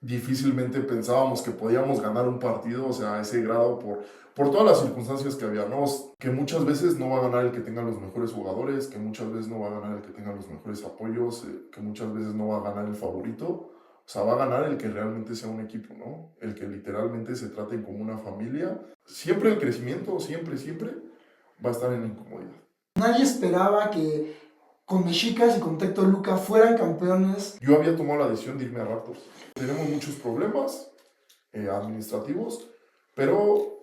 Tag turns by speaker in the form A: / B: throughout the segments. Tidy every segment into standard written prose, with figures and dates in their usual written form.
A: difícilmente pensábamos que podíamos ganar un partido, o sea, a ese grado por todas las circunstancias que había, ¿no? Que muchas veces no va a ganar el que tenga los mejores jugadores, que muchas veces no va a ganar el que tenga los mejores apoyos, que muchas veces no va a ganar el favorito. O sea, va a ganar el que realmente sea un equipo, ¿no? El que literalmente se traten como una familia. Siempre el crecimiento, siempre va a estar en la incomodidad.
B: Nadie esperaba que con Mexicas y con Tec Toluca fueran campeones.
A: Yo había tomado la decisión de irme a Raptors. Tenemos muchos problemas administrativos, pero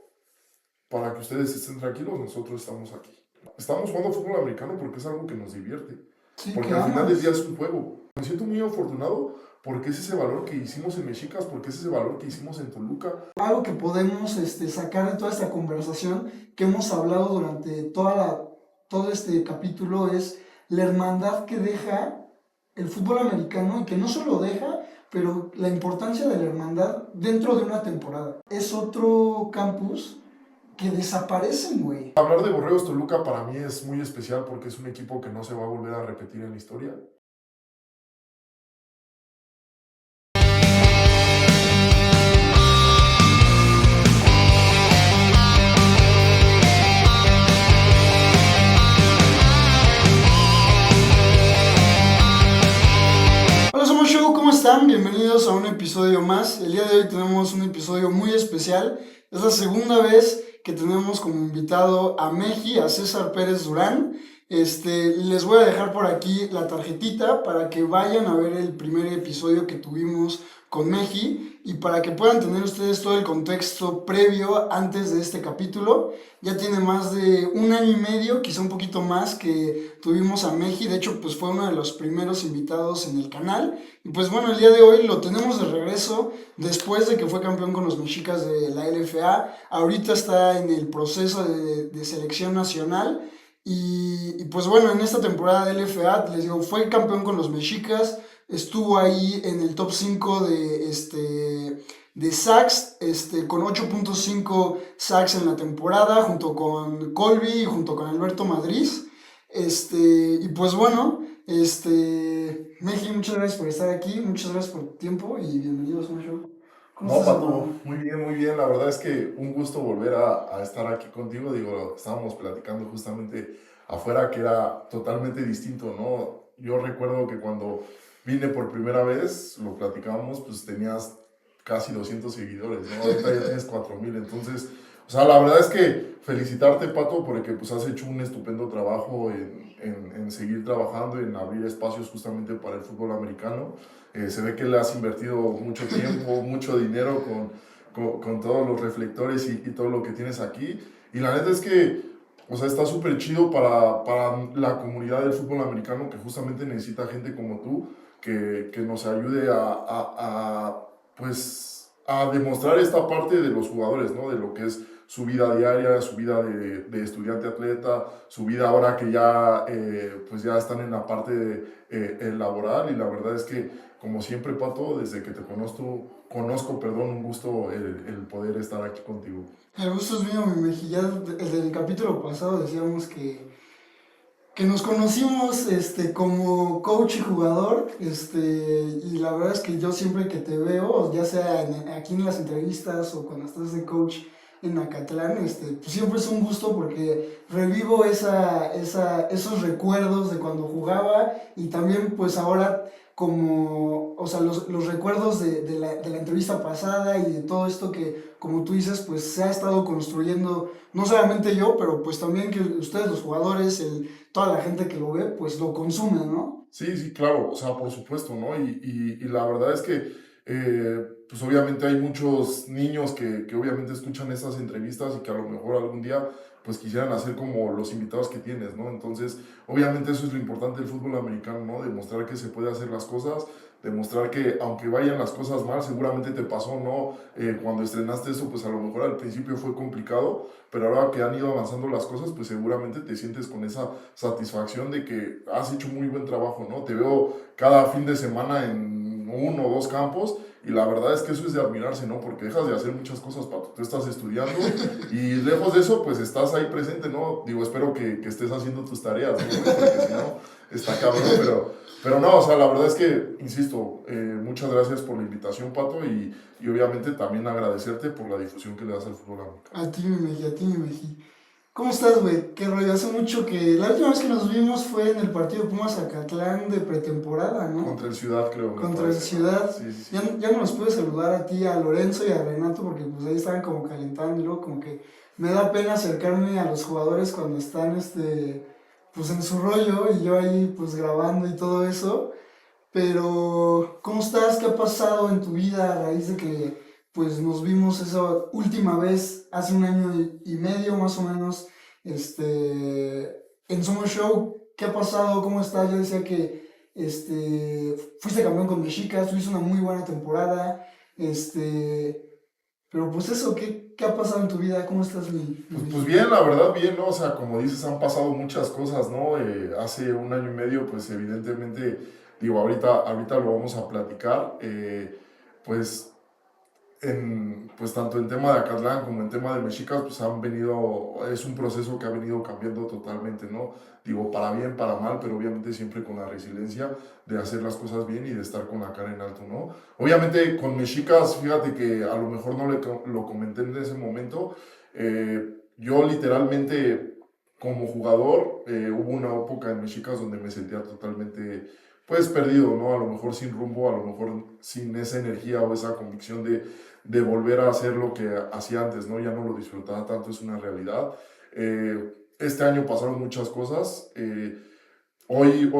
A: para que ustedes estén tranquilos, nosotros estamos aquí. Estamos jugando fútbol americano porque es algo que nos divierte.
B: Sí,
A: Porque al final del día es un juego. Me siento muy afortunado porque es ese valor que hicimos en Mexicas, porque es ese valor que hicimos en Toluca.
B: Algo que podemos sacar de toda esta conversación que hemos hablado durante todo este capítulo es la hermandad que deja el fútbol americano y que no solo deja, pero la importancia de la hermandad dentro de una temporada. Es otro campus que desaparecen, güey.
A: Hablar de Borregos Toluca para mí es muy especial porque es un equipo que no se va a volver a repetir en la historia.
B: Hola, somos Show, ¿cómo están? Bienvenidos a un episodio más. El día de hoy tenemos un episodio muy especial. Es la segunda vez que tenemos como invitado a Meji, a César Pérez Durán. Les voy a dejar por aquí la tarjetita para que vayan a ver el primer episodio que tuvimos con Meji y para que puedan tener ustedes todo el contexto previo antes de este capítulo. Ya tiene más de un año y medio, quizá un poquito más, que tuvimos a Meji. De hecho, pues fue uno de los primeros invitados en el canal. Y pues bueno, el día de hoy lo tenemos de regreso después de que fue campeón con los Mexicas de la LFA. Ahorita está en el proceso de selección nacional. Y pues bueno, en esta temporada de LFA, les digo, fue campeón con los Mexicas. Estuvo ahí en el top 5 de sacks, con 8.5 sacks en la temporada, junto con Colby y junto con Alberto Madrid. Y pues bueno, Meji, muchas gracias por estar aquí, muchas gracias por tu tiempo y bienvenidos a un show.
A: No, Pato, muy bien. La verdad es que un gusto volver a estar aquí contigo. Digo, estábamos platicando justamente afuera que era totalmente distinto, ¿no? Yo recuerdo que cuando vine por primera vez, lo platicábamos, pues tenías casi 200 seguidores, ¿no? Ahorita ya tienes 4,000, entonces, o sea, la verdad es que felicitarte, Pato, porque pues has hecho un estupendo trabajo en seguir trabajando, en abrir espacios justamente para el fútbol americano. Se ve que le has invertido mucho tiempo, mucho dinero con todos los reflectores y todo lo que tienes aquí. Y la neta es que, o sea, está súper chido para la comunidad del fútbol americano que justamente necesita gente como tú que nos ayude pues, a demostrar esta parte de los jugadores, ¿no? De lo que es su vida diaria, su vida de estudiante atleta, su vida ahora que ya, pues ya están en la parte laboral. Y la verdad es que, como siempre, Pato, desde que te conozco, un gusto el poder estar aquí contigo.
B: El gusto es mío, mi Meji. Ya desde el capítulo pasado decíamos que nos conocimos como coach y jugador, y la verdad es que yo siempre que te veo, ya sea aquí en las entrevistas o cuando estás de coach en Acatlán, pues siempre es un gusto porque revivo esos recuerdos de cuando jugaba y también pues ahora como, o sea, los recuerdos de la entrevista pasada y de todo esto que, como tú dices, pues se ha estado construyendo, no solamente yo, pero pues también que ustedes los jugadores, toda la gente que lo ve, pues lo consume, ¿no?
A: Sí, claro, o sea, por supuesto, ¿no? Y la verdad es que, pues obviamente hay muchos niños que obviamente escuchan estas entrevistas y que a lo mejor algún día, pues quisieran hacer como los invitados que tienes, ¿no? Entonces, obviamente eso es lo importante del fútbol americano, ¿no? Demostrar que se puede hacer las cosas, demostrar que aunque vayan las cosas mal, seguramente te pasó, ¿no? Cuando estrenaste eso, pues a lo mejor al principio fue complicado, pero ahora que han ido avanzando las cosas, pues seguramente te sientes con esa satisfacción de que has hecho muy buen trabajo, ¿no? Te veo cada fin de semana en 1 o 2 campos y la verdad es que eso es de admirarse, ¿no? Porque dejas de hacer muchas cosas, Pato. Tú estás estudiando y lejos de eso, pues estás ahí presente, ¿no? Digo, espero que estés haciendo tus tareas, ¿no? Porque si no, está cabrón, Pero no, o sea, la verdad es que, insisto, muchas gracias por la invitación, Pato, y obviamente también agradecerte por la difusión que le das al fútbol americano.
B: A ti, mi Meji, a ti, mi Meji. ¿Cómo estás, güey? ¿Qué rollo? Hace mucho que... La última vez que nos vimos fue en el partido Pumas-Zacatlán de pretemporada, ¿no?
A: Contra el Ciudad, creo, me
B: Contra el
A: parece, ¿no?
B: Ciudad.
A: Sí, sí,
B: Ya,
A: sí.
B: ya no los pude saludar a ti, a Lorenzo y a Renato, porque pues ahí estaban como calentando y luego como que me da pena acercarme a los jugadores cuando están, pues en su rollo y yo ahí pues grabando y todo eso. Pero, ¿cómo estás? ¿Qué ha pasado en tu vida a raíz de que pues nos vimos esa última vez hace un año y medio más o menos, en Summer Show? ¿Qué ha pasado? ¿Cómo estás? Yo decía que fuiste campeón con Mexicas, tuviste una muy buena temporada, pero pues eso, ¿qué ha pasado en tu vida? ¿Cómo estás, mi
A: Pues
B: México?
A: bien, la verdad, bien, ¿no? O sea, como dices, han pasado muchas cosas, ¿no? Hace un año y medio, pues evidentemente, digo, ahorita lo vamos a platicar, pues pues tanto en tema de Acatlán como en tema de Mexicas, pues es un proceso que ha venido cambiando totalmente, ¿no? Digo, para bien, para mal, pero obviamente siempre con la resiliencia de hacer las cosas bien y de estar con la cara en alto, ¿no? Obviamente con Mexicas, fíjate que a lo mejor no lo comenté en ese momento, yo literalmente como jugador, hubo una época en Mexicas donde me sentía totalmente pues perdido, ¿no? A lo mejor sin rumbo, a lo mejor sin esa energía o esa convicción de volver a hacer lo que hacía antes, ¿no? Ya no lo disfrutaba tanto, es una realidad. Este año pasaron muchas cosas. Hoy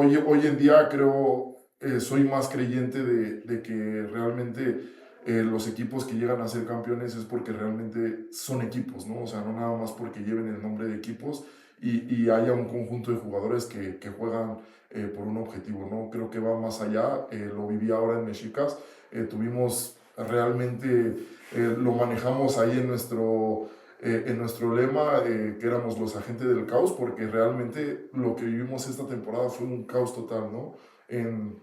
A: en día creo, soy más creyente de que realmente los equipos que llegan a ser campeones es porque realmente son equipos, ¿no? O sea, no nada más porque lleven el nombre de equipos y haya un conjunto de jugadores que juegan por un objetivo, ¿no? Creo que va más allá, lo viví ahora en Mexicas, tuvimos realmente, lo manejamos ahí en nuestro lema, que éramos los agentes del caos, porque realmente lo que vivimos esta temporada fue un caos total, ¿no? En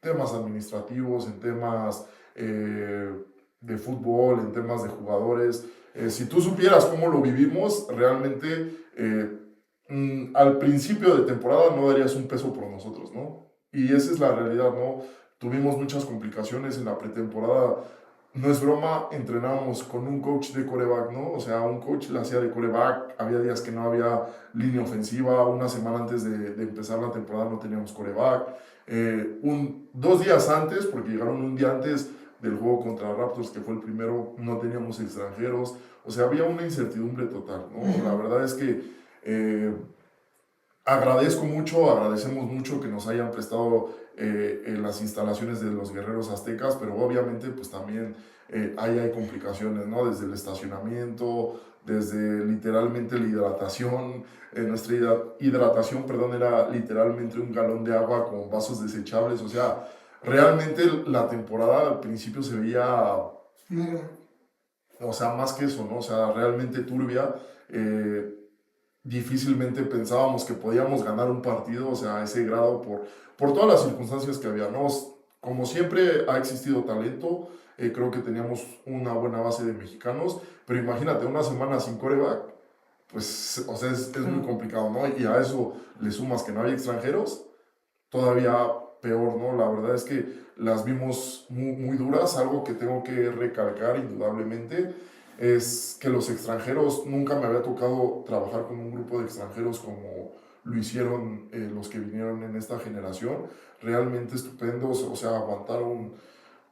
A: temas administrativos, en temas de fútbol, en temas de jugadores. Si tú supieras cómo lo vivimos, realmente al principio de temporada no darías un peso por nosotros, ¿no? Y esa es la realidad, ¿no? Tuvimos muchas complicaciones en la pretemporada. No es broma, entrenábamos con un coach de coreback, ¿no? O sea, un coach la hacía de coreback, había días que no había línea ofensiva, una semana antes de empezar la temporada no teníamos coreback, 2 días antes, porque llegaron un día antes del juego contra Raptors, que fue el primero, no teníamos extranjeros, o sea, había una incertidumbre total, ¿no? La verdad es que agradecemos mucho que nos hayan prestado las instalaciones de los Guerreros Aztecas, pero obviamente pues también ahí hay complicaciones, ¿no? Desde el estacionamiento, desde literalmente la hidratación. Nuestra hidratación, perdón, era literalmente un galón de agua con vasos desechables, o sea, realmente la temporada al principio se veía,
B: Negra.
A: o sea, más que eso, ¿no? O sea, realmente turbia. Difícilmente pensábamos que podíamos ganar un partido, o sea, a ese grado por todas las circunstancias que había, ¿no? Como siempre ha existido talento, creo que teníamos una buena base de mexicanos, pero imagínate, una semana sin coreback, pues, o sea, es muy
B: Claro.
A: complicado, ¿no? Y a eso le sumas que no hay extranjeros, todavía peor, ¿no? La verdad es que las vimos muy, muy duras, algo que tengo que recalcar indudablemente es que los extranjeros, nunca me había tocado trabajar con un grupo de extranjeros como lo hicieron los que vinieron en esta generación, realmente estupendos, o sea, aguantaron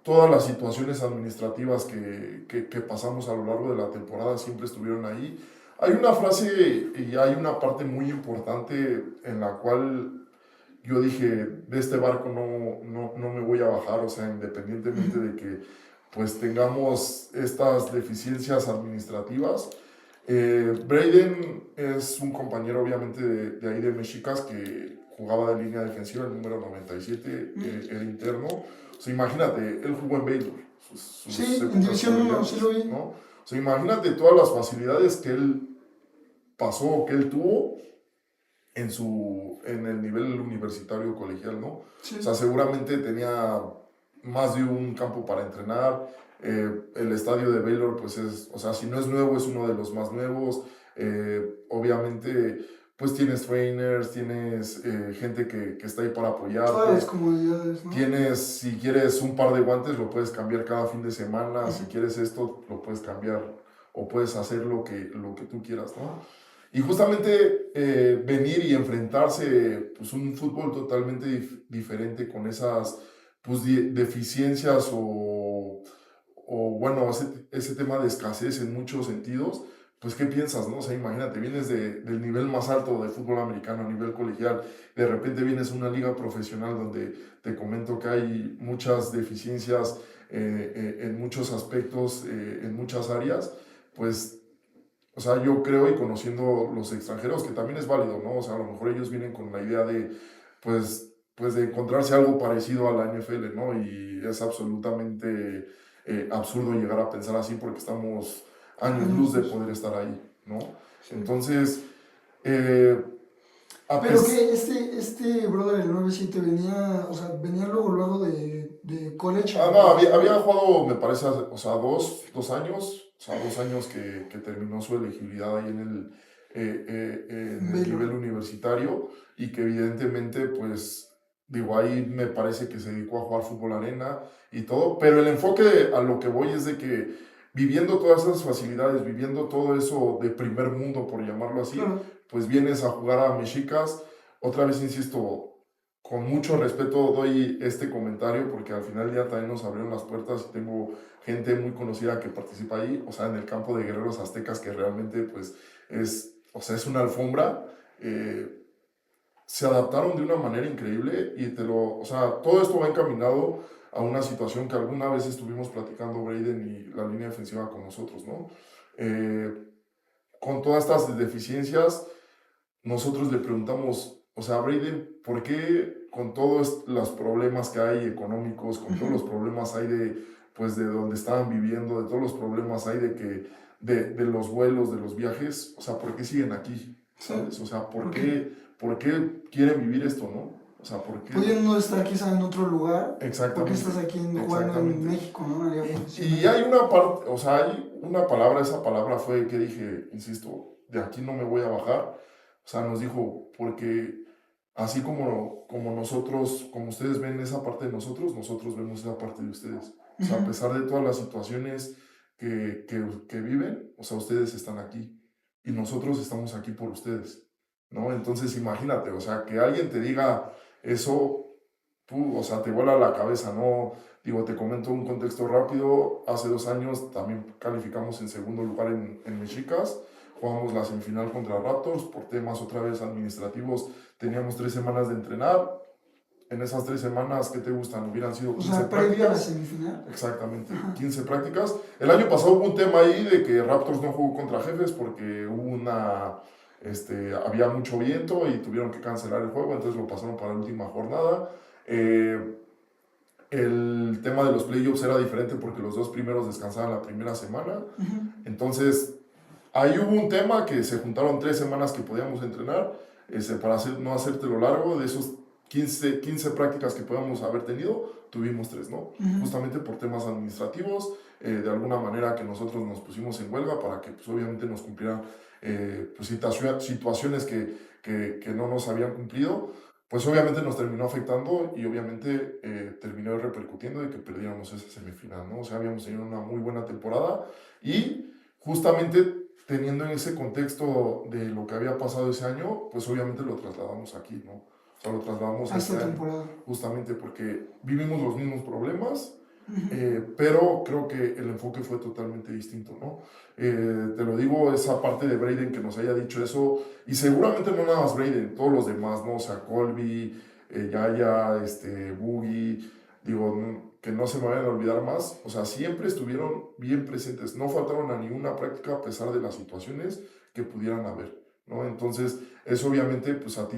A: todas las situaciones administrativas que pasamos a lo largo de la temporada, siempre estuvieron ahí. Hay una frase y hay una parte muy importante en la cual yo dije, de este barco no me voy a bajar, o sea, independientemente de que pues tengamos estas deficiencias administrativas. Braden es un compañero obviamente de ahí de Mexicas que jugaba de línea defensiva, el número 97, el interno. O sea, imagínate, él jugó en Baylor, sus
B: Sí, en
A: épocas
B: División uno sí lo
A: colegiales,
B: vi.
A: ¿no? O sea, imagínate todas las facilidades que él pasó, que él tuvo en el nivel universitario colegial, ¿no? O sea,
B: Sí.
A: seguramente tenía más de un campo para entrenar. El estadio de Baylor, pues o sea, si no es nuevo, es uno de los más nuevos. Obviamente, pues tienes trainers, tienes gente que está ahí para
B: Todas las
A: apoyarte.
B: comodidades, ¿no?
A: Tienes, si quieres un par de guantes, lo puedes cambiar cada fin de semana. Si
B: Ujú.
A: quieres esto, lo puedes cambiar o puedes hacer lo que tú quieras, ¿no? Y justamente venir y enfrentarse, pues un fútbol totalmente diferente con esas, pues, deficiencias o bueno, ese tema de escasez en muchos sentidos, pues, ¿qué piensas, no? O sea, imagínate, vienes del nivel más alto de fútbol americano a nivel colegial, de repente vienes a una liga profesional donde te comento que hay muchas deficiencias en muchos aspectos, en muchas áreas, pues, o sea, yo creo y conociendo los extranjeros, que también es válido, ¿no? O sea, a lo mejor ellos vienen con la idea de, pues de encontrarse algo parecido a la NFL, ¿no? Y es absolutamente absurdo llegar a pensar así porque estamos años luz de poder estar ahí, ¿no?
B: Sí.
A: Entonces, eh,
B: Pero que este brother del 9-7 venía, o sea, venía luego de college a
A: No,
B: profesional.
A: había jugado, me parece, o sea, dos años, o sea, 2 años que terminó su elegibilidad ahí en el
B: Baylor.
A: nivel universitario y que evidentemente, pues, digo, ahí me parece que se dedicó a jugar fútbol arena y todo, pero el enfoque a lo que voy es de que viviendo todas esas facilidades, viviendo todo eso de primer mundo, por llamarlo así,
B: Claro.
A: pues vienes a jugar a Mexicas, otra vez insisto, con mucho respeto doy este comentario porque al final ya también nos abrieron las puertas y tengo gente muy conocida que participa ahí, o sea, en el campo de Guerreros Aztecas que realmente pues o sea, es una alfombra. Se adaptaron de una manera increíble y o sea, todo esto va encaminado a una situación que alguna vez estuvimos platicando Braden y la línea defensiva con nosotros, ¿no? Eh, con todas estas deficiencias, nosotros le preguntamos, o sea, Braden, ¿por qué con todos los problemas que hay económicos, con todos los
B: Ujú.
A: problemas hay pues, de donde estaban viviendo, de todos los problemas hay de los vuelos, de los viajes, o sea, ¿por qué siguen aquí?
B: Sí.
A: ¿Sabes? O sea,
B: ¿Por qué?
A: ¿por qué quieren vivir esto, no? O sea, ¿por qué?
B: Pudiendo estar quizá en otro lugar, ¿por qué
A: Exactamente,
B: estás aquí jugando en
A: exactamente.
B: México, ¿no? En la liga
A: Y
B: profesional.
A: hay una parte, o sea, hay una palabra, esa palabra fue que dije, insisto, de aquí no me voy a bajar. O sea, nos dijo, porque así como nosotros, como ustedes ven esa parte de nosotros, nosotros vemos esa parte de ustedes. O sea, a
B: Ujú.
A: pesar de todas las situaciones que viven, o sea, ustedes están aquí y nosotros estamos aquí por ustedes, ¿no? Entonces, imagínate, o sea, que alguien te diga eso, o sea, te vuela la cabeza, ¿no? Digo, te comento un contexto rápido. Hace 2 años también calificamos en segundo lugar en Mexicas. Jugamos la semifinal contra Raptors. Por temas otra vez administrativos, teníamos 3 semanas de entrenar. En esas 3 semanas, ¿qué te gustan? Hubieran sido
B: O
A: 15
B: sea, previo a la
A: prácticas.
B: semifinal.
A: Exactamente,
B: Ajá.
A: 15 prácticas. El año pasado hubo un tema ahí de que Raptors no jugó contra Jefes porque había mucho viento y tuvieron que cancelar el juego, entonces lo pasaron para la última jornada. Eh, el tema de los playoffs era diferente porque los dos primeros descansaban la primera semana.
B: Ujú.
A: Entonces, ahí hubo un tema que se juntaron 3 semanas que podíamos entrenar, para no hacértelo largo, de esos 15 prácticas que podíamos haber tenido, tuvimos 3, ¿no?
B: Ujú.
A: Justamente por temas administrativos, de alguna manera que nosotros nos pusimos en huelga para que pues, obviamente nos cumplieran pues, situaciones que no nos habían cumplido, pues obviamente nos terminó afectando y obviamente terminó repercutiendo de que perdiéramos esa semifinal, ¿no? O sea, habíamos tenido una muy buena temporada y justamente teniendo en ese contexto de lo que había pasado ese año, pues obviamente lo trasladamos aquí, ¿no? O sea, lo trasladamos
B: A
A: a
B: esta
A: este año,
B: temporada.
A: justamente porque vivimos los mismos problemas,
B: Ujú.
A: pero creo que el enfoque fue totalmente distinto, ¿no? Te lo digo, esa parte de Braden que nos haya dicho eso, y seguramente no nada más Braden, todos los demás, ¿no? O sea, Colby, Yaya, Boogie, digo, que no se me vayan a olvidar más, o sea, siempre estuvieron bien presentes, no faltaron a ninguna práctica a pesar de las situaciones que pudieran haber, ¿no? Entonces, eso obviamente, pues a ti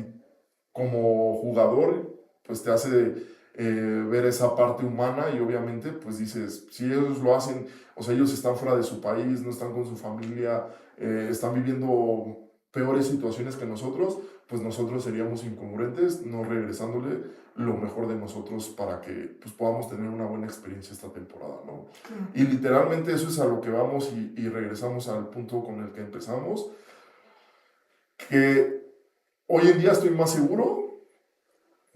A: como jugador, pues te hace ver esa parte humana y obviamente, pues dices, si ellos lo hacen, o sea, ellos están fuera de su país, no están con su familia, están viviendo peores situaciones que nosotros, pues nosotros seríamos incongruentes, no regresándole lo mejor de nosotros para que pues, podamos tener una buena experiencia esta temporada, ¿no?
B: Claro.
A: Y literalmente eso es a lo que vamos y regresamos al punto con el que empezamos, que hoy en día estoy más seguro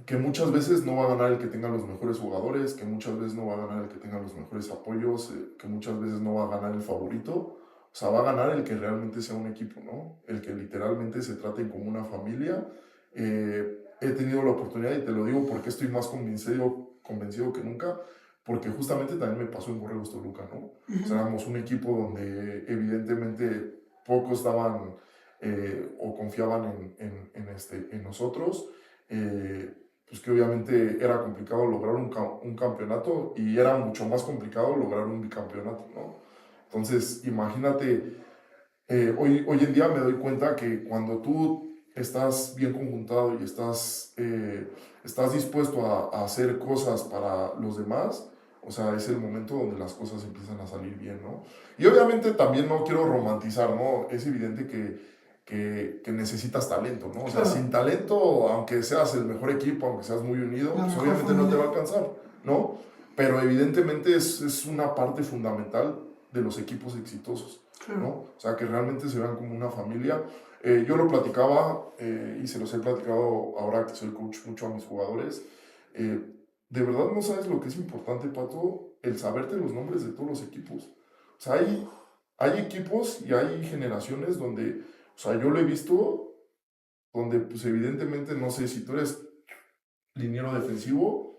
A: que muchas veces no va a ganar el que tenga los mejores jugadores, que muchas veces no va a ganar el que tenga los mejores apoyos, que muchas veces no va a ganar el favorito. O sea, va a ganar el que realmente sea un equipo, ¿no? El que literalmente se traten como una familia. He tenido la oportunidad, y te lo digo porque estoy más convencido que nunca, porque justamente también me pasó en Borregos Toluca, ¿no? O sea, éramos un equipo donde evidentemente pocos daban o confiaban en nosotros. Pues que obviamente era complicado lograr un campeonato y era mucho más complicado lograr un bicampeonato, ¿no? Entonces, imagínate, hoy en día me doy cuenta que cuando tú estás bien conjuntado y estás dispuesto a hacer cosas para los demás, o sea, es el momento donde las cosas empiezan a salir bien, ¿no? Y obviamente también no quiero romantizar, ¿no? Es evidente que necesitas talento, ¿no? O sea,
B: Claro,
A: sin talento, aunque seas el mejor equipo, aunque seas muy unido,
B: la
A: pues
B: mejor
A: obviamente no te
B: familia.
A: va a alcanzar, ¿no? Pero evidentemente es una parte fundamental de los equipos exitosos, ¿no?
B: Claro.
A: O sea, que realmente se vean como una familia. Yo lo platicaba y se los he platicado ahora que soy coach mucho a mis jugadores. eh, de verdad no sabes lo que es importante, Pato, el saberte los nombres de todos los equipos. O sea, hay equipos y hay generaciones donde, o sea, yo lo he visto, donde pues evidentemente, no sé, si tú eres liniero defensivo,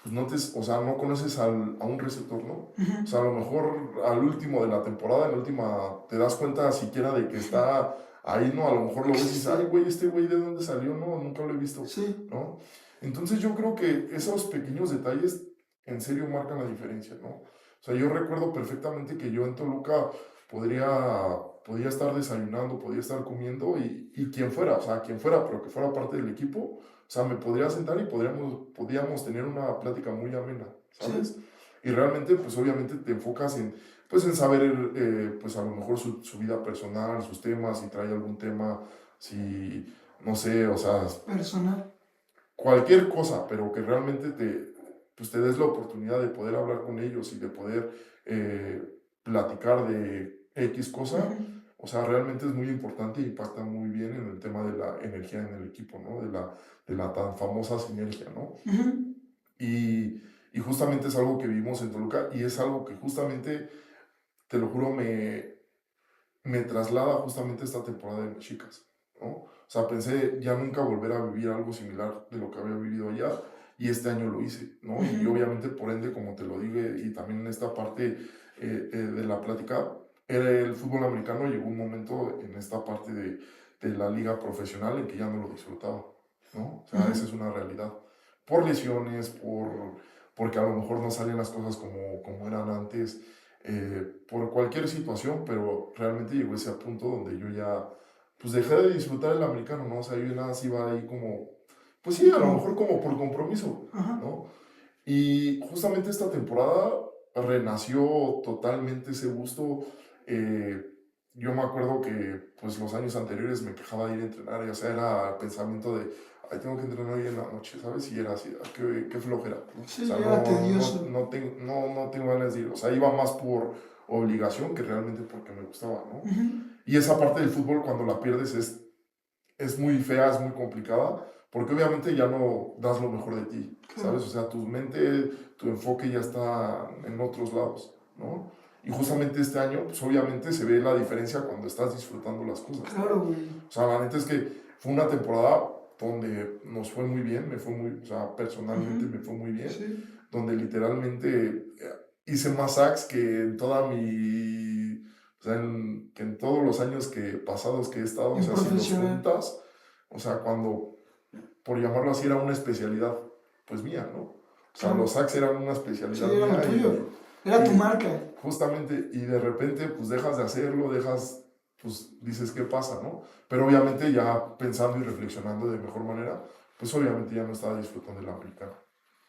A: pues o sea, no conoces a un receptor, ¿no? O
B: Ujú.
A: sea, a lo mejor al último de la temporada, en la última, te das cuenta siquiera de que está ahí, ¿no? A lo mejor lo ves y dices, ay, güey, este güey, ¿de dónde salió? No, nunca lo he visto,
B: Sí,
A: ¿no? Entonces yo creo que esos pequeños detalles en serio marcan la diferencia, ¿no? O sea, yo recuerdo perfectamente que yo en Toluca podía estar desayunando, podía estar comiendo y quien fuera, o sea, quien fuera, pero que fuera parte del equipo, o sea, me podría sentar y podíamos tener una plática muy amena, ¿sabes?
B: sí.
A: Y realmente, pues obviamente te enfocas pues, en saber, pues a lo mejor su vida personal, sus temas, si trae algún tema, si, no sé, o sea,
B: Personal.
A: cualquier cosa, pero que realmente pues te des la oportunidad de poder hablar con ellos y de poder platicar de X cosa,
B: Ujú.
A: o sea, realmente es muy importante y impacta muy bien en el tema de la energía en el equipo, ¿no? De la tan famosa sinergia, ¿no?
B: Ujú.
A: Y, y justamente es algo que vivimos en Toluca y es algo que justamente, te lo juro, me traslada justamente esta temporada de Mexicas, ¿no? O sea, pensé ya nunca volver a vivir algo similar de lo que había vivido allá y este año lo hice, ¿no? Y
B: Ujú.
A: obviamente, por ende, como te lo dije, y también en esta parte de la plática, el fútbol americano llegó un momento en esta parte de la liga profesional en que ya no lo disfrutaba, ¿no? O sea, esa
B: Ujú.
A: es una realidad. Por lesiones, porque a lo mejor no salen las cosas como eran antes, por cualquier situación, pero realmente llegó ese punto donde yo ya, pues dejé de disfrutar el americano, ¿no? O sea, yo nada más iba ahí como, pues sí, a lo
B: Como,
A: mejor como por compromiso,
B: ajá.
A: ¿no? Y justamente esta temporada renació totalmente ese gusto. eh, yo me acuerdo que pues los años anteriores me quejaba de ir a entrenar, y, o sea, era el pensamiento de, ay, tengo que entrenar hoy en la noche, ¿sabes? Y era así, "Ah, qué flojera, ¿no? O
B: Sí,
A: sea,
B: era
A: no,
B: tedioso.
A: no tengo ganas de ir, o sea, iba más por obligación que realmente porque me gustaba, ¿no?
B: Ujú.
A: Y esa parte del fútbol cuando la pierdes es muy fea, es muy complicada, porque obviamente ya no das lo mejor de ti, ¿sabes? O
B: Claro,
A: sea, tu mente, tu enfoque ya está en otros lados, ¿no? Y justamente este año, pues obviamente se ve la diferencia cuando estás disfrutando las cosas, ¿no?
B: claro, güey.
A: O sea, la neta es que fue una temporada donde nos fue muy bien, o sea, personalmente
B: Ujú.
A: me fue muy bien,
B: Sí,
A: donde literalmente hice más sacks que en toda mi, o sea, que en todos los años pasados que he estado, o
B: en
A: sea, si los
B: profesional.
A: juntas, o sea, cuando, por llamarlo así, era una especialidad, pues mía, ¿no? O sea, los
B: Claro.
A: sacks eran una
B: Sí,
A: especialidad
B: era lo
A: mía
B: tuyo. Era tu
A: y
B: marca.
A: justamente, y de repente, pues dejas de hacerlo, pues dices, ¿qué pasa, no? Pero obviamente ya pensando y reflexionando de mejor manera, pues obviamente ya no estaba disfrutando del americano,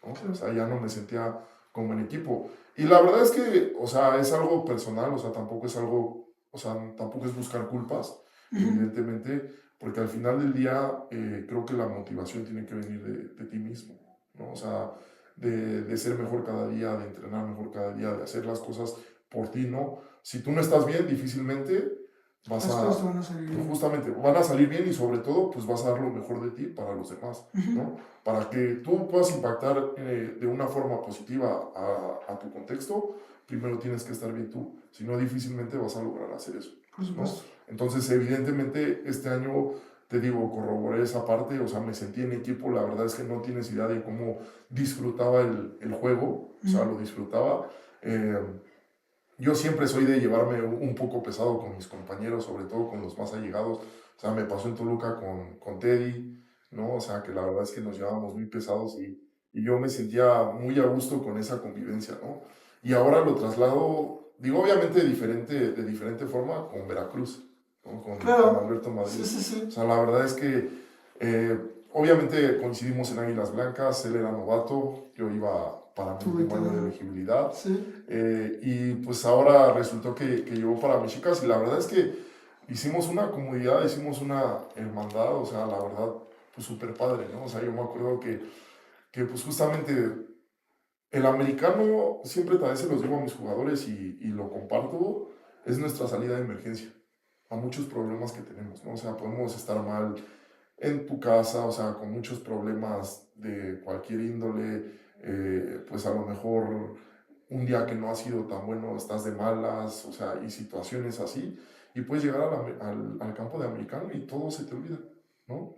A: ¿no? O
B: Claro.
A: sea, ya no me sentía como en equipo. Y la verdad es que, o sea, es algo personal, o sea, tampoco es algo, o sea, tampoco es buscar culpas,
B: Ujú.
A: evidentemente, porque al final del día creo que la motivación tiene que venir de ti mismo, ¿no? O sea, de ser mejor cada día, de entrenar mejor cada día, de hacer las cosas por ti, ¿no? Si tú no estás bien, difícilmente vas
B: Las
A: a,
B: cosas van a salir bien.
A: justamente, van a salir bien y sobre todo, pues vas a dar lo mejor de ti para los demás, ¿no? Para que tú puedas impactar de una forma positiva a tu contexto, primero tienes que estar bien tú, si no difícilmente vas a lograr hacer eso,
B: Por
A: ¿no?
B: supuesto.
A: Entonces, evidentemente, este año, te digo, corroboré esa parte, o sea, me sentí en equipo, la verdad es que no tienes idea de cómo disfrutaba el juego, o sea, lo disfrutaba. Eh, yo siempre soy de llevarme un poco pesado con mis compañeros, sobre todo con los más allegados. O sea, me pasó en Toluca con Teddy, ¿no? O sea, que la verdad es que nos llevábamos muy pesados y yo me sentía muy a gusto con esa convivencia, ¿no? Y ahora lo traslado, digo, obviamente de diferente forma con Veracruz, ¿no? Con
B: Claro.
A: Alberto
B: Sí,
A: Madrid.
B: sí,
A: O
B: sí.
A: sea, la verdad es que obviamente coincidimos en Águilas Blancas, él era novato, yo iba para mi
B: Tu
A: último año de
B: veterano.
A: elegibilidad.
B: Sí.
A: Y pues ahora resultó que llegó para Mexicas y la verdad es que hicimos una comunidad, hicimos una hermandad, o sea, la verdad, pues súper padre, ¿no? O sea, yo me acuerdo que pues justamente el americano, siempre también se los digo a mis jugadores y lo comparto, es nuestra salida de emergencia a muchos problemas que tenemos, ¿no? O sea, podemos estar mal en tu casa, o sea, con muchos problemas de cualquier índole, pues a lo mejor un día que no ha sido tan bueno, estás de malas, o sea, y situaciones así, y puedes llegar al campo de americano y todo se te olvida, ¿no?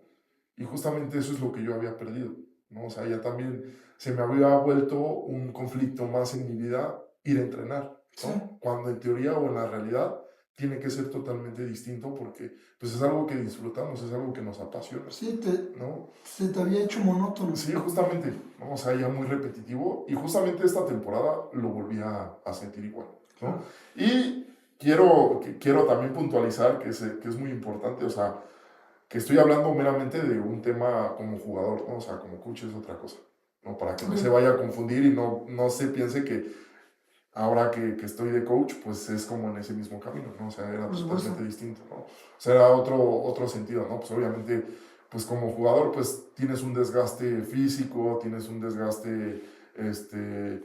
A: Y justamente eso es lo que yo había perdido, ¿no? O sea, ya también se me había vuelto un conflicto más en mi vida ir a entrenar,
B: Sí.
A: ¿no? Cuando en teoría o en la realidad tiene que ser totalmente distinto porque pues es algo que disfrutamos, es algo que nos apasiona,
B: Sí,
A: ¿no?
B: se te había hecho monótono.
A: Sí, justamente, ¿no? O sea, ya muy repetitivo y justamente esta temporada lo volví a sentir igual, ¿no?
B: Claro.
A: Y quiero también puntualizar que es muy importante, o sea, que estoy hablando meramente de un tema como jugador, ¿no? O sea, como coach es otra cosa, ¿no? Para que no se
B: Ok.
A: vaya a confundir y no se piense que ahora que estoy de coach, pues es como en ese mismo camino, ¿no? O sea, era
B: Por supuesto.
A: totalmente distinto, ¿no? O sea, era otro sentido, ¿no? Pues obviamente, pues como jugador, pues tienes un desgaste físico, tienes un desgaste,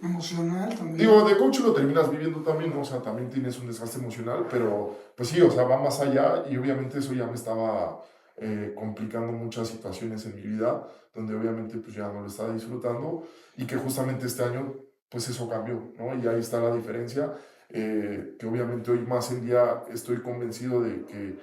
B: Emocional
A: digo,
B: también.
A: de coach lo terminas viviendo también, ¿no? O sea, también tienes un desgaste emocional, pero pues sí, o sea, va más allá y obviamente eso ya me estaba complicando muchas situaciones en mi vida, donde obviamente pues ya no lo estaba disfrutando y que justamente este año pues eso cambió, ¿no? Y ahí está la diferencia, que obviamente hoy más en día estoy convencido de que,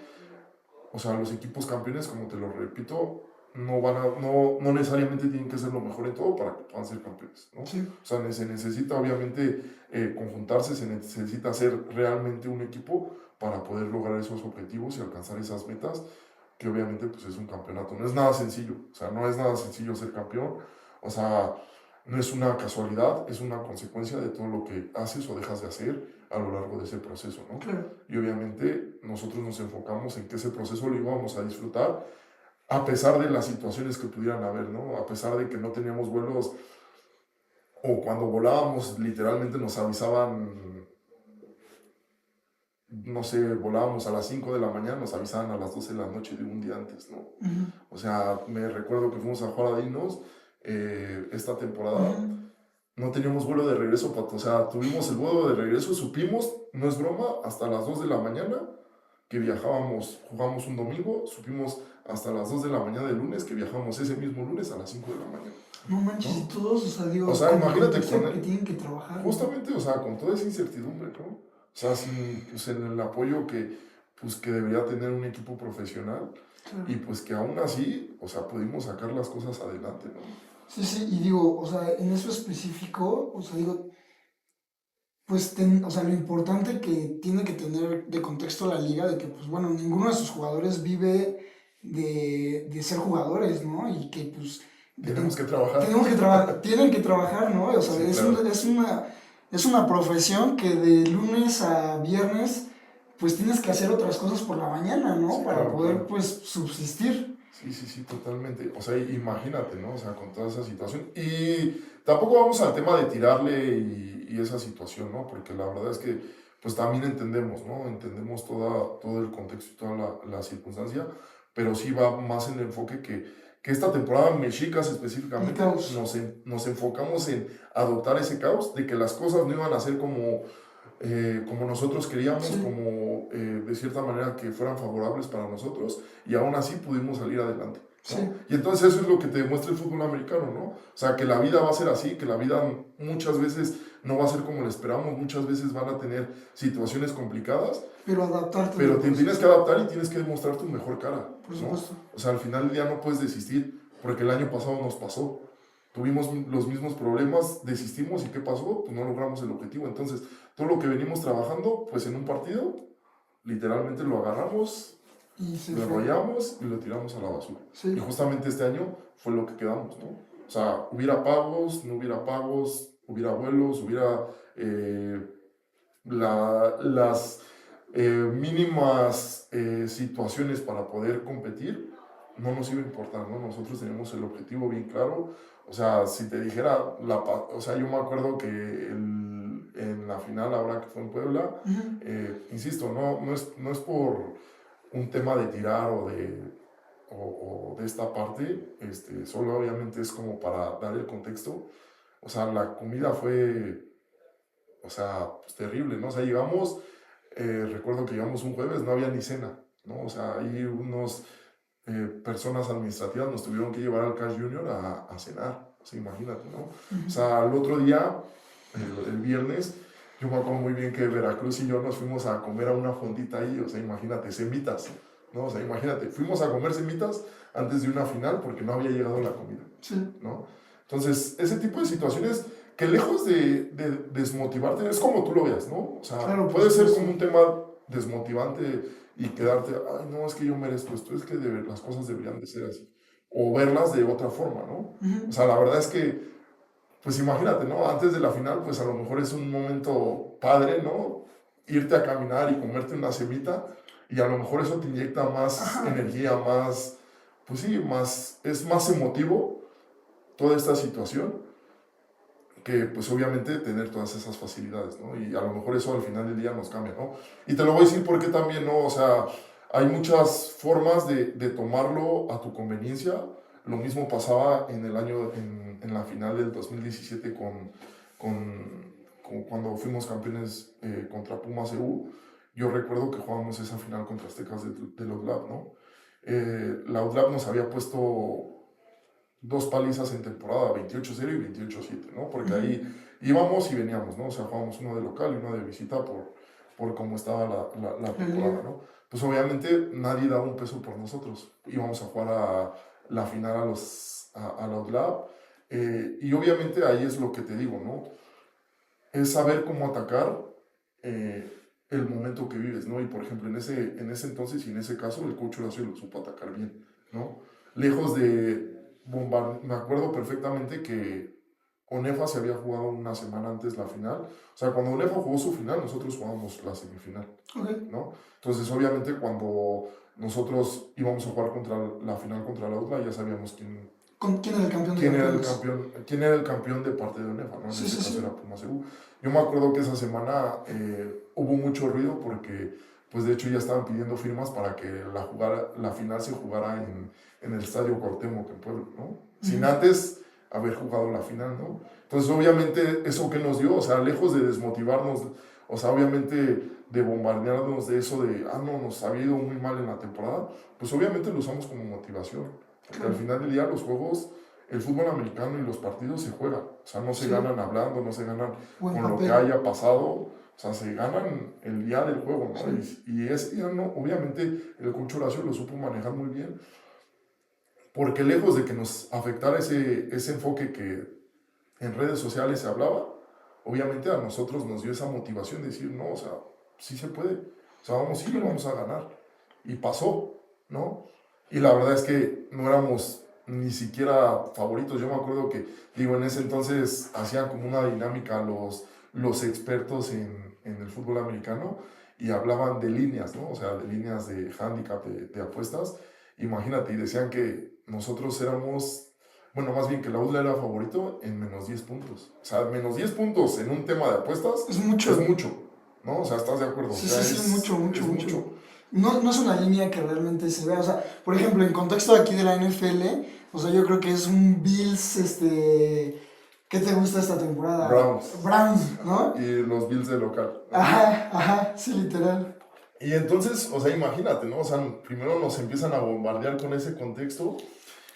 A: o sea, los equipos campeones, como te lo repito, no necesariamente tienen que ser lo mejor en todo para que puedan ser campeones, ¿no?
B: Sí.
A: O sea, se necesita obviamente conjuntarse, se necesita ser realmente un equipo para poder lograr esos objetivos y alcanzar esas metas, que obviamente pues es un campeonato. No es nada sencillo, o sea, no es nada sencillo ser campeón, o sea, no es una casualidad, es una consecuencia de todo lo que haces o dejas de hacer a lo largo de ese proceso, ¿no?
B: Claro.
A: Y obviamente nosotros nos enfocamos en que ese proceso lo íbamos a disfrutar a pesar de las situaciones que pudieran haber, ¿no? A pesar de que no teníamos vuelos o cuando volábamos literalmente nos avisaban, no sé, volábamos a las 5 de la mañana, nos avisaban a las 12 de la noche de un día antes, ¿no? O sea, me recuerdo que fuimos a jugar a Dinos esta temporada, no teníamos vuelo de regreso, Pato. O sea, tuvimos el vuelo de regreso, supimos, no es broma, hasta las 2 de la mañana que viajábamos, jugamos un domingo, supimos hasta las 2 de la mañana del lunes que viajábamos ese mismo lunes a las 5 de la mañana,
B: No manches, y
A: ¿no?
B: todos, o sea,
A: O
B: digo,
A: sea,
B: con el
A: imagínate
B: contexto
A: con
B: que tienen que trabajar, ¿no?
A: justamente, o sea, con toda esa incertidumbre, ¿no? O sea, sin pues, en el apoyo pues, que debería tener un equipo profesional
B: Claro.
A: y pues que aún así, o sea, pudimos sacar las cosas adelante, ¿no?
B: Sí, sí, y digo, o sea, en eso específico, o sea, digo, pues, o sea, lo importante que tiene que tener de contexto la liga, de que, pues, bueno, ninguno de sus jugadores vive de ser jugadores, ¿no? Y que, pues,
A: Tenemos que trabajar.
B: tienen que trabajar, ¿no? O sea,
A: Sí, claro.
B: es una profesión que de lunes a viernes, pues, tienes que hacer otras cosas por la mañana, ¿no?
A: Sí,
B: Para
A: claro,
B: poder,
A: claro.
B: pues, subsistir.
A: Sí, sí, sí, totalmente. O sea, imagínate, ¿no? O sea, con toda esa situación. Y tampoco vamos al tema de tirarle y esa situación, ¿no? Porque la verdad es que, pues también entendemos, ¿no? Entendemos todo el contexto y toda la circunstancia, pero sí va más en el enfoque que esta temporada Mexicas
B: El
A: específicamente
B: caos.
A: nos enfocamos en adoptar ese caos, de que las cosas no iban a ser como, como nosotros queríamos,
B: Sí.
A: como de cierta manera que fueran favorables para nosotros, y aún así pudimos salir adelante, ¿no?
B: Sí.
A: Y entonces eso es lo que te demuestra el fútbol americano, ¿no? O sea, que la vida va a ser así, que la vida muchas veces no va a ser como lo esperamos, muchas veces van a tener situaciones complicadas,
B: Pero adaptarte.
A: pero te tienes que adaptar y tienes que demostrar tu mejor cara,
B: Por
A: ¿no?
B: supuesto.
A: O sea, al final del día no puedes desistir, porque el año pasado nos pasó. Tuvimos los mismos problemas, desistimos y ¿qué pasó? Pues no logramos el objetivo. Entonces, todo lo que venimos trabajando, pues en un partido, literalmente lo agarramos,
B: Y se
A: lo
B: fue.
A: enrollamos y lo tiramos a la basura.
B: Sí.
A: Y justamente este año fue lo que quedamos, ¿no? O sea, hubiera pagos, no hubiera pagos, hubiera vuelos, hubiera las mínimas situaciones para poder competir, no nos iba a importar, ¿no? Nosotros teníamos el objetivo bien claro. O sea, si te dijera, o sea, yo me acuerdo que en la final, ahora que fue en Puebla, insisto, no es por un tema de tirar o de esta parte, solo obviamente es como para dar el contexto. O sea, la comida fue, o sea, pues terrible, ¿no? O sea, llegamos, recuerdo que llegamos un jueves, no había ni cena, ¿no? O sea, ahí unos personas administrativas nos tuvieron que llevar al Cash Junior a cenar, o sea, imagínate, ¿no? O sea, al otro día, el viernes, yo me acuerdo muy bien que Veracruz y yo nos fuimos a comer a una fondita ahí, o sea, imagínate, semitas, ¿no? O sea, imagínate, fuimos a comer semitas antes de una final porque no había llegado la comida,
B: Sí.
A: ¿no? Entonces, ese tipo de situaciones que lejos de desmotivarte, es como tú lo veas, ¿no? O sea,
B: Claro, por
A: puede ser
B: supuesto.
A: como un tema desmotivante y quedarte, ay, no, es que yo merezco esto, es que las cosas deberían de ser así. O verlas de otra forma, ¿no? O sea, la verdad es que, pues imagínate, ¿no? Antes de la final, pues a lo mejor es un momento padre, ¿no? Irte a caminar y comerte una semita y a lo mejor eso te inyecta más energía, más, pues sí, es más emotivo toda esta situación que pues obviamente tener todas esas facilidades, ¿no? Y a lo mejor eso al final del día nos cambia, ¿no? Y te lo voy a decir porque también, ¿no? O sea, hay muchas formas de tomarlo a tu conveniencia. Lo mismo pasaba en el año, en la final del 2017 cuando fuimos campeones contra Pumas EU. Yo recuerdo que jugamos esa final contra Aztecas de la UDLAP, ¿no? La UDLAP nos había puesto dos palizas en temporada, 28-0 y 28-7, ¿no? Porque ahí íbamos y veníamos, ¿no? O sea, jugábamos uno de local y uno de visita por cómo estaba la temporada, ¿no? Pues obviamente nadie daba un peso por nosotros. Íbamos a jugar a la final a la UDLAP, y obviamente ahí es lo que te digo, ¿no? Es saber cómo atacar el momento que vives, ¿no? Y por ejemplo, en ese entonces y en ese caso, el coach Horacio lo supo atacar bien, ¿no? Lejos de me acuerdo perfectamente que ONEFA se había jugado una semana antes la final. O sea, cuando ONEFA jugó su final, nosotros jugábamos la semifinal, ¿no? Entonces, obviamente, cuando nosotros íbamos a jugar contra la final contra la UDLA, ya sabíamos quién
B: era el campeón de
A: quién era el campeón de parte de ONEFA, ¿no? En
B: Sí,
A: este
B: sí,
A: caso
B: sí.
A: era Pumas EU. Yo me acuerdo que esa semana hubo mucho ruido porque, pues de hecho ya estaban pidiendo firmas para que la final se jugara en el Estadio Cuauhtémoc en Puebla, ¿no? Sin antes haber jugado la final, ¿no? Entonces, obviamente, eso que nos dio, o sea, lejos de desmotivarnos, o sea, obviamente de bombardearnos de eso de, no, nos ha ido muy mal en la temporada, pues obviamente lo usamos como motivación. Porque al final del día los juegos, el fútbol americano y los partidos se juegan. O sea, no se ganan hablando, no se ganan
B: Buen
A: con lo
B: papel.
A: que haya pasado. O sea, se ganan el día del juego, ¿no?
B: Sí.
A: Y ese día, ¿no? Obviamente, el coach Horacio lo supo manejar muy bien. Porque lejos de que nos afectara ese enfoque que en redes sociales se hablaba, obviamente a nosotros nos dio esa motivación de decir, no, o sea, sí se puede. O sea, vamos a ganar. Y pasó, ¿no? Y la verdad es que no éramos ni siquiera favoritos. Yo me acuerdo que, digo, en ese entonces hacían como una dinámica los expertos en el fútbol americano y hablaban de líneas, ¿no? O sea, de líneas de handicap, de apuestas. Imagínate, y decían que nosotros éramos, bueno, más bien que la UDLA era favorito en menos 10 puntos. O sea, menos 10 puntos en un tema de apuestas
B: es mucho,
A: ¿no? O sea, ¿estás de acuerdo?
B: Sí,
A: o sea,
B: sí, mucho.
A: mucho.
B: No es una línea que realmente se vea, o sea, por ejemplo, en contexto aquí de la NFL, o sea, yo creo que es un Bills, ¿Qué te gusta esta temporada?
A: Browns.
B: ¿No?
A: Y los Bills de local.
B: Ajá, sí, literal.
A: Y entonces, o sea, imagínate, ¿no? O sea, primero nos empiezan a bombardear con ese contexto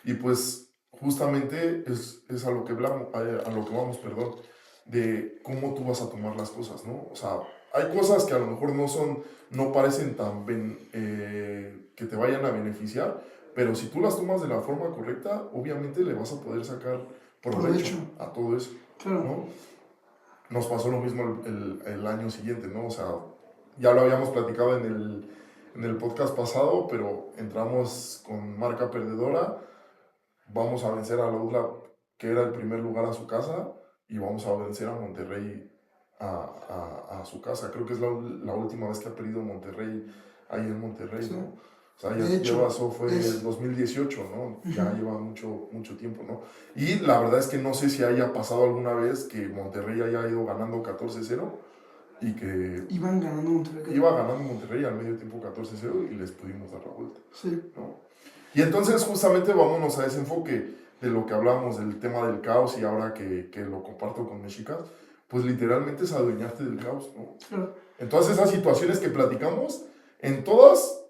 A: y pues justamente es a lo que hablamos, a lo que vamos, perdón, de cómo tú vas a tomar las cosas, ¿no? O sea, hay cosas que a lo mejor no parecen que te vayan a beneficiar, pero si tú las tomas de la forma correcta, obviamente le vas a poder sacar provecho a todo eso,
B: claro.
A: ¿no? Nos pasó lo mismo el año siguiente, ¿no? O sea, ya lo habíamos platicado en el podcast pasado, pero entramos con marca perdedora, vamos a vencer a la UDLA, que era el primer lugar a su casa, y vamos a vencer a Monterrey a su casa. Creo que es la última vez que ha perdido Monterrey ahí en Monterrey, sí. ¿No? O sea, eso fue en 2018, ¿no? Ya lleva mucho tiempo, ¿no? Y la verdad es que no sé si haya pasado alguna vez que Monterrey haya ido ganando 14-0 y que...
B: Iba ganando
A: Monterrey al medio tiempo 14-0 y les pudimos dar la vuelta.
B: Sí.
A: ¿No? Y entonces justamente vámonos a ese enfoque de lo que hablábamos del tema del caos y ahora que lo comparto con Mexicas, pues literalmente es adueñarte del caos, ¿no?
B: Claro.
A: En todas esas situaciones que platicamos, en todas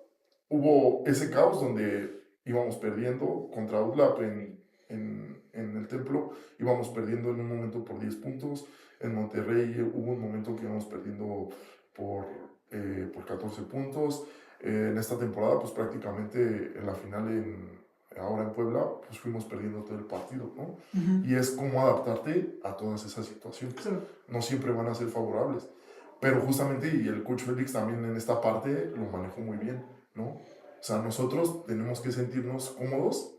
A: hubo ese caos donde íbamos perdiendo contra UDLAP en el Templo, íbamos perdiendo en un momento por 10 puntos, en Monterrey hubo un momento que íbamos perdiendo por 14 puntos, en esta temporada pues prácticamente en la final ahora en Puebla pues fuimos perdiendo todo el partido, ¿no? Y es como adaptarte a todas esas situaciones, no siempre van a ser favorables, pero justamente y el coach Félix también en esta parte lo manejó muy bien, ¿no? O sea, nosotros tenemos que sentirnos cómodos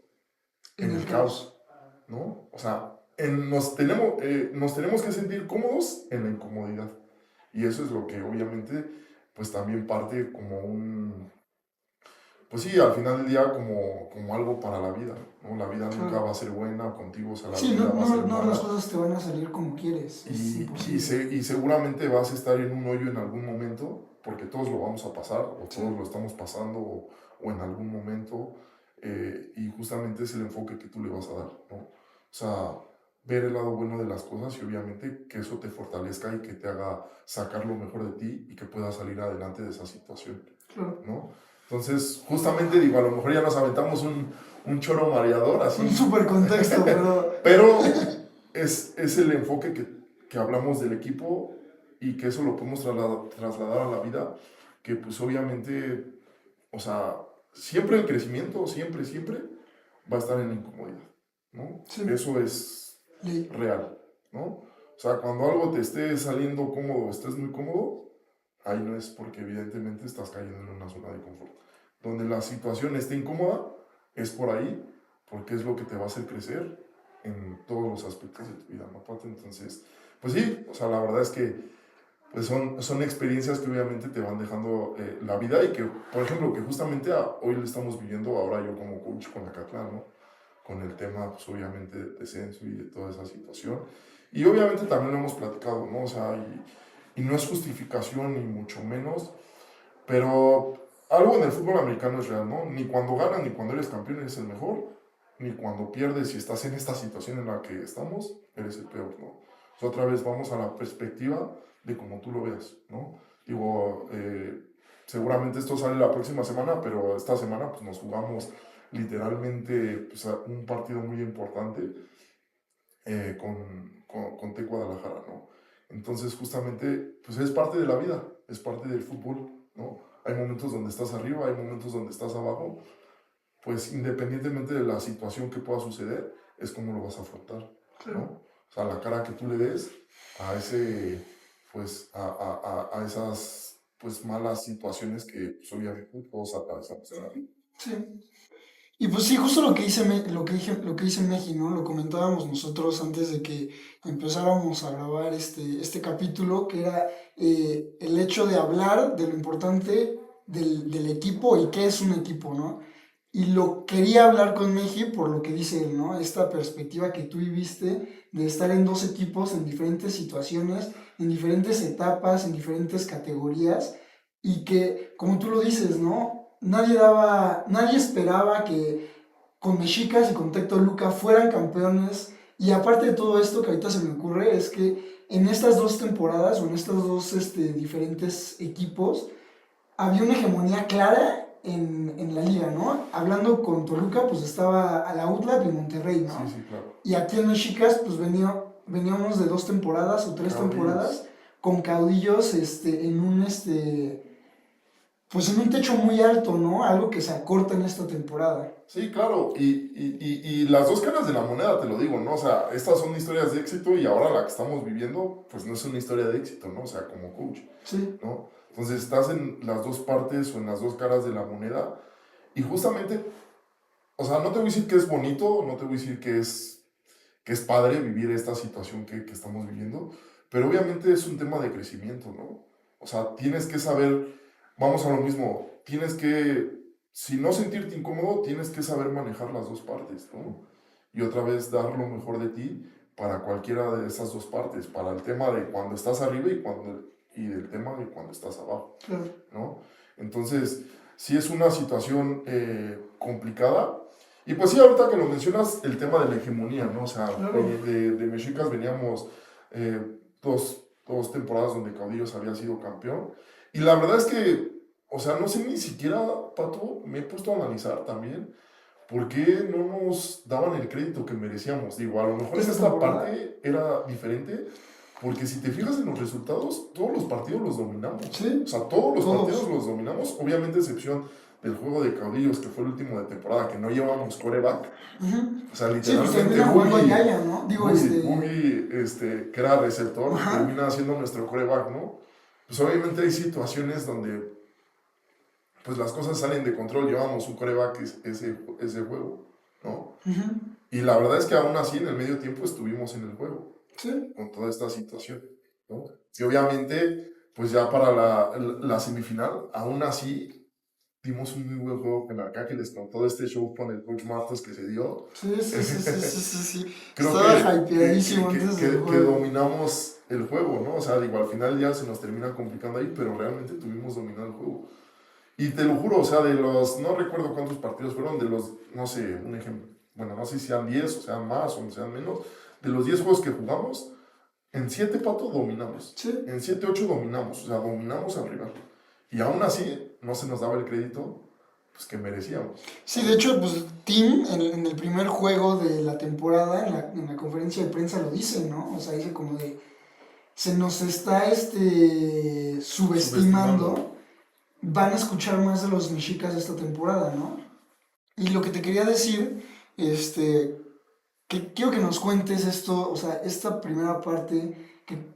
A: en el caos, ¿no? O sea, nos tenemos que sentir cómodos en la incomodidad. Y eso es lo que obviamente, pues también parte como pues sí, al final del día como algo para la vida, ¿no? La vida nunca va a ser buena contigo, o sea, la vida va a ser mala.
B: Las cosas te van a salir como quieres.
A: Y seguramente vas a estar en un hoyo en algún momento, porque todos lo vamos a pasar, o todos lo estamos pasando, o en algún momento, y justamente es el enfoque que tú le vas a dar, ¿no? O sea, ver el lado bueno de las cosas y obviamente que eso te fortalezca y que te haga sacar lo mejor de ti y que puedas salir adelante de esa situación, ¿no? Entonces, justamente digo, a lo mejor ya nos aventamos un choro mareador, así.
B: Un súper contexto,
A: pero es el enfoque que hablamos del equipo y que eso lo podemos trasladar a la vida, que pues obviamente, o sea, siempre el crecimiento, siempre va a estar en la incomodidad, ¿no? Sí. Eso es real, ¿no? O sea, cuando algo te esté saliendo cómodo, estés muy cómodo, ahí no es porque evidentemente estás cayendo en una zona de confort. Donde la situación esté incómoda, es por ahí, porque es lo que te va a hacer crecer en todos los aspectos de tu vida, ¿no, Pato? Entonces, pues sí, o sea, la verdad es que pues son experiencias que obviamente te van dejando la vida y que, por ejemplo, que justamente hoy lo estamos viviendo ahora yo como coach con Acatlán, ¿no? Con el tema, pues obviamente, de descenso y de toda esa situación. Y obviamente también lo hemos platicado, ¿no? O sea, y no es justificación ni mucho menos, pero algo en el fútbol americano es real, ¿no? Ni cuando ganas ni cuando eres campeón eres el mejor, ni cuando pierdes y estás en esta situación en la que estamos, eres el peor, ¿no? O sea, otra vez vamos a la perspectiva de cómo tú lo veas, ¿no? Digo, seguramente esto sale la próxima semana, pero esta semana pues nos jugamos literalmente pues, un partido muy importante con Tec Guadalajara, ¿no? Entonces justamente pues es parte de la vida, es parte del fútbol, ¿no? Hay momentos donde estás arriba, hay momentos donde estás abajo, pues independientemente de la situación que pueda suceder, es como lo vas a afrontar, ¿no? O sea, la cara que tú le des a esas pues malas situaciones que pues, obviamente todos atravesamos en la vida.
B: Sí. Y pues sí, justo lo que dice Meji, ¿no? Lo comentábamos nosotros antes de que empezáramos a grabar este capítulo, que era el hecho de hablar de lo importante del equipo y qué es un equipo, ¿no? Y lo quería hablar con Meji por lo que dice él, ¿no? Esta perspectiva que tú viviste de estar en dos equipos en diferentes situaciones, en diferentes etapas, en diferentes categorías, y que, como tú lo dices, ¿no? Nadie esperaba que con Mexicas y con Tec Toluca fueran campeones Y aparte de todo esto que ahorita se me ocurre es que en estas dos temporadas o en estos dos diferentes equipos había una hegemonía clara en la liga, ¿no? Hablando con Toluca, pues estaba a la UTLA y Monterrey,
A: Sí,
B: ¿no?
A: sí, claro.
B: Y aquí en Mexicas, pues veníamos de 2 temporadas o 3 temporadas
A: Caudillos.
B: con caudillos pues en un techo muy alto, ¿no? Algo que se acorta en esta temporada.
A: Sí, claro, y las dos caras de la moneda, te lo digo, ¿no? O sea, estas son historias de éxito y ahora la que estamos viviendo, pues no es una historia de éxito, ¿no? O sea, como coach,
B: Sí,
A: ¿no? Entonces estás en las dos partes o en las dos caras de la moneda y justamente, o sea, no te voy a decir que es bonito, no te voy a decir que es padre vivir esta situación que estamos viviendo, pero obviamente es un tema de crecimiento, ¿no? O sea, tienes que saber, vamos a lo mismo, tienes que, si no sentirte incómodo, tienes que saber manejar las dos partes, ¿no? Y otra vez dar lo mejor de ti para cualquiera de esas dos partes, para el tema de cuando estás arriba y del tema de cuando estás abajo,
B: claro.
A: ¿no? Entonces, sí es una situación complicada. Y pues sí, ahorita que lo mencionas, el tema de la hegemonía, ¿no? O sea,
B: Claro.
A: de Mexicas veníamos dos temporadas donde Caudillos había sido campeón. Y la verdad es que, o sea, no sé ni siquiera, Pato, me he puesto a analizar también por qué no nos daban el crédito que merecíamos. Digo, a lo mejor en
B: Esta
A: esta
B: temporada,
A: parte era diferente, porque si te fijas en los resultados, todos los partidos los dominamos. O
B: sí,
A: sea, todos los partidos
B: todos.
A: los dominamos, obviamente a excepción del juego de caudillos, que fue el último de temporada, que no llevábamos coreback.
B: Ujú.
A: O sea,
B: Sí, pues
A: literalmente
B: termina jugando a Yaya, ¿no? Digo,
A: Boogie, que era receptor,
B: Ajá.
A: termina siendo nuestro coreback, ¿no? Pues obviamente hay situaciones donde pues las cosas salen de control, llevamos un coreback ese juego, ¿no?
B: Ujú.
A: Y la verdad es que aún así en el medio tiempo estuvimos en el juego
B: Sí.
A: con toda esta situación, ¿no? Y obviamente, pues ya para la semifinal, aún así dimos un muy buen juego con acá que les contó este show con el coach Martos que se dio.
B: Sí, sí, sí, sí, sí, sí, sí.
A: Creo
B: Estaba hypeadísimo antes del
A: que
B: juego.
A: dominamos el juego, ¿no? O sea, digo, al final ya se nos termina complicando ahí, pero realmente tuvimos dominado el juego. Y te lo juro, o sea, de los, no recuerdo cuántos partidos fueron, de los, no sé, un ejemplo, bueno, no sé si sean 10 o sean más o sean menos, de los 10 juegos que jugamos, en 7 Pato dominamos,
B: Sí.
A: en 7 8 dominamos, o sea, dominamos al rival. Y aún así no se nos daba el crédito pues, que merecíamos,
B: Sí, de
A: ¿no?
B: hecho, pues Tim en el primer juego de la temporada, en la conferencia de prensa lo dice, ¿no? O sea, dice como de, se nos está
A: Subestimando.
B: subestimando, van a escuchar más de los mexicas esta temporada, ¿no? Y lo que te quería decir, este, que quiero que nos cuentes esto, o sea, esta primera parte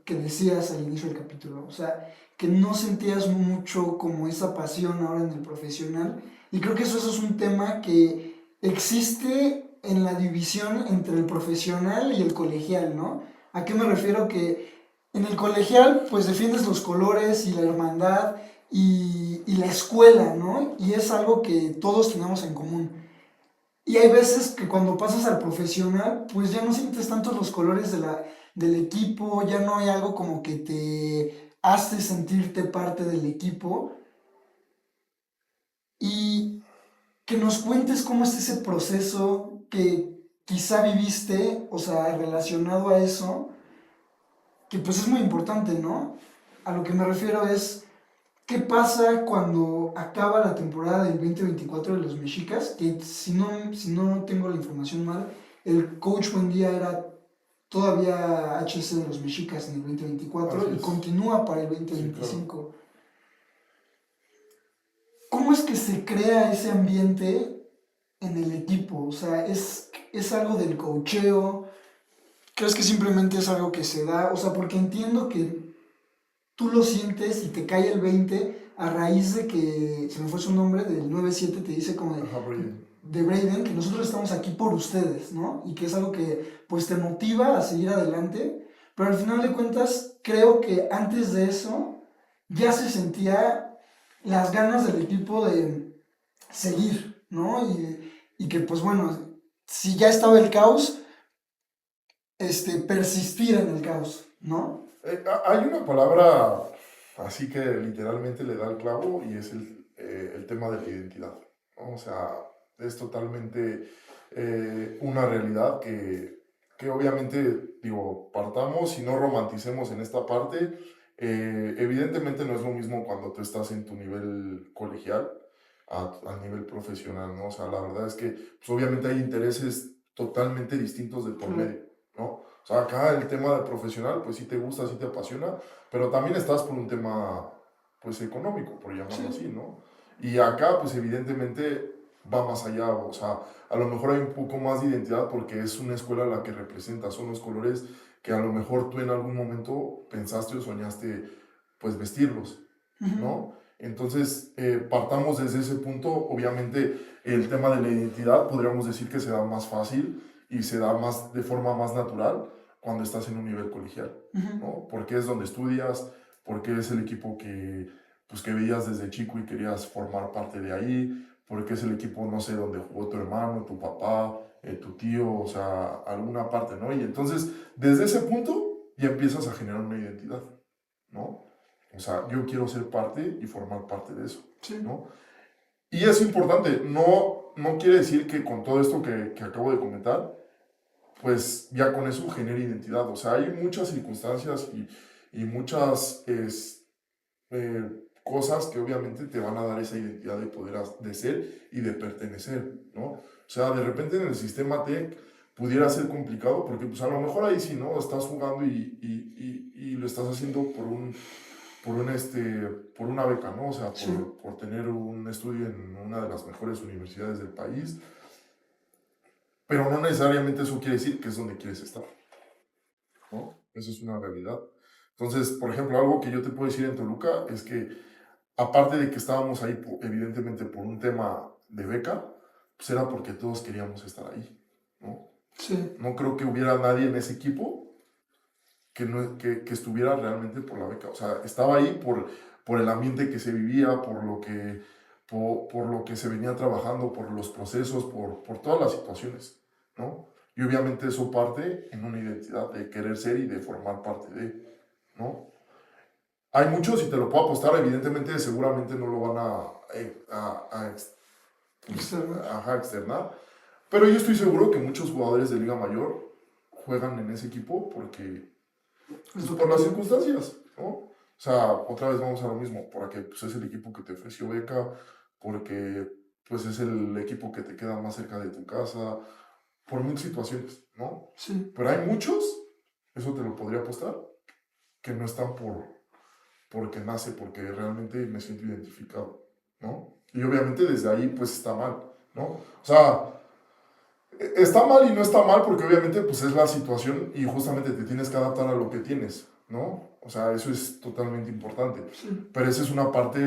B: que decías al inicio del capítulo, o sea, que no sentías mucho como esa pasión ahora en el profesional, y creo que eso es un tema que existe en la división entre el profesional y el colegial, ¿no? ¿A qué me refiero? Que en el colegial, pues defiendes los colores y la hermandad y la escuela, ¿no? Y es algo que todos tenemos en común. Y hay veces que cuando pasas al profesional, pues ya no sientes tanto los colores del equipo, ya no hay algo como que te hace sentirte parte del equipo. Y que nos cuentes cómo es ese proceso que quizá viviste, o sea, relacionado a eso, que pues es muy importante, ¿no? A lo que me refiero es, ¿qué pasa cuando acaba la temporada del 2024 de los Mexicas? Que si no tengo la información mal, el coach Buendía era todavía HC de los Mexicas en el 2024
A: Así
B: y
A: es.
B: continúa para el
A: Sí, claro.
B: 2025. ¿Cómo es que se crea ese ambiente en el equipo? O sea, ¿es algo del coacheo? ¿Crees que simplemente es algo que se da? O sea, porque entiendo que tú lo sientes y te cae el 20 a raíz de que, se me fue su nombre, del 9-7 te dice como
A: Ajá, Brayden.
B: de Braden, que nosotros estamos aquí por ustedes, ¿no? Y que es algo que pues te motiva a seguir adelante, pero al final de cuentas creo que antes de eso ya se sentía las ganas del equipo de seguir, ¿no? Y que pues bueno, si ya estaba el caos, persistir en el caos, ¿no?
A: Hay una palabra así que literalmente le da el clavo y es el tema de la identidad, ¿no? O sea, es totalmente una realidad que que obviamente, digo, partamos y no romanticemos en esta parte. Evidentemente no es lo mismo cuando tú estás en tu nivel colegial al nivel profesional, ¿no? O sea, la verdad es que pues, obviamente hay intereses totalmente distintos de por
B: Claro.
A: medio, ¿no? O sea, acá el tema de profesional, pues sí te gusta, sí te apasiona, pero también estás por un tema, pues económico, por llamarlo así,
B: Sí.
A: ¿no? Y acá, pues evidentemente va más allá, o sea, a lo mejor hay un poco más de identidad porque es una escuela la que representa, son los colores que a lo mejor tú en algún momento pensaste o soñaste, pues vestirlos,
B: Ujú.
A: ¿no? Entonces, partamos desde ese punto, obviamente el tema de la identidad podríamos decir que se da más fácil y se da más de forma más natural cuando estás en un nivel colegial,
B: Ujú.
A: ¿no? Porque es donde estudias, porque es el equipo que, pues, que veías desde chico y querías formar parte de ahí, porque es el equipo, no sé, donde jugó tu hermano, tu papá, tu tío, o sea, alguna parte, ¿no? Y entonces, desde ese punto ya empiezas a generar una identidad, ¿no? O sea, yo quiero ser parte y formar parte de eso,
B: Sí.
A: ¿no? Y es importante, no quiere decir que con todo esto que acabo de comentar, pues ya con eso genere identidad. O sea, hay muchas circunstancias y muchas cosas que obviamente te van a dar esa identidad de poder de ser y de pertenecer, ¿no? O sea, de repente en el sistema TEC pudiera ser complicado porque pues a lo mejor ahí sí, ¿no? Estás jugando y lo estás haciendo por una beca, ¿no? O sea,
B: Sí.
A: por tener un estudio en una de las mejores universidades del país, pero no necesariamente eso quiere decir que es donde quieres estar, ¿no? Eso es una realidad. Entonces, por ejemplo, algo que yo te puedo decir en Toluca es que, aparte de que estábamos ahí, evidentemente, por un tema de beca, pues era porque todos queríamos estar ahí, ¿no?
B: Sí.
A: No creo que hubiera nadie en ese equipo que, no, que estuviera realmente por la beca. O sea, estaba ahí por el ambiente que se vivía, por lo que se venía trabajando, por los procesos, por todas las situaciones, ¿no? Y obviamente eso parte en una identidad de querer ser y de formar parte de, ¿no? Hay muchos, y te lo puedo apostar, evidentemente seguramente no lo van pues,
B: Externos.
A: ajá, externar, pero yo estoy seguro que muchos jugadores de Liga Mayor juegan en ese equipo porque
B: Es
A: pues
B: lo que
A: por las
B: quieren.
A: circunstancias, ¿no? O sea, otra vez vamos a lo mismo, porque pues, es el equipo que te ofreció beca, porque pues es el equipo que te queda más cerca de tu casa, por mil situaciones, ¿no?
B: Sí.
A: Pero hay muchos, eso te lo podría apostar, que no están porque nace, porque realmente me siento identificado, ¿no? Y obviamente desde ahí pues está mal, ¿no? O sea, está mal y no está mal porque obviamente pues es la situación y justamente te tienes que adaptar a lo que tienes, ¿no? O sea, eso es totalmente importante.
B: Sí.
A: Pero esa es una parte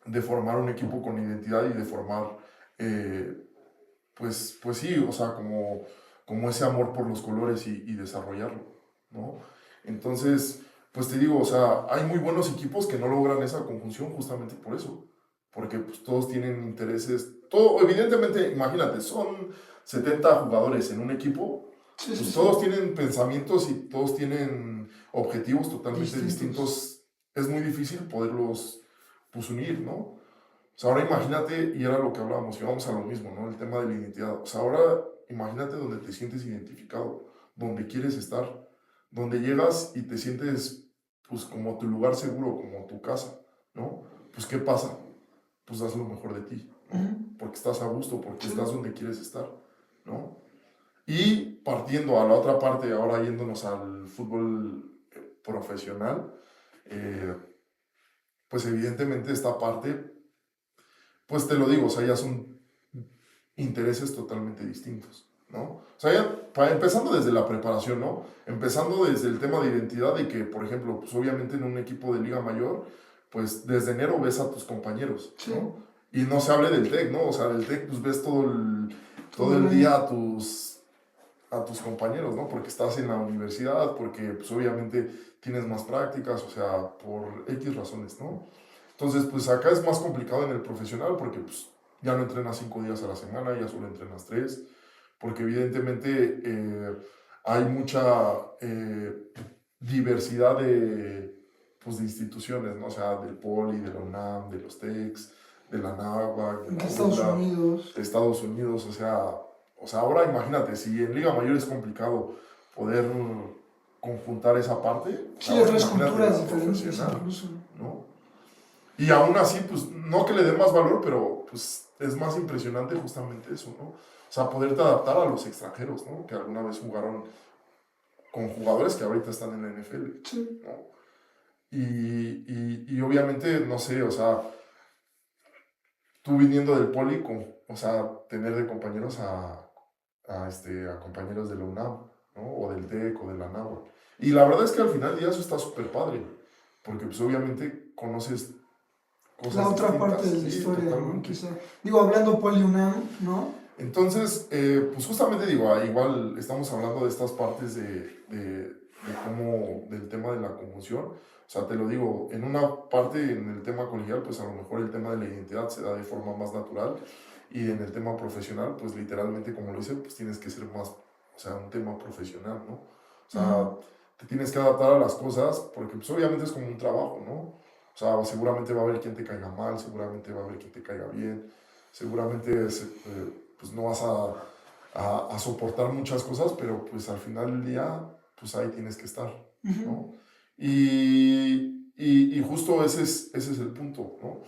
A: de formar un equipo con identidad y de formar, eh, pues sí, o sea, como ese amor por los colores y desarrollarlo, ¿no? Entonces, pues te digo, o sea, hay muy buenos equipos que no logran esa conjunción justamente por eso, porque pues, todos tienen intereses, todo, evidentemente, imagínate, son 70 jugadores en un equipo,
B: Sí, sí,
A: pues
B: sí.
A: todos tienen pensamientos y todos tienen objetivos totalmente
B: Distintos.
A: distintos, es muy difícil poderlos pues unir, ¿no? O sea, ahora imagínate, y era lo que hablábamos, y vamos a lo mismo, ¿no? El tema de la identidad. O sea, ahora imagínate donde te sientes identificado, donde quieres estar, donde llegas y te sientes, pues, como tu lugar seguro, como tu casa, ¿no? Pues, ¿qué pasa? Pues das lo mejor de ti,
B: Ujú.
A: ¿no? Porque estás a gusto, porque
B: Sí.
A: estás donde quieres estar, ¿no? Y partiendo a la otra parte, ahora yéndonos al fútbol profesional, eh, pues evidentemente esta parte pues te lo digo, o sea, ya son intereses totalmente distintos, ¿no? O sea, ya, empezando desde la preparación, ¿no? Empezando desde el tema de identidad de que, por ejemplo, pues obviamente en un equipo de Liga Mayor, pues desde enero ves a tus compañeros,
B: Sí.
A: ¿no? Y no se hable del TEC, ¿no? O sea, del TEC pues ves
B: Todo
A: todo
B: el
A: el
B: año.
A: día a tus compañeros, ¿no? Porque estás en la universidad, porque pues obviamente tienes más prácticas, o sea, por X razones, ¿no? Entonces, pues acá es más complicado en el profesional porque pues ya no entrenas 5 días a la semana, ya solo entrenas 3, porque evidentemente hay mucha diversidad pues, de instituciones, ¿no? O sea, del Poli, de la UNAM, de los TECs, de la NAWAC, de
B: De
A: la
B: Estados
A: UDLA,
B: Unidos.
A: de Estados Unidos, o sea, o sea, ahora imagínate, si en Liga Mayor es complicado poder conjuntar esa parte,
B: Sí,
A: ahora
B: otras
A: imagínate
B: culturas
A: la
B: diferentes
A: profesional,
B: incluso.
A: ¿no? Y aún así, pues, no que le dé más valor, pero pues es más impresionante justamente eso, ¿no? O sea, poderte adaptar a los extranjeros, ¿no? Que alguna vez jugaron con jugadores que ahorita están en la NFL,
B: Sí.
A: ¿no? Y obviamente, no sé, o sea, tú viniendo del poli, o sea, tener de compañeros a compañeros de la UNAM, ¿no? O del TEC o de la NAHUAC. Y la verdad es que al final del día eso está súper padre, porque pues obviamente conoces
B: La
A: cosas
B: otra parte
A: distintas,
B: de la
A: sí,
B: historia, ¿no?
A: totalmente.
B: Quizá. Digo, hablando Poli UNAM, ¿no?
A: Entonces, pues justamente digo, igual estamos hablando de estas partes de cómo, del tema de la conjunción. O sea, te lo digo, en una parte, en el tema colegial, pues a lo mejor el tema de la identidad se da de forma más natural y en el tema profesional, pues literalmente, como lo hice, pues tienes que ser más, o sea, un tema profesional, ¿no? O sea, te tienes que adaptar a las cosas porque pues obviamente es como un trabajo, ¿no? O sea, seguramente va a haber quien te caiga mal, seguramente va a haber quien te caiga bien, seguramente pues no vas a soportar muchas cosas, pero pues al final del día, pues ahí tienes que estar, ¿no? Y justo ese es el punto, ¿no?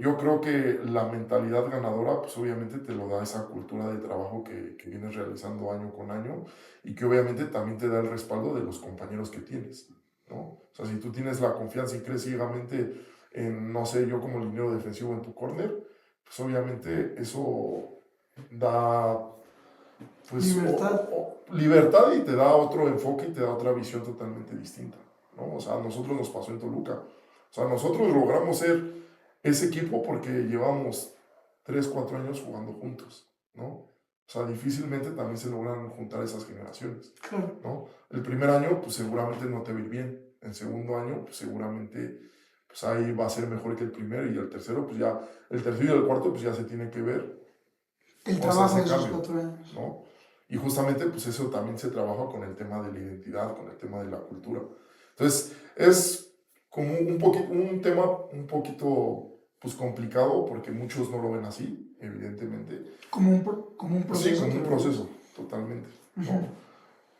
A: Yo creo que la mentalidad ganadora, pues obviamente te lo da esa cultura de trabajo que vienes realizando año con año y que obviamente también te da el respaldo de los compañeros que tienes, ¿no? O sea, si tú tienes la confianza y crees ciegamente en, no sé, yo como liniero defensivo en tu corner, pues obviamente eso da, pues,
B: Libertad.
A: libertad y te da otro enfoque y te da otra visión totalmente distinta, ¿no? O sea, a nosotros nos pasó en Toluca. O sea, nosotros logramos ser ese equipo porque llevamos 3 4 años jugando juntos, ¿no? O sea, difícilmente también se logran juntar esas generaciones,
B: Claro.
A: ¿no? El primer año, pues seguramente no te va a ir bien. El segundo año, pues seguramente, pues ahí va a ser mejor que el primero y el tercero, pues ya, el tercero y el cuarto, pues ya se tiene que ver,
B: El
A: o sea,
B: trabajo
A: ese
B: de esos
A: cambio,
B: 4 años.
A: ¿no? Y justamente, pues eso también se trabaja con el tema de la identidad, con el tema de la cultura. Entonces, es como un tema un poquito, pues complicado, porque muchos no lo ven así, evidentemente.
B: Como un
A: Sí,
B: proceso,
A: como
B: te
A: un
B: refieres.
A: proceso, totalmente, ¿no?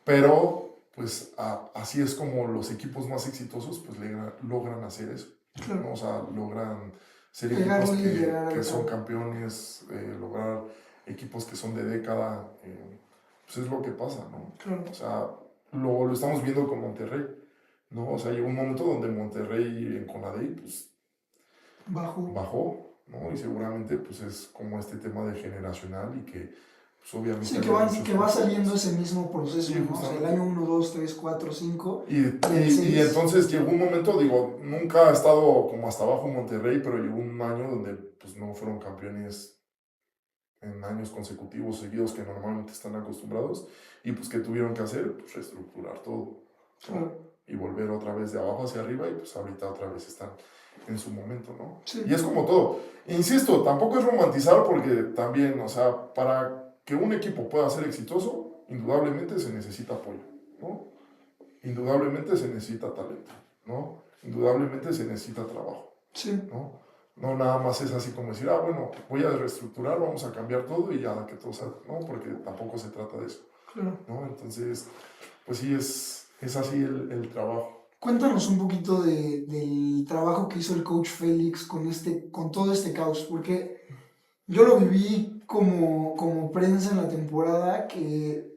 A: Pero, pues así es como los equipos más exitosos, pues logran hacer eso, ¿no?
B: Claro.
A: O sea, logran ser equipos
B: Pegarle y llegar
A: que son
B: a...
A: campeones, lograr equipos que son de década, pues es lo que pasa, ¿no?
B: Claro.
A: O sea, lo estamos viendo con Monterrey, ¿no? O sea, llegó un momento donde Monterrey en Conadey, pues
B: Bajo.
A: bajó, ¿no? Y seguramente, pues es como este tema de generacional y que, pues obviamente
B: Sí,
A: había muchos
B: que va saliendo
A: jugadores.
B: ese mismo proceso,
A: Sí,
B: ¿no? O sea, el
A: justamente.
B: año 1, 2, 3, 4, 5
A: Y,
B: y el
A: y
B: 6.
A: entonces llegó un momento, digo, nunca ha estado como hasta abajo Monterrey, pero llegó un año donde pues no fueron campeones en años consecutivos seguidos que normalmente están acostumbrados y pues que tuvieron que hacer, pues reestructurar todo, ¿no?
B: Claro.
A: Y volver otra vez de abajo hacia arriba y pues ahorita otra vez están en su momento, ¿no?
B: Sí.
A: Y es como todo. Insisto, tampoco es romantizar porque también, o sea, para que un equipo pueda ser exitoso, indudablemente se necesita apoyo, ¿no? Indudablemente se necesita talento, ¿no? Indudablemente se necesita trabajo,
B: Sí.
A: ¿no? No nada más es así como decir, bueno, voy a reestructurar, vamos a cambiar todo y ya que todo salga, ¿no? Porque tampoco se trata de eso,
B: Claro.
A: ¿no? Entonces, pues sí, es así el trabajo.
B: Cuéntanos un poquito del trabajo que hizo el coach Félix con todo este caos, porque yo lo viví como prensa en la temporada que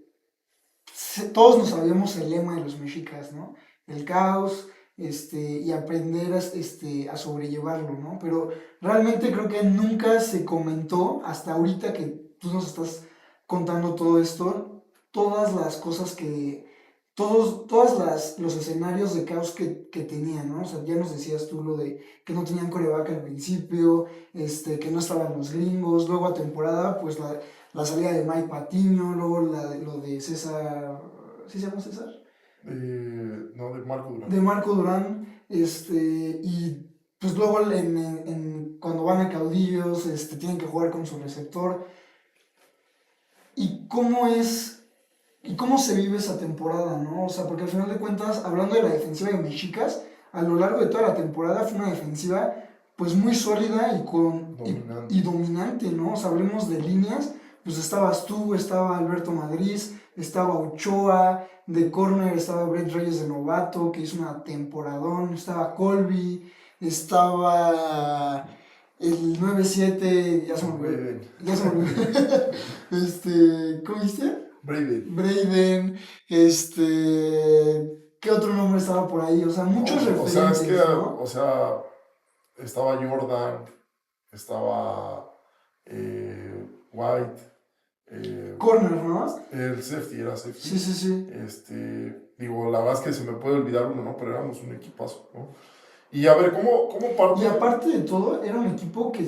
B: todos nos sabíamos el lema de los mexicas, ¿no? El caos, y aprender a sobrellevarlo, ¿no? Pero realmente creo que nunca se comentó, hasta ahorita que tú nos estás contando todo esto, todas las cosas los escenarios de caos que tenían, ¿no? O sea, ya nos decías tú lo de que no tenían coreback al principio, que no estaban los gringos, luego a temporada, pues la salida de Mike Patiño, luego lo de César, ¿sí se llama César?
A: No, de Marco Durán.
B: De Marco Durán, y pues luego cuando van a caudillos, tienen que jugar con su receptor. ¿Y cómo se vive esa temporada, no? O sea, porque al final de cuentas, hablando de la defensiva de Mexicas, a lo largo de toda la temporada fue una defensiva pues muy sólida
A: Dominante.
B: y dominante, ¿no? O sea, hablemos de líneas, pues estabas tú, estaba Alberto Madrid, estaba Ochoa, de corner estaba Brett Reyes de novato, que hizo una temporadón, estaba Colby, estaba el 9-7, ya se me olvidó,
A: Braden.
B: ya se me olvidó, ¿cómo dijiste?
A: Braden.
B: Braden, ¿qué otro nombre estaba por ahí? O sea, muchos
A: No, o sea, es que,
B: referentes, ¿no?
A: o sea, estaba Jordan, estaba White, eh,
B: Corner, ¿no?
A: el safety, era
B: Sí,
A: safety.
B: sí, sí.
A: Digo, la verdad es que se me puede olvidar uno, ¿no? Pero éramos un equipazo, ¿no? Y a ver, ¿cómo
B: Y
A: parte?
B: aparte de todo, era un equipo que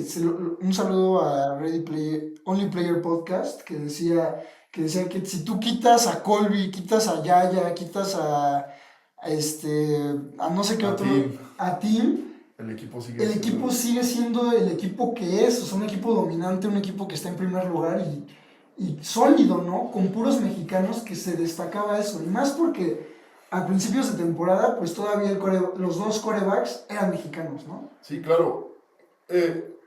B: un saludo a Only Player Podcast, que decía que si tú quitas a Colby, quitas a Yaya, quitas a no sé qué
A: A Tim,
B: otro, a Tim,
A: el equipo sigue
B: el
A: siendo.
B: equipo sigue siendo el equipo que es, o sea, un equipo dominante, un equipo que está en primer lugar y sólido, ¿no? Con puros mexicanos que se destacaba eso. Y más porque a principios de temporada, pues todavía los dos corebacks eran mexicanos, ¿no?
A: Sí, claro.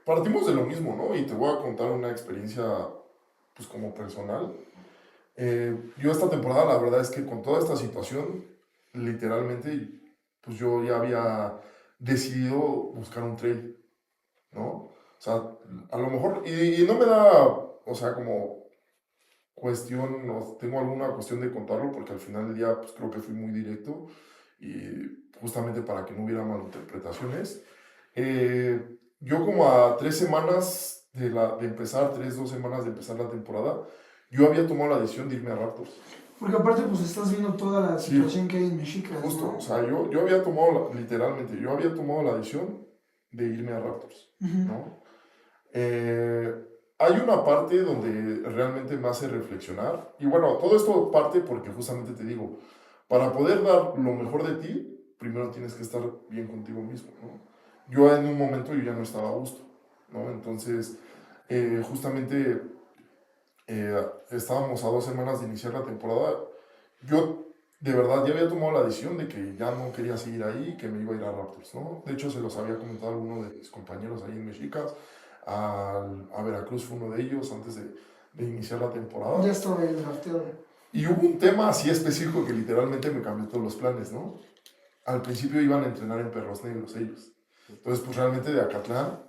A: Partimos de lo mismo, ¿no? Y te voy a contar una experiencia, pues como personal. Yo esta temporada, la verdad es que con toda esta situación, literalmente, pues yo ya había decidido buscar un trade, ¿no? O sea, a lo mejor, y no me da, o sea, como cuestión, no tengo alguna cuestión de contarlo, porque al final del día, pues creo que fui muy directo, y justamente para que no hubiera malinterpretaciones. Yo como a 3 semanas de empezar, 2 semanas de empezar la temporada, yo había tomado la decisión de irme a Raptors.
B: Porque aparte, pues estás viendo toda la
A: Sí,
B: situación que hay en Mexicas,
A: justo, o
B: ¿no?
A: sea, yo había tomado, literalmente, yo había tomado la decisión de irme a Raptors,
B: Ujú.
A: ¿no? Eh, Hay una parte donde realmente me hace reflexionar, y bueno, todo esto parte porque justamente te digo, para poder dar lo mejor de ti, primero tienes que estar bien contigo mismo, ¿no? Yo en un momento yo ya no estaba a gusto, ¿no? Entonces, justamente estábamos a 2 semanas de iniciar la temporada. Yo de verdad ya había tomado la decisión de que ya no quería seguir ahí, que me iba a ir a Raptors, ¿no? De hecho, se los había comentado a alguno de mis compañeros ahí en Mexicas. A Veracruz fue uno de ellos antes de iniciar la
B: Ya
A: temporada.
B: estaba ahí drafteado.
A: Y hubo un tema así específico que literalmente me cambió todos los planes, ¿no? Al principio iban a entrenar en Perros Negros ellos. Entonces, pues realmente de Acatlán,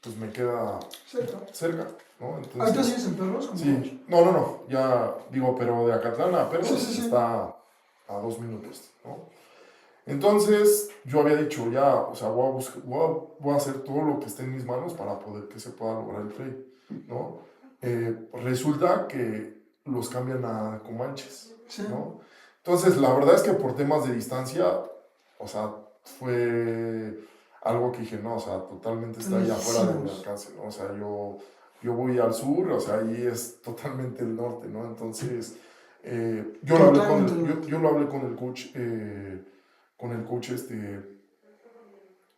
A: pues me queda
B: Cerca.
A: cerca, ¿no?
B: ¿Ahorita
A: Entonces,
B: sigues en Perros como coach?
A: sí, no, ya digo, pero de Acatlán a
B: Sí,
A: Perros
B: sí, sí.
A: está a 2 minutos, ¿no? Entonces, yo había dicho ya, o sea, voy a hacer todo lo que esté en mis manos para poder que se pueda lograr el trade, ¿no? Resulta que los cambian a Comanches,
B: Sí.
A: ¿no? Entonces, la verdad es que por temas de distancia, o sea, fue algo que dije, no, o sea, totalmente está ahí afuera de mi
B: Lejísimos.
A: alcance, ¿no? O sea, yo voy al sur, o sea, ahí es totalmente el norte, ¿no? Entonces,
B: Totalmente el norte.
A: yo lo hablé con el coach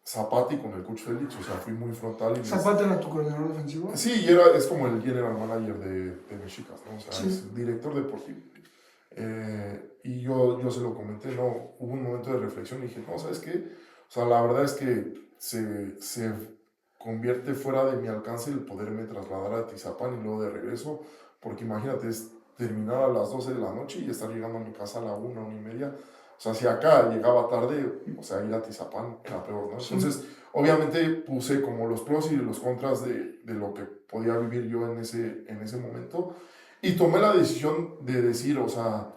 A: Zapata y con el coach Félix, o sea, fui muy frontal y
B: Zapata era tu coordinador defensivo.
A: Sí, es como el general manager de Mexicas, ¿no? O sea,
B: Sí.
A: es el director deportivo. Y yo se lo comenté, ¿no? Hubo un momento de reflexión y dije, no, ¿sabes qué? O sea, la verdad es que se convierte fuera de mi alcance el poderme trasladar a Tizapán y luego de regreso, porque imagínate, es terminar a las 12 de la noche y estar llegando a mi casa a la 1, 1:30. O sea, si acá llegaba tarde, o sea, ir a Tizapán era peor, ¿no?
B: Sí.
A: Entonces, obviamente puse como los pros y los contras de lo que podía vivir yo en ese momento. Y tomé la decisión de decir, o sea,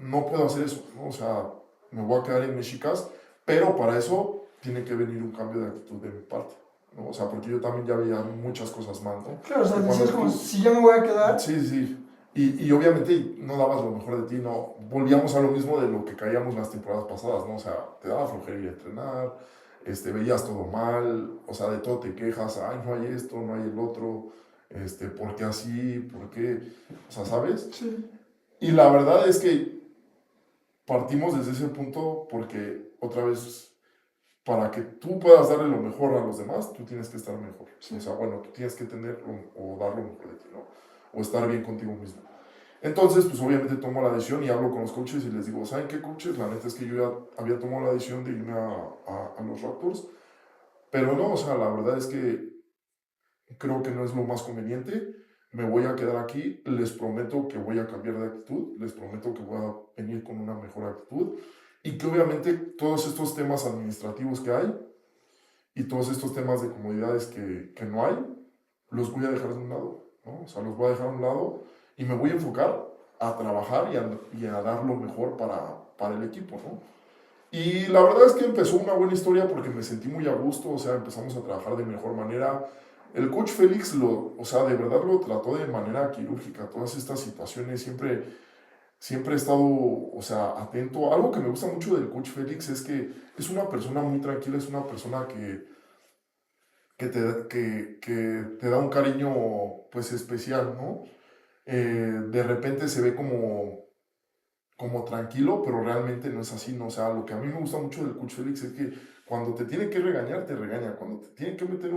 A: no puedo hacer eso, ¿no? O sea, me voy a quedar en Mexicas, pero para eso tiene que venir un cambio de actitud de mi parte, ¿no? O sea, porque yo también ya veía muchas cosas mal, ¿no?
B: Claro, o sea,
A: Que
B: decías
A: cuando
B: como,
A: tú,
B: si ya me voy a quedar.
A: sí, sí, y obviamente no dabas lo mejor de ti, no, volvíamos a lo mismo de lo que caíamos las temporadas pasadas, ¿no? O sea, te daba flojera ir a entrenar, veías todo mal, o sea, de todo te quejas, ay, no hay esto, no hay el otro, ¿por qué así? ¿Por qué? O sea, ¿sabes?
B: Sí.
A: Y la verdad es que partimos desde ese punto porque otra vez, para que tú puedas darle lo mejor a los demás, tú tienes que estar mejor.
B: Sí.
A: O sea, bueno, tú tienes que tener o dar lo mejor de ti, ¿no? O estar bien contigo mismo. Entonces, pues obviamente tomo la decisión y hablo con los coaches y les digo, ¿saben qué, coaches? La neta es que yo ya había tomado la decisión de irme a los Raptors, pero no, o sea, la verdad es que creo que no es lo más conveniente. me voy a quedar aquí, les prometo que voy a cambiar de actitud, les prometo que voy a venir con una mejor actitud y que obviamente todos estos temas administrativos que hay y todos estos temas de comodidades que no hay, los voy a dejar de un lado, ¿no? O sea, los voy a dejar a un lado y me voy a enfocar a trabajar y a dar lo mejor para el equipo, ¿no? Y la verdad es que empezó una buena historia porque me sentí muy a gusto, o sea, empezamos a trabajar de mejor manera. El coach Félix, o sea, de verdad lo trató de manera quirúrgica, todas estas situaciones, siempre he estado, o sea, atento. Algo que me gusta mucho del coach Félix es que es una persona muy tranquila, es una persona que te da un cariño, pues, especial, ¿no? De repente se ve como tranquilo, pero realmente no es así, ¿no? O sea, lo que a mí me gusta mucho del coach Félix es que cuando te tiene que regañar, te regaña. Cuando te tiene que meter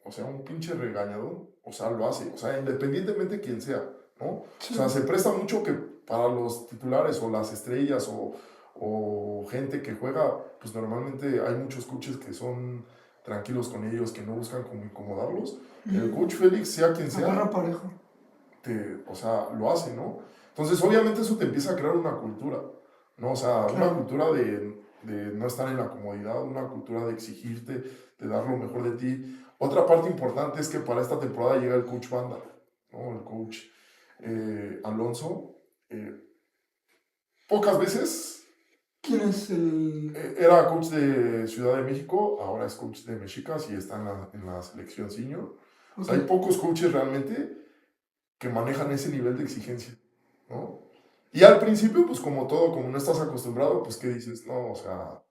A: o sea, un pinche regañador, o sea, lo hace. O sea, independientemente de quién sea, ¿no? O sea, se presta mucho que para los titulares o las estrellas o gente que juega, pues normalmente hay muchos coaches que son tranquilos con ellos, que no buscan como incomodarlos. El coach Félix, sea quien sea,
B: Agarra parejo.
A: o sea, lo hace, ¿no? Entonces, obviamente eso te empieza a crear una cultura, ¿no? O sea,
B: Claro.
A: una cultura de no estar en la comodidad, una cultura de exigirte, de dar lo mejor de ti. Otra parte importante es que para esta temporada llega el coach Banda, ¿no? El coach Alonso. Pocas veces
B: ¿Quién es el...?
A: era coach de Ciudad de México, ahora es coach de Mexicas y está en la selección senior. O sea, hay pocos coaches realmente que manejan ese nivel de exigencia, ¿no? Y al principio, pues como todo, como no estás acostumbrado, pues ¿qué dices? No, o sea,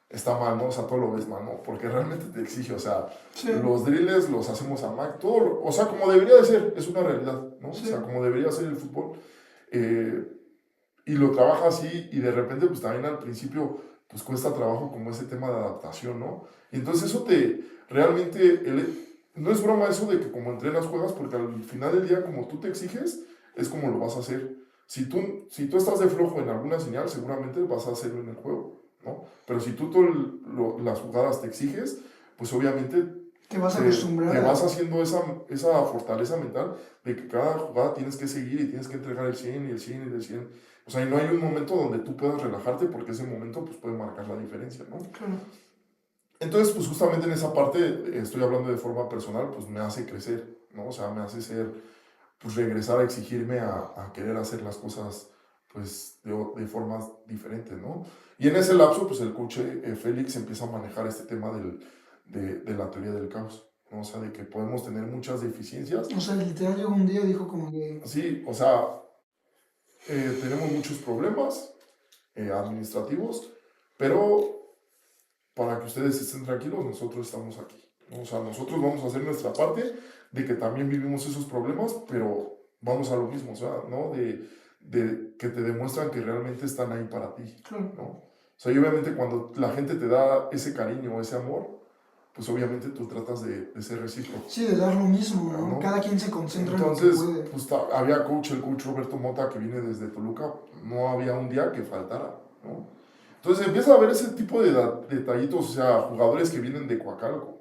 A: está mal, ¿no? O sea, todo lo ves mal, ¿no? Porque realmente te exige, o sea,
B: Sí.
A: los drills los hacemos a Mac, todo, o sea, como debería de ser, es una realidad, ¿no?
B: Sí.
A: O sea, como debería ser el fútbol. Y lo trabaja así y de repente, pues también al principio, pues cuesta trabajo como ese tema de adaptación, ¿no? Y entonces eso realmente, no es broma eso de que como entrenas juegas, porque al final del día, como tú te exiges, es como lo vas a hacer. Si tú estás de flojo en alguna señal, seguramente vas a hacerlo en el juego, ¿no? Pero si tú todas las jugadas te exiges, pues obviamente
B: te vas a acostumbrar.
A: Te vas haciendo esa fortaleza mental de que cada jugada tienes que seguir y tienes que entregar el 100 y el 100 y el 100. O sea, y no hay un momento donde tú puedas relajarte porque ese momento pues, puede marcar la diferencia, ¿no?
B: Claro.
A: Entonces, pues justamente en esa parte, estoy hablando de forma personal, pues me hace crecer, ¿no? O sea, me hace pues regresar a exigirme a querer hacer las cosas, pues, de formas diferentes, ¿no? Y en ese lapso, pues el coach Félix empieza a manejar este tema de la teoría del caos, ¿no? O sea, de que podemos tener muchas deficiencias.
B: O sea, literal llegó un día y dijo como que...
A: Sí, o sea, tenemos muchos problemas administrativos, pero para que ustedes estén tranquilos, nosotros estamos aquí, ¿no? O sea, nosotros vamos a hacer nuestra parte de que también vivimos esos problemas, pero vamos a lo mismo, o sea, ¿no? De que te demuestran que realmente están ahí para ti,
B: Claro.
A: ¿no? O sea, y obviamente cuando la gente te da ese cariño, ese amor, pues obviamente tú tratas de ser recíproco.
B: Sí, de dar lo mismo, ¿no?
A: ¿no?
B: Cada quien se concentra
A: Entonces,
B: en lo que puede.
A: Pues había el coach Roberto Mota que viene desde Toluca, no había un día que faltara, ¿no? Entonces empieza a haber ese tipo de detallitos, o sea, jugadores que vienen de Coacalco,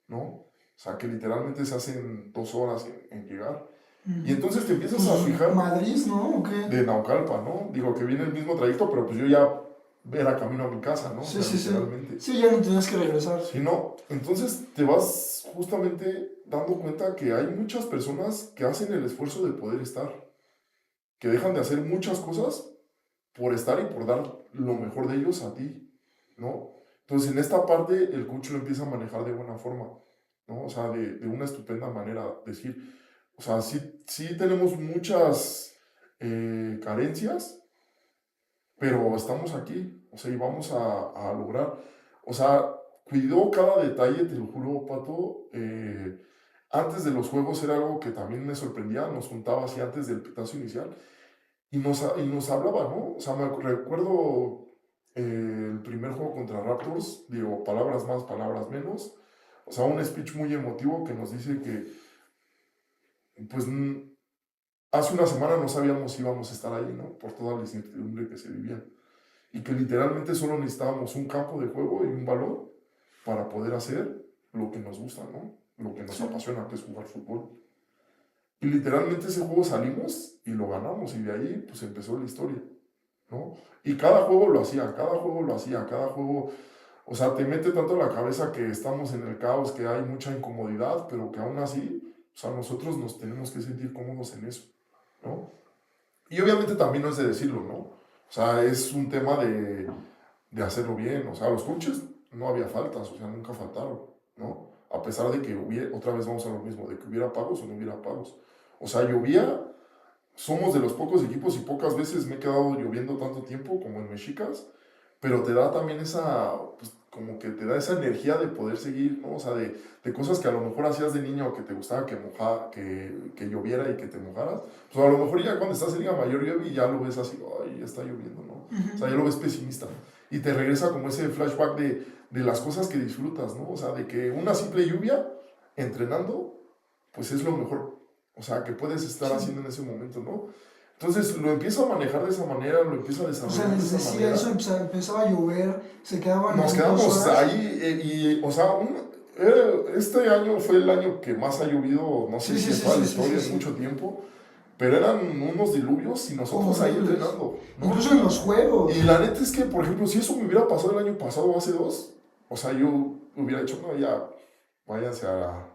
A: ¿no? O sea, que literalmente se hacen 2 horas en llegar. Y entonces te empiezas a fijar...
B: Madrid, ¿no? ¿O qué?
A: De Naucalpan, ¿no? Digo, que viene el mismo trayecto, pero pues yo ya era camino a mi casa, ¿no?
B: Sí,
A: o sea,
B: sí,
A: literalmente.
B: Sí, ya no tenías que regresar.
A: Sí, no. Entonces te vas justamente dando cuenta que hay muchas personas que hacen el esfuerzo de poder estar, que dejan de hacer muchas cosas por estar y por dar lo mejor de ellos a ti, ¿no? Entonces en esta parte el coach lo empieza a manejar de buena forma, ¿no? O sea, de una estupenda manera, decir, o sea, sí tenemos muchas carencias, pero estamos aquí, o sea, y vamos a lograr, o sea, cuidó cada detalle, te lo juro, Pato. Antes de los juegos era algo que también me sorprendía, nos juntaba así antes del pitazo inicial y nos hablaba, ¿no? O sea, me recuerdo el primer juego contra Raptors, digo, palabras más, palabras menos, o sea, un speech muy emotivo que nos dice que, pues, hace una semana no sabíamos si íbamos a estar ahí, ¿no? Por toda la incertidumbre que se vivía. Y que literalmente solo necesitábamos un campo de juego y un balón para poder hacer lo que nos gusta, ¿no? Lo que nos apasiona, que es jugar fútbol. Y literalmente ese juego salimos y lo ganamos y de ahí pues empezó la historia, ¿no? Y cada juego lo hacía, cada juego lo hacía, cada juego, o sea, te mete tanto en la cabeza que estamos en el caos, que hay mucha incomodidad, pero que aún así, o sea, nosotros nos tenemos que sentir cómodos en eso, ¿no? Y obviamente también no es de decirlo, ¿no? O sea, es un tema de hacerlo bien, o sea, los coaches no había faltas, o sea, nunca faltaron, ¿no? A pesar de que hubiera, otra vez vamos a lo mismo, de que hubiera pagos o no hubiera pagos. O sea, llovía, somos de los pocos equipos y pocas veces me he quedado lloviendo tanto tiempo como en Mexicas, pero te da también esa, pues, como que te da esa energía de poder seguir, ¿no? O sea, de cosas que a lo mejor hacías de niño que te gustaba que lloviera y que te mojaras, pues a lo mejor ya cuando estás en Liga Mayor llueve y ya lo ves así, ay, ya está lloviendo, ¿no? O sea, ya lo ves pesimista. Y te regresa como ese flashback de las cosas que disfrutas, ¿no? O sea, de que una simple lluvia, entrenando, pues es lo mejor, o sea, que puedes estar haciendo en ese momento, ¿no? Entonces lo empiezo a manejar de esa manera, lo empiezo a
B: O sea,
A: desarrollar de
B: les
A: esa
B: decía
A: manera.
B: eso, empezaba a llover, se quedaban
A: Nos
B: ahí 2
A: quedamos
B: horas.
A: ahí y, o sea, este año fue el año que más ha llovido, no sé
B: Sí,
A: si
B: sí,
A: en
B: sí,
A: toda la
B: sí, sí,
A: historia,
B: sí,
A: en
B: sí.
A: mucho tiempo, pero eran unos diluvios y nosotros ahí
B: Horribles.
A: entrenando, ¿no?
B: Incluso en los juegos.
A: Y la neta es que, por ejemplo, si eso me hubiera pasado el año pasado o hace dos, o sea, yo hubiera dicho, no, ya, váyanse
B: A la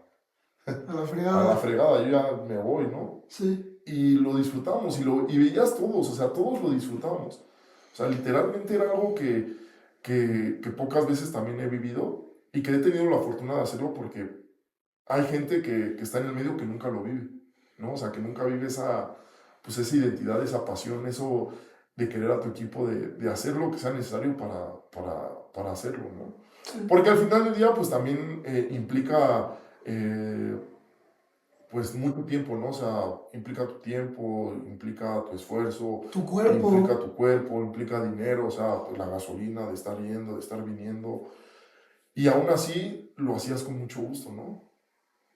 A: a la
B: fregada.
A: fregada, yo ya me voy, ¿no?
B: Sí.
A: Y lo disfrutamos y veías todos, o sea, todos lo disfrutamos. O sea, literalmente era algo que pocas veces también he vivido y que he tenido la fortuna de hacerlo porque hay gente que está en el medio que nunca lo vive, ¿no? O sea, que nunca vive esa, pues esa identidad, esa pasión, eso de querer a tu equipo, de hacer lo que sea necesario para hacerlo, ¿no?
B: Sí.
A: Porque al final del día, pues también implica, pues mucho tiempo, ¿no? O sea, implica tu tiempo, implica tu esfuerzo,
B: Tu
A: implica
B: cuerpo.
A: tu cuerpo, implica dinero, o sea, pues la gasolina de estar yendo, de estar viniendo. Y aún así lo hacías con mucho gusto, ¿no?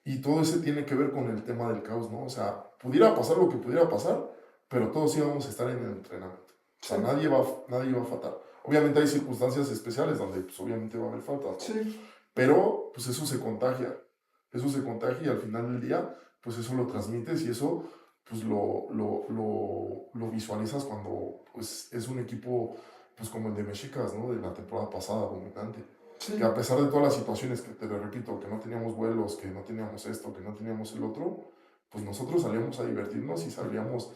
A: Y todo ese tiene que ver con el tema del caos, ¿no? O sea, pudiera pasar lo que pudiera pasar, pero todos íbamos a estar en el entrenamiento. O sea,
B: Sí.
A: nadie va a faltar. Obviamente hay circunstancias especiales donde, pues, obviamente va a haber faltas, ¿no?
B: Sí.
A: Pero, pues, eso se contagia. Eso se contagia y al final del día, pues, eso lo transmites y eso, pues, lo visualizas cuando, pues, es un equipo, pues, como el de Mexicas, ¿no? De la temporada pasada, dominante.
B: Sí.
A: Que a pesar de todas las situaciones que te lo repito, que no teníamos vuelos, que no teníamos esto, que no teníamos el otro, pues nosotros salíamos a divertirnos y salíamos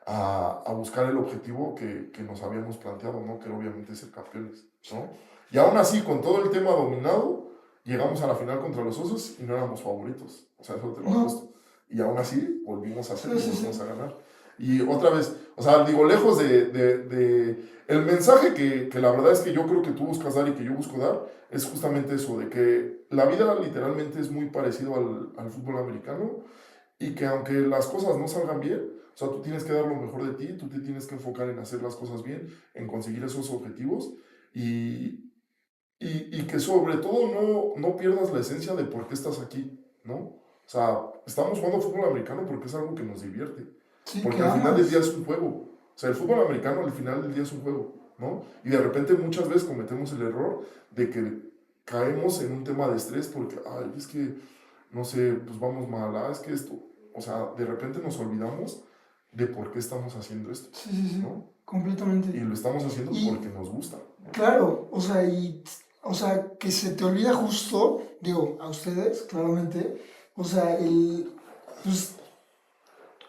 A: a buscar el objetivo que nos habíamos planteado, ¿no? Que era obviamente ser campeones, ¿no? Y aún así, con todo el tema dominado, llegamos a la final contra los Osos y no éramos favoritos, o sea, eso te lo
B: No.
A: apuesto. Y aún así, volvimos a hacerlo,
B: Sí, sí,
A: volvimos
B: sí.
A: a ganar. Y otra vez, o sea, digo, lejos de el mensaje que la verdad es que yo creo que tú buscas dar y que yo busco dar, es justamente eso, de que la vida literalmente es muy parecido al fútbol americano y que aunque las cosas no salgan bien, o sea, tú tienes que dar lo mejor de ti, tú te tienes que enfocar en hacer las cosas bien, en conseguir esos objetivos y, y que sobre todo no pierdas la esencia de por qué estás aquí, ¿no? O sea, estamos jugando fútbol americano porque es algo que nos divierte,
B: Sí,
A: porque
B: que
A: al final del día
B: amas.
A: es un juego. O sea, el fútbol americano al final del día es un juego, ¿no? Y de repente muchas veces cometemos el error de que caemos en un tema de estrés porque, ay, es que, no sé, pues vamos mal, es que esto, o sea, de repente nos olvidamos de por qué estamos haciendo esto,
B: Sí, sí, sí.
A: ¿no? Y
B: Completamente.
A: lo estamos haciendo
B: Y
A: porque nos gusta, ¿no?
B: claro, o sea, que se te olvida justo, digo, a ustedes, claramente, o sea, pues,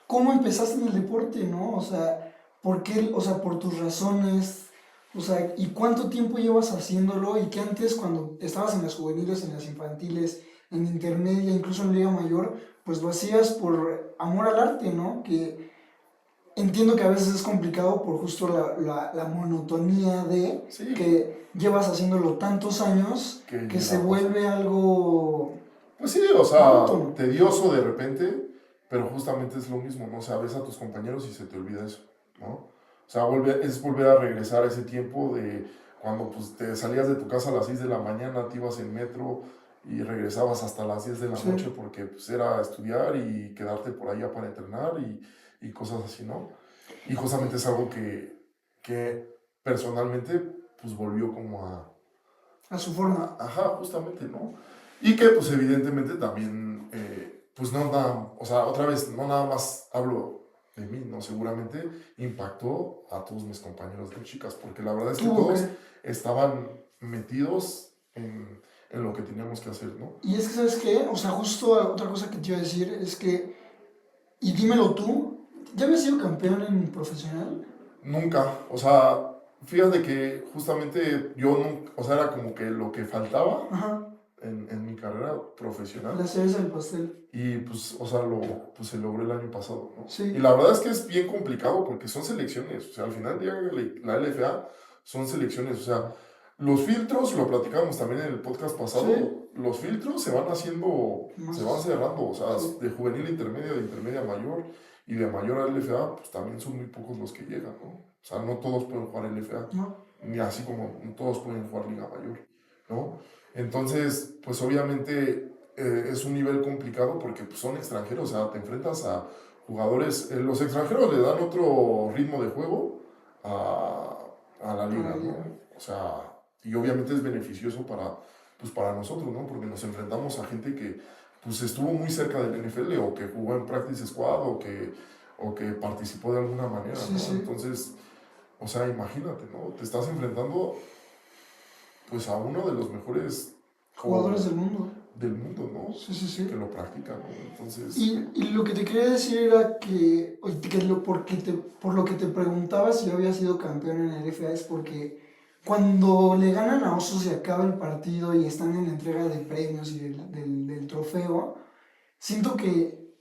B: cómo empezaste en el deporte, ¿no? O sea, ¿por qué? O sea, por tus razones, o sea, ¿y cuánto tiempo llevas haciéndolo? Y que antes, cuando estabas en las juveniles, en las infantiles, en intermedia, incluso en Liga Mayor, pues lo hacías por amor al arte, ¿no? Que entiendo que a veces es complicado por justo la monotonía de
A: Sí,
B: que llevas haciéndolo tantos años
A: que
B: que se
A: llega a pasar.
B: vuelve algo
A: Pues sí, o sea,
B: monótono.
A: tedioso de repente, pero justamente es lo mismo, ¿no? O sea, ves a tus compañeros y se te olvida eso, ¿no? O sea, es volver a regresar a ese tiempo de cuando pues, te salías de tu casa a las 6 de la mañana, te ibas en metro y regresabas hasta las 10 de la noche
B: Sí.
A: porque pues, era estudiar y quedarte por allá para entrenar y cosas así, ¿no? Y justamente es algo que personalmente pues volvió como
B: A su forma.
A: ajá, justamente, ¿no? Y que pues evidentemente también pues no nada, o sea, otra vez, no nada más hablo de mí, ¿no? Seguramente impactó a todos mis compañeros de chicas, porque la verdad es que
B: Tuvo
A: todos
B: que.
A: estaban metidos en lo que teníamos que hacer, ¿no?
B: Y es que, ¿sabes qué? O sea, justo otra cosa que te iba a decir es que, y dímelo tú, ¿ya habías sido campeón en profesional?
A: Nunca, o sea, fíjate que justamente yo nunca, o sea, era como que lo que faltaba
B: Ajá,
A: en mi carrera profesional.
B: la cereza del pastel.
A: Y pues, o sea, pues se logró el año pasado, ¿no? Y
B: Sí,
A: la verdad es que es bien complicado porque son selecciones, o sea, al final del día la LFA son selecciones, o sea, los filtros, lo platicamos también en el podcast
B: sí,
A: pasado, los filtros se van haciendo, se van
B: más,
A: cerrando, o sea,
B: sí,
A: de juvenil a intermedia, de intermedia a mayor y de mayor a LFA, pues también son muy pocos los que llegan, ¿no? O sea, no todos pueden jugar LFA,
B: no,
A: ni así como no todos pueden jugar Liga Mayor, ¿no? Entonces, pues obviamente es un nivel complicado porque pues, son extranjeros, o sea, te enfrentas a jugadores, los extranjeros le dan otro ritmo de juego a, a la
B: a
A: liga,
B: la
A: ¿no?
B: liga.
A: O sea, y obviamente es beneficioso pues para nosotros, ¿no? Porque nos enfrentamos a gente que pues estuvo muy cerca del NFL o que jugó en Practice Squad o que participó de alguna manera,
B: Sí,
A: ¿no?
B: sí,
A: Entonces, o sea, imagínate, ¿no? Te estás enfrentando pues a uno de los mejores
B: jugadores
A: o
B: del mundo.
A: del mundo, ¿no?
B: Sí, sí,
A: Que
B: sí.
A: lo practican, ¿no? Entonces,
B: Y lo que te quería decir era que, por lo que te preguntaba si yo había sido campeón en el FA es porque cuando le ganan a Osos y acaba el partido y están en la entrega de premios y del trofeo, siento que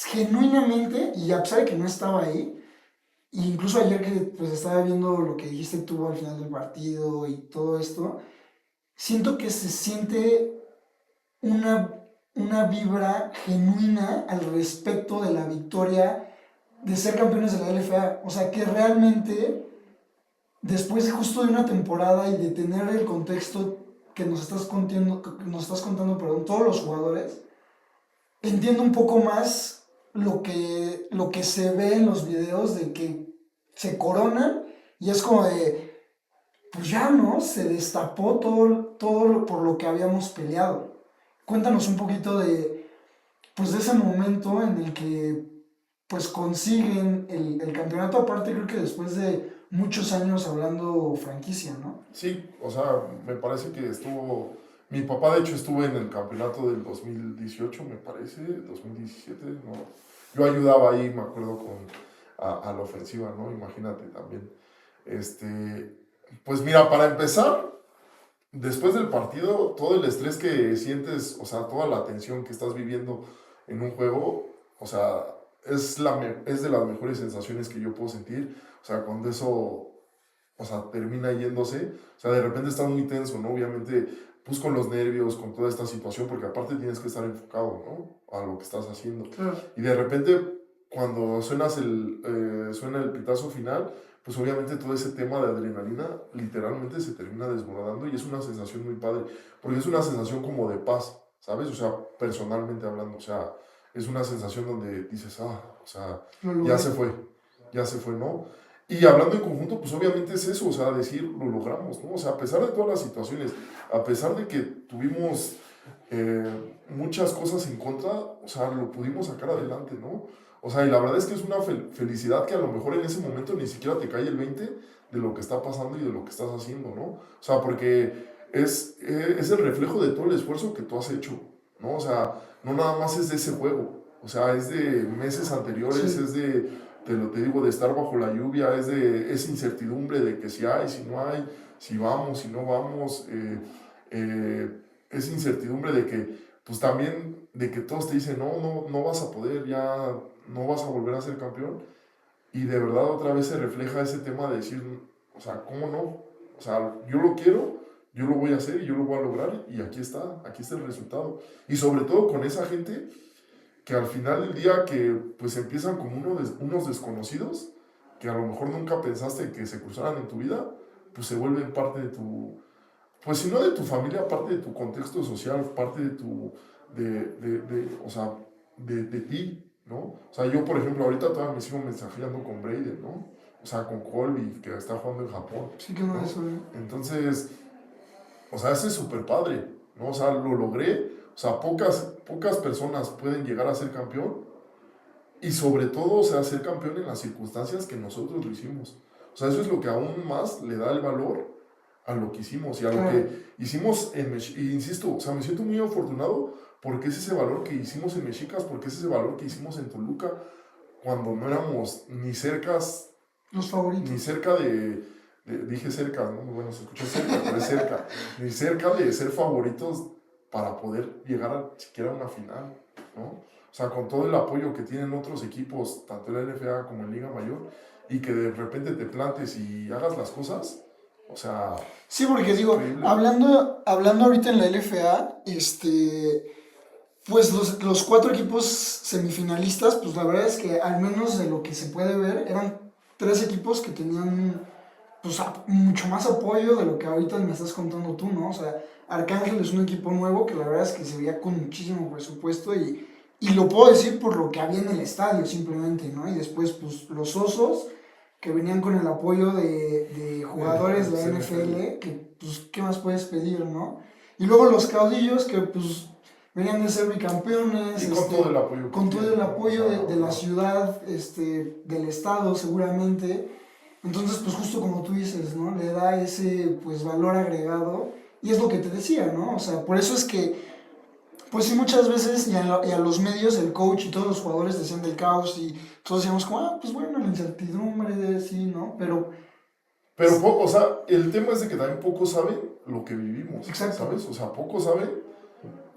B: genuinamente, y a pesar de que no estaba ahí, e incluso ayer que pues estaba viendo lo que dijiste tú al final del partido y todo esto, siento que se siente una, una vibra genuina al respecto de la victoria de ser campeones de la LFA. O sea, que realmente, después justo de una temporada y de tener el contexto que nos estás contando, perdón, todos los jugadores, entiendo un poco más lo que se ve en los videos de que se coronan y es como de, pues ya no, se destapó todo por lo que habíamos peleado. Cuéntanos un poquito pues de ese momento en el que pues consiguen el campeonato, aparte creo que después de muchos años hablando franquicia, ¿no?
A: sí, o sea, me parece que mi papá de hecho estuvo en el campeonato del 2018, me parece, 2017, ¿no? Yo ayudaba ahí, me acuerdo, a la ofensiva, ¿no? Imagínate también. Este, pues mira, para empezar, después del partido, todo el estrés que sientes, o sea, toda la tensión que estás viviendo en un juego, o sea, es de las mejores sensaciones que yo puedo sentir. O sea, cuando eso, o sea, termina yéndose, o sea, de repente estás muy tenso, ¿no? Obviamente, pues con los nervios, con toda esta situación, porque aparte tienes que estar enfocado, ¿no? A lo que estás haciendo.
B: Claro.
A: Y de repente, cuando suena el pitazo final, pues obviamente todo ese tema de adrenalina literalmente se termina desbordando y es una sensación muy padre, porque es una sensación como de paz, ¿sabes? O sea, personalmente hablando, o sea, es una sensación donde dices, o sea,
B: Lo
A: ya
B: logré.
A: se fue, ya se fue, ¿no? Y hablando en conjunto, pues obviamente es eso, o sea, decir, lo logramos, ¿no? O sea, a pesar de todas las situaciones, a pesar de que tuvimos muchas cosas en contra, o sea, lo pudimos sacar adelante, ¿no? O sea, y la verdad es que es una felicidad que a lo mejor en ese momento ni siquiera te cae el 20 de lo que está pasando y de lo que estás haciendo, ¿no? O sea, porque es el reflejo de todo el esfuerzo que tú has hecho, ¿no? O sea, no nada más es de ese juego, o sea, es de meses anteriores,
B: Sí,
A: es de, te digo, de estar bajo la lluvia, es incertidumbre de que si hay, si no hay, si vamos, si no vamos, es incertidumbre de que, pues también, de que todos te dicen, no vas a poder, ya no vas a volver a ser campeón. Y de verdad otra vez se refleja ese tema de decir, o sea, ¿cómo no? O sea, yo lo quiero, yo lo voy a hacer y yo lo voy a lograr y aquí está el resultado. Y sobre todo con esa gente que al final del día que pues empiezan como unos desconocidos, que a lo mejor nunca pensaste que se cruzaran en tu vida, pues se vuelven parte de pues si no de tu familia, parte de tu contexto social, parte de o sea, de ti, ¿no? O sea, yo, por ejemplo, ahorita todavía me sigo mensajeando con Braden, ¿no? O sea, con Colby, que está jugando en Japón,
B: sí que no
A: ¿no?
B: eso, ¿eh?
A: Entonces, o sea, ese es súper padre. ¿no? O sea, lo logré, o sea, pocas personas pueden llegar a ser campeón y sobre todo, o sea, ser campeón en las circunstancias que nosotros lo hicimos. O sea, eso es lo que aún más le da el valor a lo que hicimos y a lo
B: Claro.
A: que hicimos y insisto, o sea, me siento muy afortunado porque es ese valor que hicimos en Mexicas, porque es ese valor que hicimos en Toluca, cuando no éramos ni cercas,
B: Los
A: ni
B: favoritos.
A: cerca dije cerca, ¿no? Bueno, se escuchó cerca, pero es cerca, ni cerca de ser favoritos para poder llegar a siquiera a una final, ¿no? O sea, con todo el apoyo que tienen otros equipos, tanto en la LFA como en Liga Mayor, y que de repente te plantes y hagas las cosas, o sea,
B: Sí, porque
A: es
B: digo,
A: increíble.
B: hablando ahorita en la LFA, pues los cuatro equipos semifinalistas, pues la verdad es que al menos de lo que se puede ver, eran tres equipos que tenían pues mucho más apoyo de lo que ahorita me estás contando tú, ¿no? O sea, Arcángel es un equipo nuevo que la verdad es que se veía con muchísimo presupuesto y lo puedo decir por lo que había en el estadio simplemente, ¿no? Y después pues los Osos que venían con el apoyo de jugadores de la
A: CNFL.
B: NFL, que pues qué más puedes pedir, ¿no? Y luego los Caudillos que pues venían de ser bicampeones,
A: Y con todo el apoyo que
B: con todo
A: tienen,
B: el
A: ¿no? O
B: apoyo
A: sea, la
B: de la
A: verdad.
B: ciudad, del estado seguramente. Entonces, pues justo como tú dices, ¿no? Le da ese, pues, valor agregado. Y es lo que te decía, ¿no? O sea, por eso es que, pues sí, muchas veces, y a los medios, el coach y todos los jugadores decían del caos y todos decíamos como, ah, pues bueno, la incertidumbre, sí, ¿no? Pero,
A: Pero, o sea, el tema es de que también pocos saben lo que vivimos,
B: exacto,
A: ¿sabes? O sea, pocos saben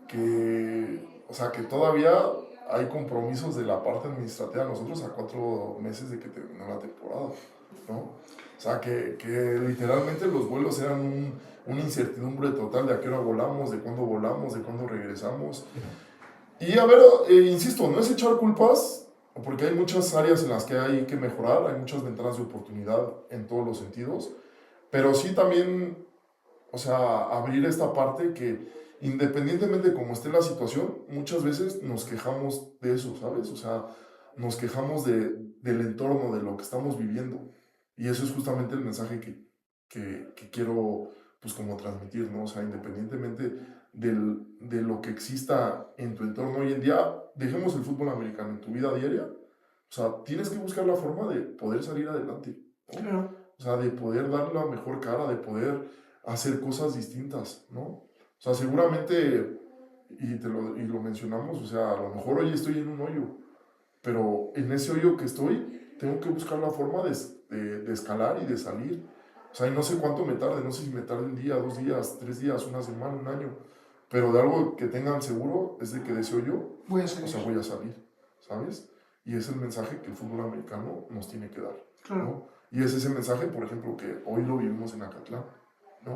A: que, o sea, que todavía hay compromisos de la parte administrativa de nosotros a 4 meses de que terminó la temporada, ¿no? O sea, que literalmente los vuelos eran una incertidumbre total de a qué hora volamos, de cuándo regresamos. Y a ver, insisto, no es echar culpas, porque hay muchas áreas en las que hay que mejorar, hay muchas ventanas de oportunidad en todos los sentidos, pero sí también, o sea, abrir esta parte que independientemente de cómo esté la situación, muchas veces nos quejamos de eso, ¿sabes? O sea, nos quejamos del entorno, de lo que estamos viviendo. Y eso es justamente el mensaje que quiero, pues, como transmitir, ¿no? O sea, independientemente de lo que exista en tu entorno hoy en día, dejemos el fútbol americano en tu vida diaria. O sea, tienes que buscar la forma de poder salir adelante, ¿no?
B: claro,
A: O sea, de poder dar la mejor cara, de poder hacer cosas distintas, ¿no? O sea, seguramente, y lo mencionamos, o sea, a lo mejor hoy estoy en un hoyo, pero en ese hoyo que estoy, tengo que buscar la forma de escalar y de salir. O sea, y no sé cuánto me tarde, no sé si me tarde un día, 2 días, 3 días, una semana, un año, pero de algo que tengan seguro es de que de ese hoyo,
B: voy a
A: o sea,
B: salir,
A: voy a salir, ¿sabes? Y es el mensaje que el fútbol americano nos tiene que dar,
B: claro.
A: ¿no? Y es ese mensaje, por ejemplo, que hoy lo vivimos en Acatlán, ¿no?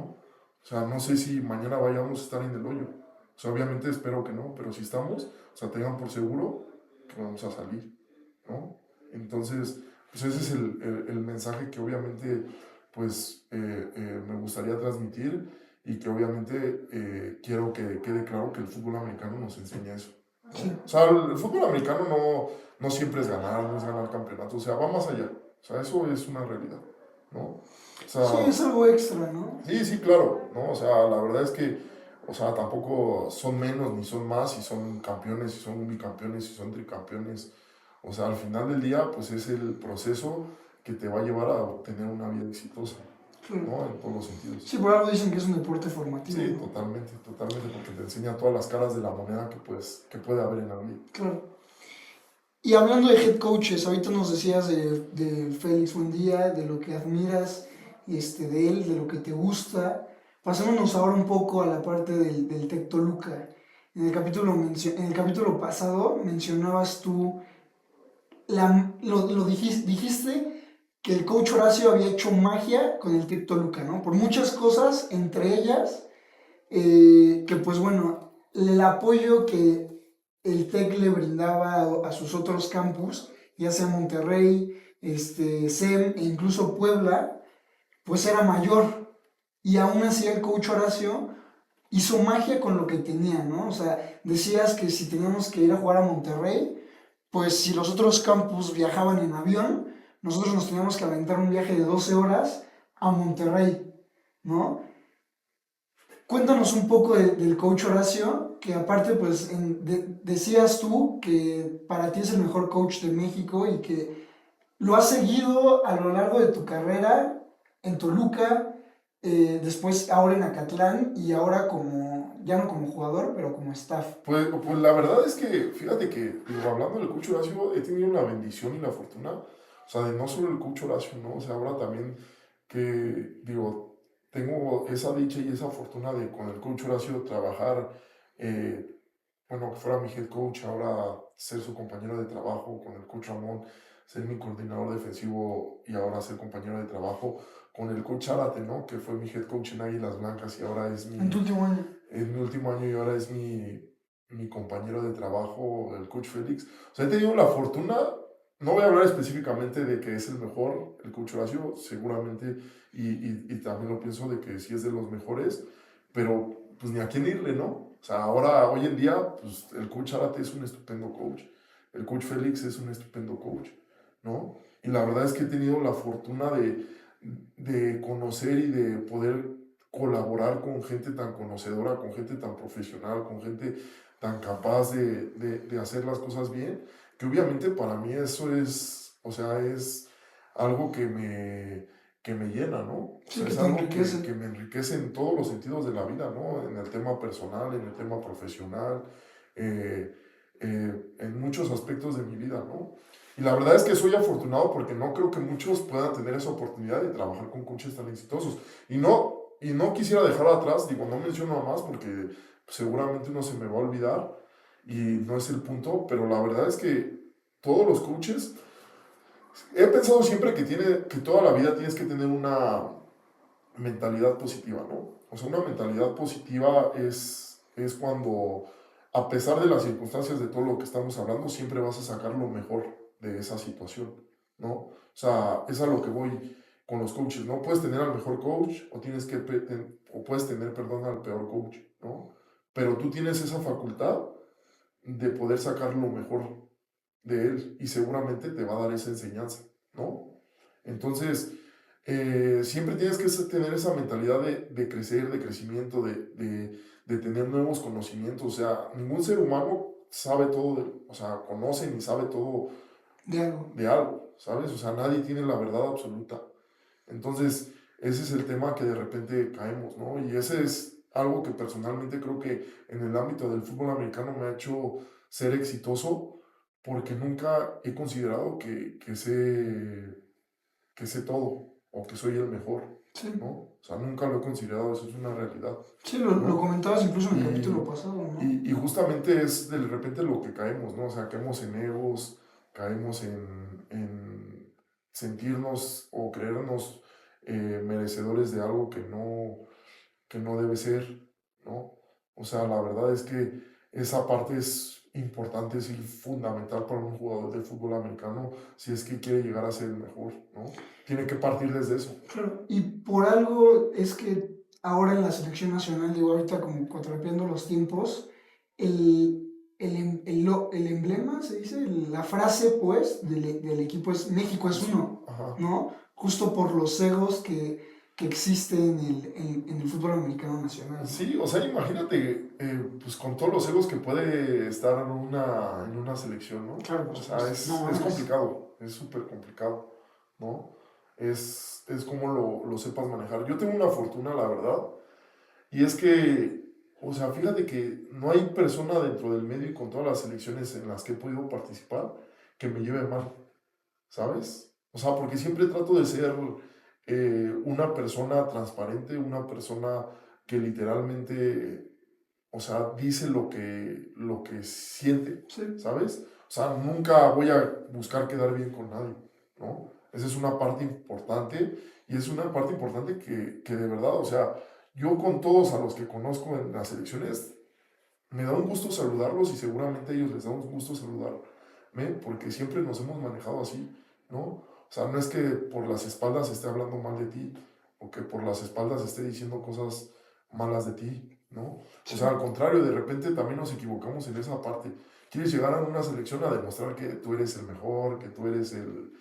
A: O sea, no sé si mañana vayamos a estar en el hoyo. O sea, obviamente espero que no, pero si estamos, o sea, tengan por seguro que vamos a salir, ¿no? Entonces, pues ese es el mensaje que obviamente, pues, me gustaría transmitir y que obviamente quiero que quede claro que el fútbol americano nos enseña eso,
B: Sí.
A: ¿no? O sea, el fútbol americano no siempre es ganar, no es ganar campeonatos, o sea, va más allá. O sea, eso es una realidad, ¿no? O
B: Sí,
A: sea,
B: es algo extra, ¿no?
A: sí, sí, claro, ¿no? O sea, la verdad es que, o sea, tampoco son menos ni son más, si son campeones, si son bicampeones, si son tricampeones. O sea, al final del día, pues es el proceso que te va a llevar a obtener una vida exitosa,
B: Claro.
A: ¿no? En todos los sentidos.
B: Sí, por algo dicen que es un deporte formativo,
A: Sí,
B: ¿no?
A: totalmente, totalmente, porque te enseña todas las caras de la moneda que, pues, que puede haber en la vida.
B: Claro. Y hablando de head coaches, ahorita nos decías de Félix Buendía, de lo que admiras de él, de lo que te gusta. Pasémonos ahora un poco a la parte del Tec Toluca. En el capítulo pasado mencionabas tú, dijiste que el coach Horacio había hecho magia con el Tec Toluca, ¿no? Por muchas cosas, entre ellas que pues bueno, el apoyo que el TEC le brindaba a sus otros campus, ya sea Monterrey, SEM e incluso Puebla, pues era mayor. Y aún así el coach Horacio hizo magia con lo que tenía, ¿no? O sea, decías que si teníamos que ir a jugar a Monterrey, pues si los otros campus viajaban en avión, nosotros nos teníamos que aventar un viaje de 12 horas a Monterrey, ¿no? Cuéntanos un poco del coach Horacio, que aparte pues decías tú que para ti es el mejor coach de México y que lo has seguido a lo largo de tu carrera en Toluca, después ahora en Acatlán y ahora como, ya no como jugador, pero como staff.
A: Pues la verdad es que, fíjate que, digo, hablando del coach Horacio, he tenido la bendición y la fortuna, o sea, de no solo el coach Horacio, ¿no? O sea, ahora también que, digo, tengo esa dicha y esa fortuna de con el coach Horacio trabajar, eh, bueno, que fuera mi head coach, ahora ser su compañero de trabajo con el coach Ramón, ser mi coordinador defensivo y ahora ser compañero de trabajo con el coach Zárate, ¿no? Que fue mi head coach en Águilas Blancas y ahora
B: En tu último año.
A: es mi último año y ahora es mi compañero de trabajo, el coach Félix. O sea, he tenido la fortuna, no voy a hablar específicamente de que es el mejor, el coach Horacio, seguramente, y también lo pienso de que sí es de los mejores, pero pues ni a quién irle, ¿no? O sea, ahora, hoy en día, pues el coach Arate es un estupendo coach, el coach Félix es un estupendo coach, ¿no? Y la verdad es que he tenido la fortuna de conocer y de poder colaborar con gente tan conocedora, con gente tan profesional, con gente tan capaz de hacer las cosas bien, que obviamente para mí eso es, o sea, es algo que me llena, ¿no? O
B: Sí,
A: sea,
B: que
A: es
B: te
A: algo
B: enriquece.
A: que me enriquece en todos los sentidos de la vida, ¿no? En el tema personal, en el tema profesional, eh, en muchos aspectos de mi vida, ¿no? Y la verdad es que soy afortunado porque no creo que muchos puedan tener esa oportunidad de trabajar con coaches tan exitosos. Y no quisiera dejar atrás, digo, no menciono a más porque seguramente uno se me va a olvidar y no es el punto, pero la verdad es que todos los coaches, he pensado siempre que toda la vida tienes que tener una mentalidad positiva, ¿no? O sea, una mentalidad positiva es cuando, a pesar de las circunstancias de todo lo que estamos hablando, siempre vas a sacar lo mejor de esa situación, ¿no? O sea, es a lo que voy con los coaches, ¿no? Puedes tener al mejor coach o, o puedes tener, perdón, al peor coach, ¿no? Pero tú tienes esa facultad de poder sacar lo mejor de él y seguramente te va a dar esa enseñanza, ¿no? Entonces, siempre tienes que tener esa mentalidad de crecer, de crecimiento, de tener nuevos conocimientos. O sea, ningún ser humano sabe todo, o sea, conoce ni sabe todo
B: De algo.
A: de algo, ¿sabes? O sea, nadie tiene la verdad absoluta. Entonces, ese es el tema que de repente caemos, ¿no? Y ese es algo que personalmente creo que en el ámbito del fútbol americano me ha hecho ser exitoso porque nunca he considerado que sé todo o que soy el mejor,
B: Sí,
A: ¿no? O sea, nunca lo he considerado, eso es una realidad,
B: sí, lo
A: ¿no?
B: comentabas incluso en el capítulo
A: Y,
B: pasado, ¿no?
A: y justamente es de repente lo que caemos, ¿no? O sea, caemos en egos, caemos en sentirnos o creernos merecedores de algo que no debe ser, ¿no? O sea, la verdad es que esa parte es importante, es fundamental para un jugador de fútbol americano si es que quiere llegar a ser el mejor, ¿no? Tiene que partir desde eso.
B: Claro, y por algo es que ahora en la selección nacional, digo, ahorita como contrapiando los tiempos, el emblema, se dice, la frase, pues, del equipo es México es uno,
A: Ajá.
B: ¿no? Justo por los egos que existen en el fútbol americano nacional, ¿no?
A: Sí, o sea, imagínate, pues con todos los egos que puede estar en una selección, ¿no?
B: Claro, por
A: O sea,
B: supuesto. No
A: es
B: mames.
A: complicado, es súper complicado, ¿no? Es como lo sepas manejar. Yo tengo una fortuna, la verdad, y es que, o sea, fíjate que no hay persona dentro del medio y con todas las selecciones en las que he podido participar que me lleve mal, ¿sabes? O sea, porque siempre trato de ser una persona transparente, una persona que literalmente, o sea, dice lo que siente,
B: Sí,
A: ¿sabes? O sea, nunca voy a buscar quedar bien con nadie, ¿no? Esa es una parte importante y es una parte importante que de verdad, o sea, yo con todos a los que conozco en las elecciones, me da un gusto saludarlos y seguramente a ellos les da un gusto saludarme porque siempre nos hemos manejado así, ¿no? O sea, no es que por las espaldas esté hablando mal de ti o que por las espaldas esté diciendo cosas malas de ti, ¿no? O
B: sí.
A: sea, al contrario, de repente también nos equivocamos en esa parte. Quieres llegar a una selección a demostrar que tú eres el mejor, que tú eres el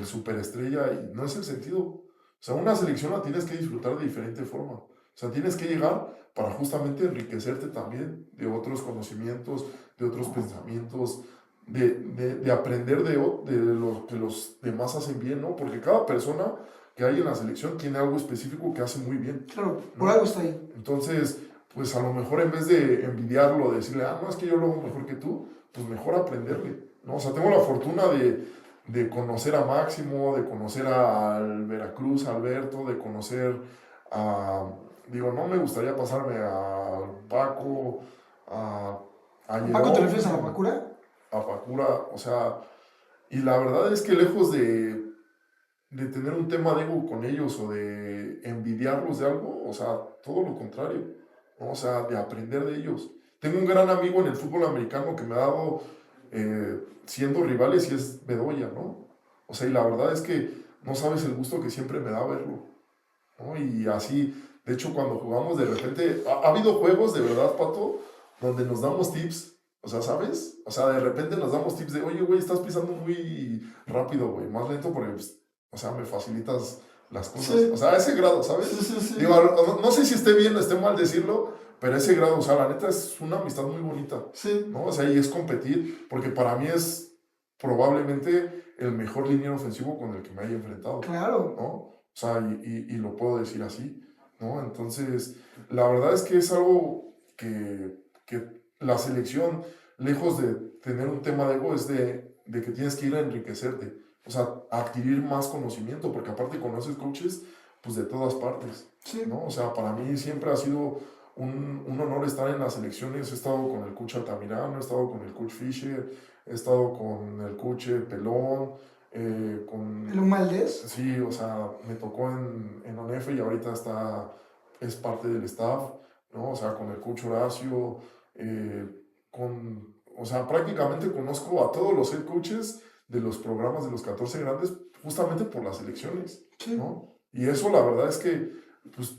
A: superestrella y no es el sentido. O sea, una selección la tienes que disfrutar de diferente forma. O sea, tienes que llegar para justamente enriquecerte también de otros conocimientos, de otros pensamientos, de aprender de lo que los demás hacen bien, ¿no? Porque cada persona que hay en la selección tiene algo específico que hace muy bien,
B: Claro, por
A: ¿no?
B: algo está ahí.
A: Entonces, pues a lo mejor en vez de envidiarlo, de decirle, no, es que yo lo hago mejor que tú, pues mejor aprenderle, ¿no? O sea, tengo la fortuna de conocer a Máximo, de conocer al Veracruz, a Alberto, de conocer a, digo, no me gustaría pasarme a Paco, a, a
B: ¿A Paco te refieres a la
A: Jerome,
B: Pacura?
A: a Pacura, o sea, y la verdad es que lejos de tener un tema de ego con ellos o de envidiarlos de algo, o sea, todo lo contrario, ¿no? O sea, de aprender de ellos. Tengo un gran amigo en el fútbol americano que me ha dado, siendo rivales, y es Bedoya, ¿no? O sea, y la verdad es que no sabes el gusto que siempre me da verlo, ¿no? Y así, de hecho, cuando jugamos de repente, ha habido juegos de verdad, Pato, donde nos damos tips, o sea, ¿sabes? O sea, de repente nos damos tips de, oye, güey, estás pisando muy rápido, güey, más lento porque, pues, o sea, me facilitas las cosas.
B: Sí,
A: O sea, a ese grado,
B: sí,
A: ¿sabes?
B: sí, sí.
A: Digo, no sé si esté bien o esté mal decirlo, pero a ese grado, o sea, la neta es una amistad muy bonita,
B: Sí,
A: ¿no? O sea, y es competir, porque para mí es probablemente el mejor liniero ofensivo con el que me haya enfrentado,
B: claro.
A: ¿no? O sea, y lo puedo decir así, ¿no? Entonces, la verdad es que es algo que la selección, lejos de tener un tema de ego, es de que tienes que ir a enriquecerte, o sea, a adquirir más conocimiento, porque aparte conoces coaches, pues de todas partes,
B: Sí.
A: ¿no? O sea, para mí siempre ha sido un honor estar en las selecciones. He estado con el coach Altamirano, he estado con el coach Fisher, he estado con el coach Pelón,
B: ¿El
A: con...
B: Humaldez?
A: Sí, o sea, me tocó en ONEF y ahorita es parte del staff, ¿no? O sea, con el coach Horacio, o sea, prácticamente conozco a todos los head coaches de los programas de los 14 grandes justamente por las elecciones,
B: Sí.
A: ¿no? Y eso la verdad es que, pues,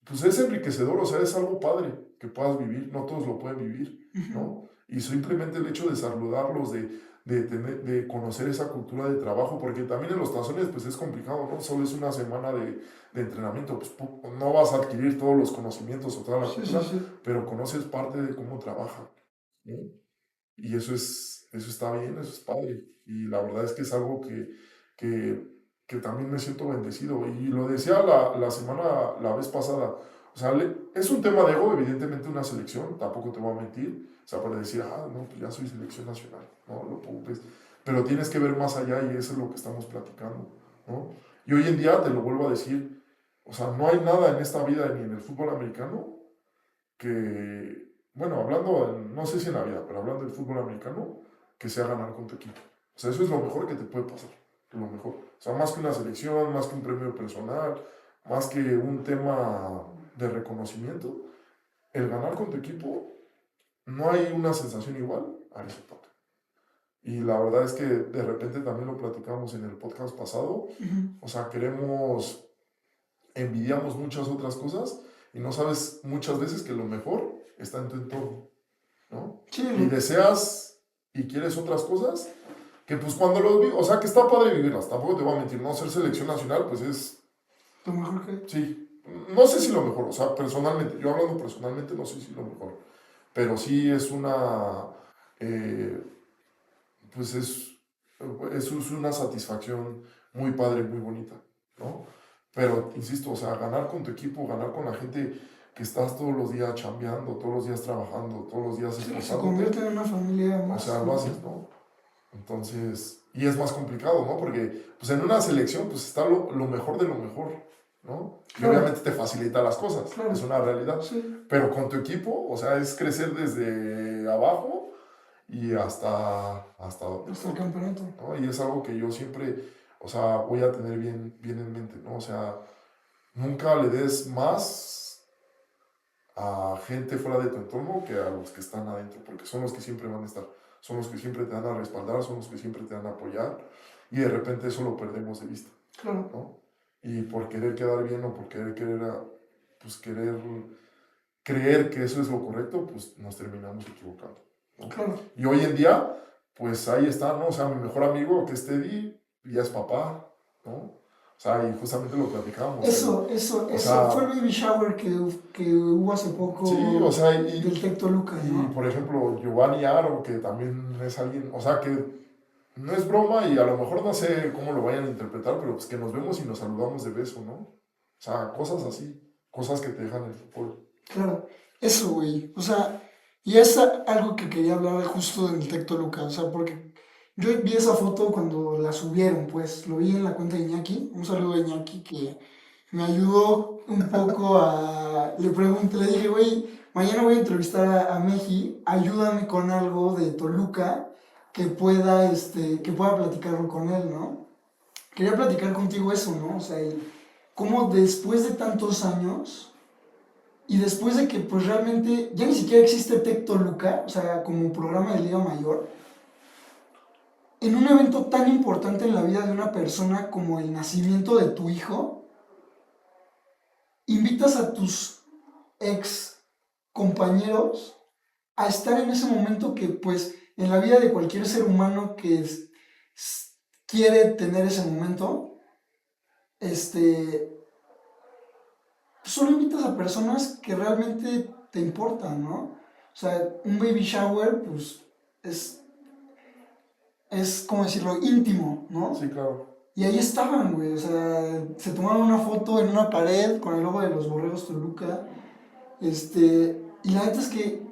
A: pues es enriquecedor, o sea, es algo padre que puedas vivir, no todos lo pueden vivir,
B: Ujú.
A: ¿no? Y simplemente el hecho de saludarlos, de conocer esa cultura de trabajo, porque también en los tazones pues es complicado, ¿no? Solo es una semana de entrenamiento, pues no vas a adquirir todos los conocimientos o toda la
B: Sí, sí,
A: cultura,
B: sí.
A: pero conoces parte de cómo trabajan, ¿no? Y eso está bien, eso es padre. Y la verdad es que es algo que, que también me siento bendecido. Y lo decía la semana, la vez pasada. O sea, es un tema de ego, evidentemente una selección, tampoco te voy a mentir. O sea, para decir, no, pues ya soy selección nacional, no lo preocupes. Pero tienes que ver más allá y eso es lo que estamos platicando, ¿no? Y hoy en día te lo vuelvo a decir, o sea, no hay nada en esta vida ni en el fútbol americano que, bueno, no sé si en la vida, pero hablando del fútbol americano, que sea ganar con tu equipo. O sea, eso es lo mejor que te puede pasar, lo mejor. O sea, más que una selección, más que un premio personal, más que un tema de reconocimiento, el ganar con tu equipo, no hay una sensación igual a ese toque. Y la verdad es que de repente también lo platicamos en el podcast pasado,
B: Ujú.
A: o sea, envidiamos muchas otras cosas y no sabes muchas veces que lo mejor está en tu entorno, ¿no?
B: Sí,
A: Y deseas y quieres otras cosas que pues cuando los vives, o sea que está padre vivirlas, tampoco te voy a mentir, no ser selección nacional pues es,
B: lo mejor que...
A: sí, no sé si lo mejor, o sea, personalmente, yo hablando personalmente no sé si lo mejor, pero sí es eh, pues es una satisfacción muy padre, muy bonita, ¿no? Pero, insisto, o sea, ganar con tu equipo, ganar con la gente que estás todos los días chambeando, todos los días trabajando, todos los días
B: Sí, se
A: esforzándote,
B: convierte en una familia
A: o
B: más.
A: sea, lo haces, ¿no? Entonces, y es más complicado, ¿no? Porque, pues en una selección, pues está lo mejor de lo mejor, ¿no? Y
B: Claro,
A: obviamente te facilita las cosas,
B: claro.
A: es una realidad.
B: Sí,
A: Pero con tu equipo, o sea, es crecer desde abajo y hasta donde
B: hasta el
A: toque,
B: campeonato.
A: ¿no? Y es algo que yo siempre, o sea, voy a tener bien en mente, ¿no? O sea, nunca le des más a gente fuera de tu entorno que a los que están adentro, porque son los que siempre van a estar, son los que siempre te van a respaldar, son los que siempre te van a apoyar, y de repente eso lo perdemos de vista,
B: Claro,
A: ¿no? Y por querer quedar bien o por pues querer creer que eso es lo correcto, pues nos terminamos equivocando, ¿no?
B: claro.
A: Y hoy en día, pues ahí está, ¿no? O sea, mi mejor amigo que es Teddy, ya es papá, ¿no? O sea, y justamente lo platicábamos.
B: Eso
A: sea,
B: fue el baby shower que hubo hace poco
A: sí, o sea,
B: del Tec Toluca,
A: y
B: ¿no?
A: por ejemplo, Giovanni Aro, que también es alguien, o sea, que no es broma y a lo mejor no sé cómo lo vayan a interpretar, pero pues que nos vemos y nos saludamos de beso, ¿no? O sea, cosas así, cosas que te dejan el fútbol.
B: Claro, eso, güey. O sea, y es algo que quería hablar justo del Tec Toluca, o sea, porque yo vi esa foto cuando la subieron, pues, lo vi en la cuenta de Iñaki, un saludo a Iñaki que me ayudó un poco le pregunté, le dije, güey, mañana voy a entrevistar a Meji, ayúdame con algo de Toluca que pueda platicarlo con él, ¿no? Quería platicar contigo eso, ¿no? O sea, cómo después de tantos años y después de que pues realmente ya ni siquiera existe Tec Toluca, o sea, como programa de Liga Mayor, en un evento tan importante en la vida de una persona como el nacimiento de tu hijo, invitas a tus ex compañeros a estar en ese momento que pues en la vida de cualquier ser humano que quiere tener ese momento, este, solo invitas a personas que realmente te importan, ¿no? O sea, un baby shower, pues, es, es como decirlo, íntimo,
A: Sí,
B: ¿no?
A: claro.
B: Y ahí estaban, güey, o sea, se tomaron una foto en una pared con el logo de los Borregos Toluca, y la neta es que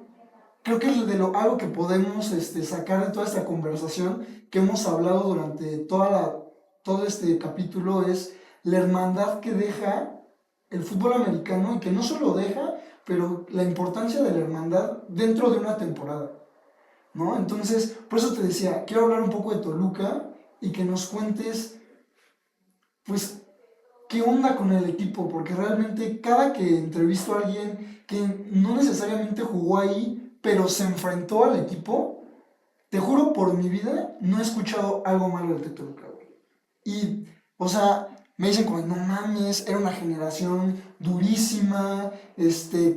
B: creo que algo que podemos sacar de toda esta conversación que hemos hablado durante todo este capítulo es la hermandad que deja el fútbol americano y que no solo deja, pero la importancia de la hermandad dentro de una temporada, ¿no? Entonces, por eso te decía, quiero hablar un poco de Toluca y que nos cuentes, pues, qué onda con el equipo, porque realmente cada que entrevisto a alguien que no necesariamente jugó ahí, pero se enfrentó al equipo, te juro por mi vida, no he escuchado algo malo del Toluca, güey. Y, o sea, me dicen como, no mames, era una generación durísima,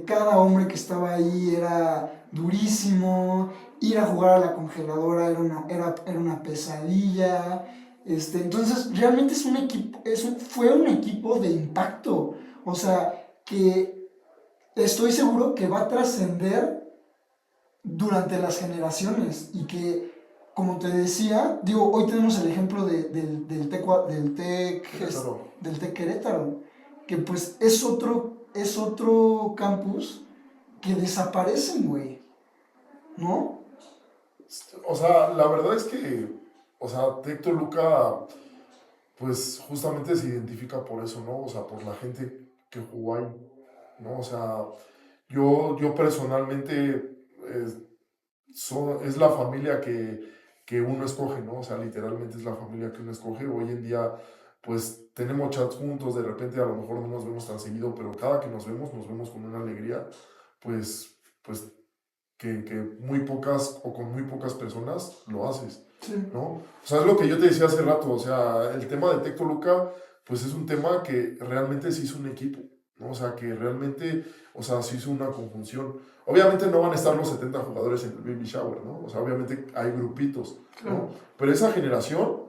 B: cada hombre que estaba ahí era durísimo, ir a jugar a la congeladora era una pesadilla, entonces realmente es un equipo, fue un equipo de impacto, o sea, que estoy seguro que va a trascender durante las generaciones y que, como te decía, digo, hoy tenemos el ejemplo
A: Querétaro.
B: del TEC Querétaro, que pues es otro campus que desaparecen, güey, ¿no?
A: O sea, la verdad es que, o sea, Tec Toluca, pues justamente se identifica por eso, ¿no? O sea, por la gente que jugó ahí, ¿no? O sea, yo personalmente es la familia que uno escoge, ¿no? O sea, literalmente es la familia que uno escoge. Hoy en día, pues tenemos chats juntos, de repente a lo mejor no nos vemos tan seguido, pero cada que nos vemos con una alegría, pues que muy pocas o con muy pocas personas lo haces,
B: Sí,
A: ¿no? O sea, es lo que yo te decía hace rato, o sea, el tema de Tec Toluca, pues es un tema que realmente se hizo un equipo, ¿no? O sea, que realmente, o sea, se hizo una conjunción. Obviamente no van a estar los 70 jugadores en el baby shower, ¿no? O sea, obviamente hay grupitos, ¿no?
B: claro.
A: Pero esa generación,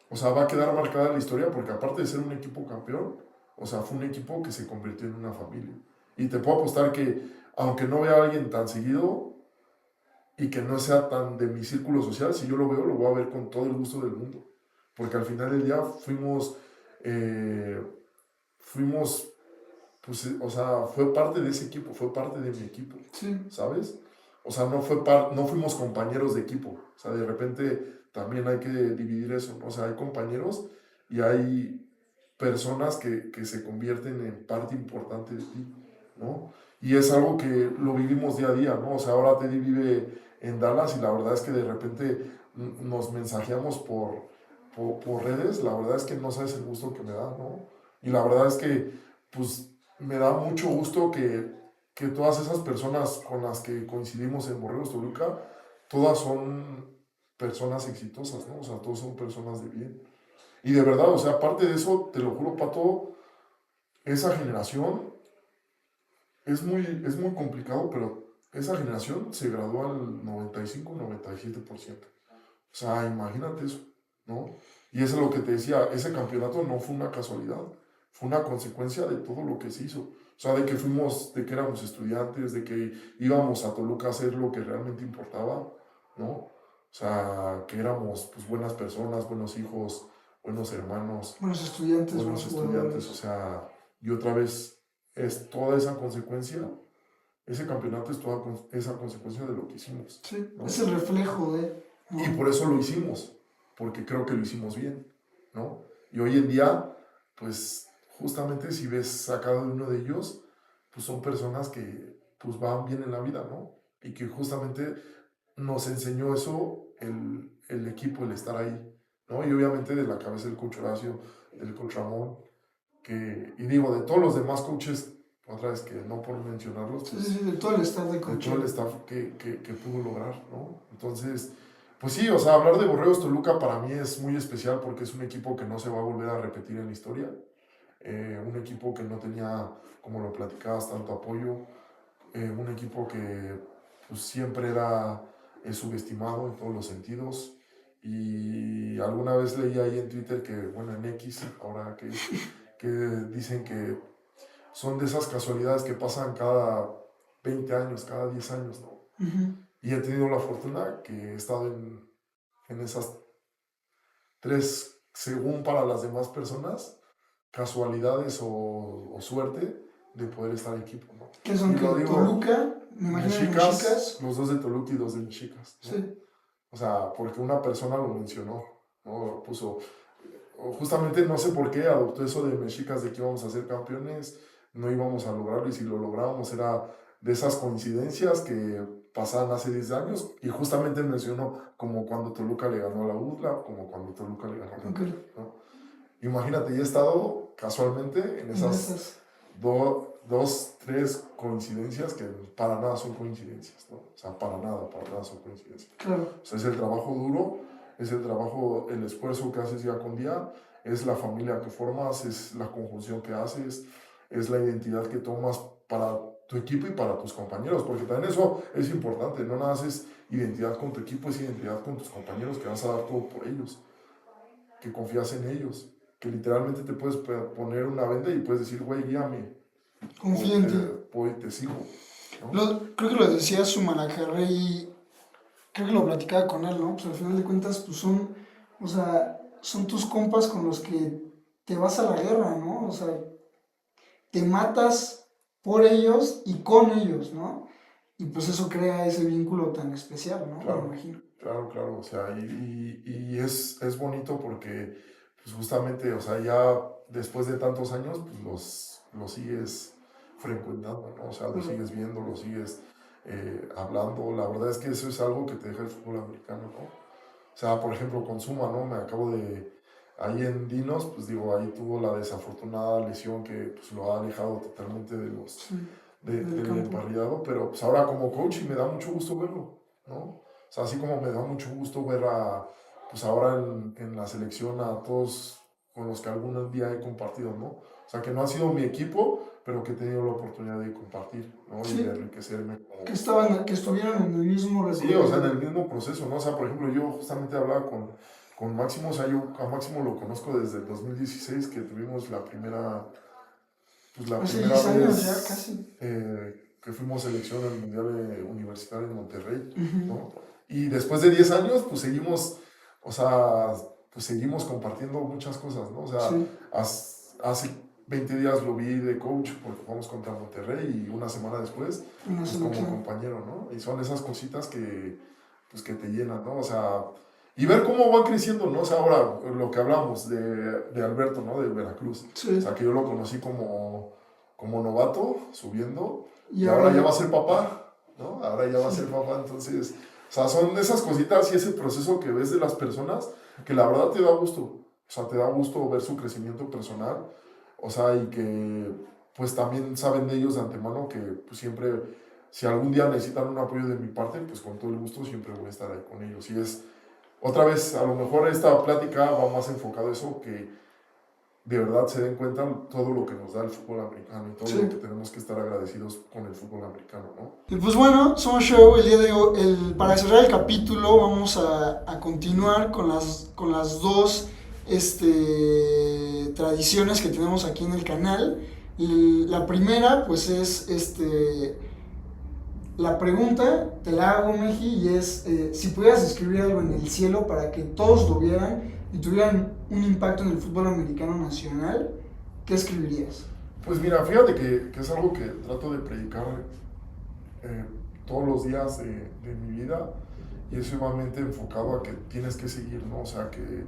A: o sea, va a quedar marcada en la historia porque aparte de ser un equipo campeón, o sea, fue un equipo que se convirtió en una familia. Y te puedo apostar que, aunque no vea a alguien tan seguido y que no sea tan de mi círculo social, si yo lo veo, lo voy a ver con todo el gusto del mundo. Porque al final del día eh, fuimos, pues, o sea, fue parte de ese equipo, fue parte de mi equipo,
B: Sí,
A: ¿sabes? O sea, no fuimos compañeros de equipo. O sea, de repente también hay que dividir eso, ¿no? O sea, hay compañeros y hay personas que se convierten en parte importante de ti, ¿no? Y es algo que lo vivimos día a día, ¿no? O sea, ahora Teddy vive en Dallas y la verdad es que de repente nos mensajeamos por redes, la verdad es que no sabes el gusto que me da, ¿no? Y la verdad es que, pues, me da mucho gusto que todas esas personas con las que coincidimos en Borregos Toluca, todas son personas exitosas, ¿no? O sea, todos son personas de bien. Y de verdad, o sea, aparte de eso, te lo juro, Pato, esa generación es muy complicado, pero esa generación se graduó al 95-97%. O sea, imagínate eso, ¿no? Y eso es lo que te decía, ese campeonato no fue una casualidad, fue una consecuencia de todo lo que se hizo. O sea, de que éramos estudiantes, de que íbamos a Toluca a hacer lo que realmente importaba, ¿no? O sea, que éramos pues, buenas personas, buenos hijos, buenos hermanos,
B: Buenos estudiantes,
A: buenos
B: buenos
A: estudiantes.
B: jugadores.
A: O sea, y otra vez es toda esa consecuencia, ese campeonato es toda esa consecuencia de lo que hicimos,
B: Sí,
A: ¿no?
B: es el reflejo de, ¿no?
A: Y por eso lo hicimos, porque creo que lo hicimos bien, ¿no? Y hoy en día, pues justamente si ves a cada uno de ellos, pues son personas que pues van bien en la vida, ¿no? Y que justamente nos enseñó eso el equipo, el estar ahí, ¿no? Y obviamente de la cabeza del coach Horacio, del coach Ramón, y digo, de todos los demás coaches, otra vez que no por mencionarlos,
B: Sí,
A: pues
B: sí, sí, de todo el staff de
A: de todo el
B: coaching.
A: staff que pudo lograr, ¿no? Entonces, pues sí, o sea, hablar de Borregos Toluca para mí es muy especial porque es un equipo que no se va a volver a repetir en la historia, un equipo que no tenía, como lo platicabas, tanto apoyo, un equipo que pues, siempre era subestimado en todos los sentidos. Y alguna vez leí ahí en Twitter que, bueno, en X, ahora que dicen que son de esas casualidades que pasan cada 20 años, cada 10 años, ¿no?
B: Ujú.
A: Y he tenido la fortuna que he estado en esas tres, según para las demás personas, casualidades o suerte de poder estar en equipo, ¿no?
B: ¿Qué son?
A: Y
B: Que
A: lo digo,
B: Toluca, me imagino de Mexicas.
A: los dos de Toluca y dos de Mexicas, ¿no?
B: Sí.
A: O sea, porque una persona lo mencionó, ¿no? Puso, justamente no sé por qué adoptó eso de Mexicas de que íbamos a ser campeones, no íbamos a lograrlo y si lo lográbamos era de esas coincidencias que pasaban hace 10 años y justamente mencionó como cuando Toluca le ganó a la UDLA, como cuando Toluca le ganó a la
B: Ok.
A: UDLA, ¿no? Imagínate, yo he estado casualmente en
B: En
A: esas
B: esas.
A: dos, tres coincidencias que para nada son coincidencias, ¿no? O sea, para nada son coincidencias.
B: Claro.
A: O sea, es el trabajo duro, es el trabajo, el esfuerzo que haces día con día, es la familia que formas, es la conjunción que haces, es la identidad que tomas para tu equipo y para tus compañeros, porque también eso es importante, no nada más es identidad con tu equipo, es identidad con tus compañeros, que vas a dar todo por ellos, que confías en ellos, que literalmente te puedes poner una venda y puedes decir, güey, guíame,
B: Confío en ti.
A: te sigo, ¿no?
B: Creo que lo decía Sumanacarrey y creo que lo platicaba con él, ¿no? Pues al final de cuentas, pues son, o sea, son tus compas con los que te vas a la guerra, ¿no? O sea, te matas por ellos y con ellos, ¿no? Y pues eso crea ese vínculo tan especial, ¿no?
A: Claro.
B: Me imagino.
A: Claro, o sea, y es bonito porque pues justamente, o sea, ya después de tantos años, pues los sigues frecuentando, ¿no? O sea, los sigues viendo, los sigues hablando. La verdad es que eso es algo que te deja el fútbol americano, ¿no? O sea, por ejemplo, con Suma, ¿no? Ahí en Dinos, pues digo, ahí tuvo la desafortunada lesión que pues lo ha alejado totalmente
B: Sí,
A: del
B: campo.
A: emparrillado, pero pues ahora como coach y me da mucho gusto verlo, ¿no? O sea, así como me da mucho gusto ver pues ahora en la selección a todos con los que algún día he compartido, ¿no? O sea, que no ha sido mi equipo, pero que he tenido la oportunidad de compartir, ¿no? Y
B: Sí.
A: de enriquecerme.
B: Que estuvieran en el mismo
A: Sí, o sea, en el mismo proceso, ¿no? O sea, por ejemplo, yo justamente hablaba con Máximo, o sea, yo a Máximo lo conozco desde el 2016, que tuvimos pues la
B: Hace
A: primera
B: 10 años
A: vez
B: ya, casi.
A: que fuimos selección al Mundial Universitario en Monterrey,
B: Ujú.
A: ¿no? Y después de 10 años, pues seguimos, o sea, pues seguimos compartiendo muchas cosas, ¿no? O sea,
B: Sí.
A: hace 20 días lo vi de coach porque jugamos contra Monterrey y una semana después,
B: Una
A: pues como
B: selección.
A: compañero, ¿no? Y son esas cositas pues que te llenan, ¿no? O sea, y ver cómo van creciendo, ¿no? O sea, ahora lo que hablamos de Alberto, ¿no? De Veracruz.
B: Sí.
A: O sea, que yo lo conocí como novato, subiendo,
B: Y
A: y ahora ya va a ser papá, ¿no? Ahora ya va a ser papá, entonces, o sea, son esas cositas y ese proceso que ves de las personas que la verdad te da gusto, o sea, te da gusto ver su crecimiento personal, o sea, y que pues también saben de ellos de antemano que pues siempre, si algún día necesitan un apoyo de mi parte, pues con todo el gusto siempre voy a estar ahí con ellos. Y es, otra vez, a lo mejor esta plática va más enfocado a eso, que de verdad se den cuenta todo lo que nos da el fútbol americano y todo
B: Sí.
A: lo que tenemos que estar agradecidos con el fútbol americano, ¿no?
B: Y pues bueno, Somos Show, el día de hoy, para cerrar el capítulo, vamos a continuar con las dos tradiciones que tenemos aquí en el canal. La primera, pues es la pregunta, te la hago, Meji, y es si pudieras escribir algo en el cielo para que todos lo vieran y tuvieran un impacto en el fútbol americano nacional, ¿qué escribirías?
A: Pues mira, fíjate que es algo que trato de predicar todos los días de mi vida, y es sumamente enfocado a que tienes que seguir, ¿no? O sea, que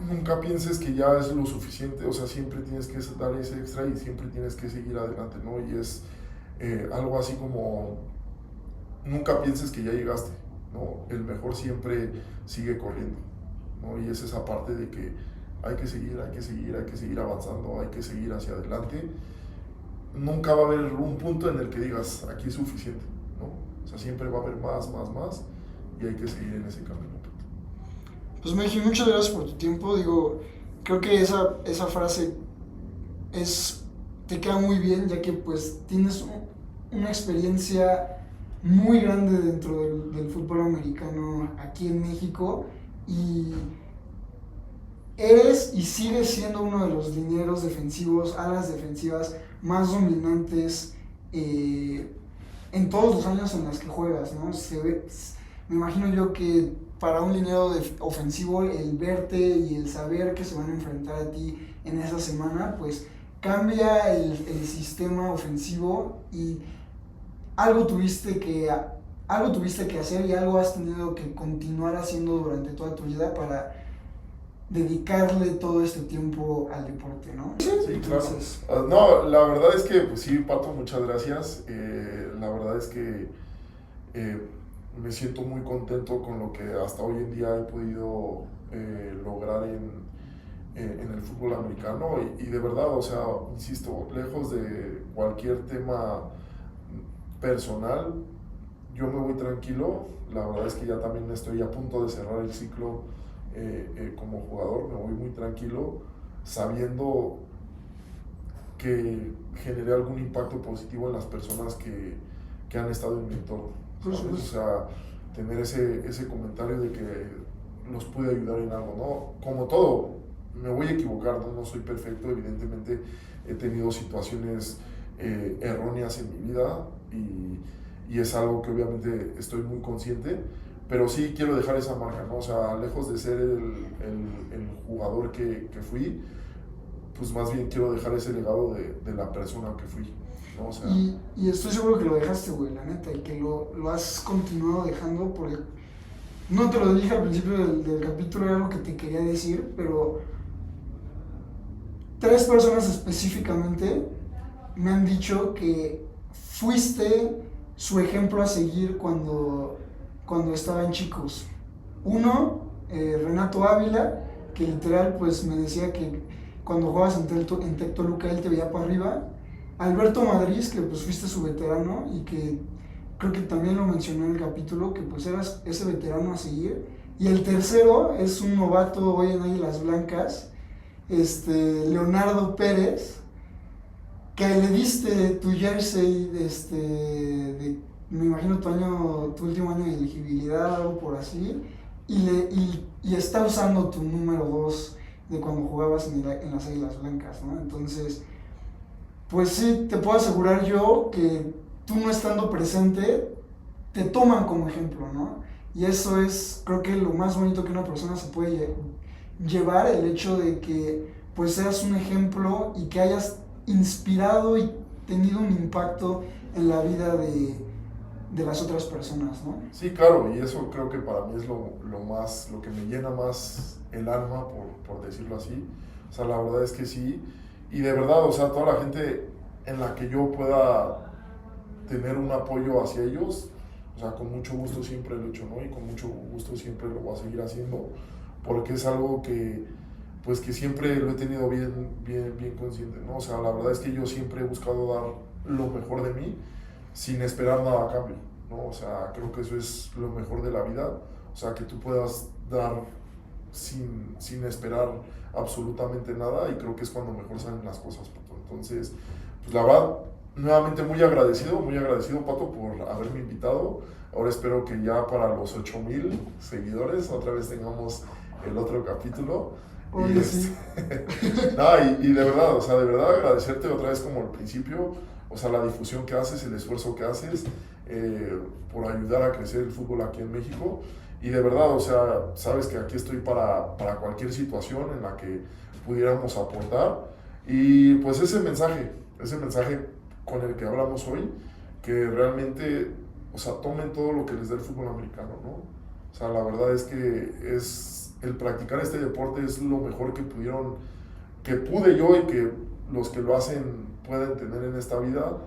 A: nunca pienses que ya es lo suficiente, o sea, siempre tienes que dar ese extra y siempre tienes que seguir adelante, ¿no? Y es algo así como, nunca pienses que ya llegaste, ¿no? El mejor siempre sigue corriendo, ¿no? Y es esa parte de que hay que seguir, hay que seguir, hay que seguir avanzando, hay que seguir hacia adelante. Nunca va a haber un punto en el que digas, aquí es suficiente, ¿no? O sea, siempre va a haber más, y hay que seguir en ese camino.
B: Pues Meji, muchas gracias por tu tiempo. Digo, creo que esa frase te queda muy bien, ya que pues tienes una experiencia muy grande dentro del fútbol americano aquí en México, y eres y sigues siendo uno de los linieros defensivos, alas defensivas más dominantes en todos los años en los que juegas, ¿no? Me imagino yo que para un liniero ofensivo el verte y el saber que se van a enfrentar a ti en esa semana, pues cambia el sistema ofensivo, y algo tuviste que hacer y algo has tenido que continuar haciendo durante toda tu vida para dedicarle todo este tiempo al deporte, ¿no?
A: Sí,
B: Entonces,
A: claro. No, la verdad es que, pues sí, Pato, muchas gracias. La verdad es que me siento muy contento con lo que hasta hoy en día he podido lograr en el fútbol americano, y de verdad, o sea, insisto, lejos de cualquier tema personal, yo me voy tranquilo. La verdad es que ya también estoy a punto de cerrar el ciclo como jugador. Me voy muy tranquilo, sabiendo que generé algún impacto positivo en las personas que han estado en mi entorno, ¿sabes? O sea, tener ese comentario de que los pude ayudar en algo, ¿no? Como todo, me voy a equivocar, ¿no? No soy perfecto, evidentemente he tenido situaciones erróneas en mi vida, y es algo que obviamente estoy muy consciente, pero sí quiero dejar esa marca, ¿no? O sea, lejos de ser el jugador que fui, pues más bien quiero dejar ese legado de la persona que fui, ¿no? O sea,
B: y estoy seguro que lo dejaste, güey, la neta, y que lo has continuado dejando, porque no te lo dije al principio del capítulo, era algo que te quería decir, pero 3 personas específicamente me han dicho que fuiste su ejemplo a seguir cuando estaban chicos. Uno, Renato Ávila, que literal pues me decía que cuando jugabas en Tec Toluca él te veía para arriba. Alberto Madriz, que pues fuiste su veterano y que creo que también lo mencioné en el capítulo, que pues eras ese veterano a seguir. Y el tercero es un novato hoy en Águilas Blancas, Leonardo Pérez, que le diste tu jersey me imagino tu último año de elegibilidad, algo por así, y está usando tu número 2 de cuando jugabas en las Águilas Blancas, ¿no? Entonces, pues sí, te puedo asegurar yo que tú no estando presente, te toman como ejemplo, ¿no? Y eso es, creo que lo más bonito que una persona se puede llevar, el hecho de que pues seas un ejemplo y que hayas inspirado y tenido un impacto en la vida de las otras personas, ¿no?
A: Sí, claro, y eso creo que para mí es lo que me llena más el alma, por decirlo así. O sea, la verdad es que sí, y de verdad, o sea, toda la gente en la que yo pueda tener un apoyo hacia ellos, o sea, con mucho gusto siempre lo he hecho, ¿no? Y con mucho gusto siempre lo voy a seguir haciendo, porque es algo que, pues, que siempre lo he tenido bien consciente, ¿no? O sea, la verdad es que yo siempre he buscado dar lo mejor de mí sin esperar nada a cambio, ¿no? O sea, creo que eso es lo mejor de la vida, o sea, que tú puedas dar sin esperar absolutamente nada, y creo que es cuando mejor salen las cosas, Pato. Entonces, pues la verdad, nuevamente muy agradecido, Pato, por haberme invitado. Ahora espero que ya para los 8,000 seguidores otra vez tengamos el otro capítulo.
B: Oye,
A: Y,
B: sí.
A: no, y de verdad, o sea, de verdad agradecerte otra vez como al principio, o sea, la difusión que haces, el esfuerzo que haces por ayudar a crecer el fútbol aquí en México. Y de verdad, o sea, sabes que aquí estoy para cualquier situación en la que pudiéramos aportar. Y pues ese mensaje con el que hablamos hoy, que realmente, o sea, tomen todo lo que les dé el fútbol americano, ¿no? O sea, la verdad es que el practicar este deporte es lo mejor que pude yo y que los que lo hacen pueden tener en esta vida.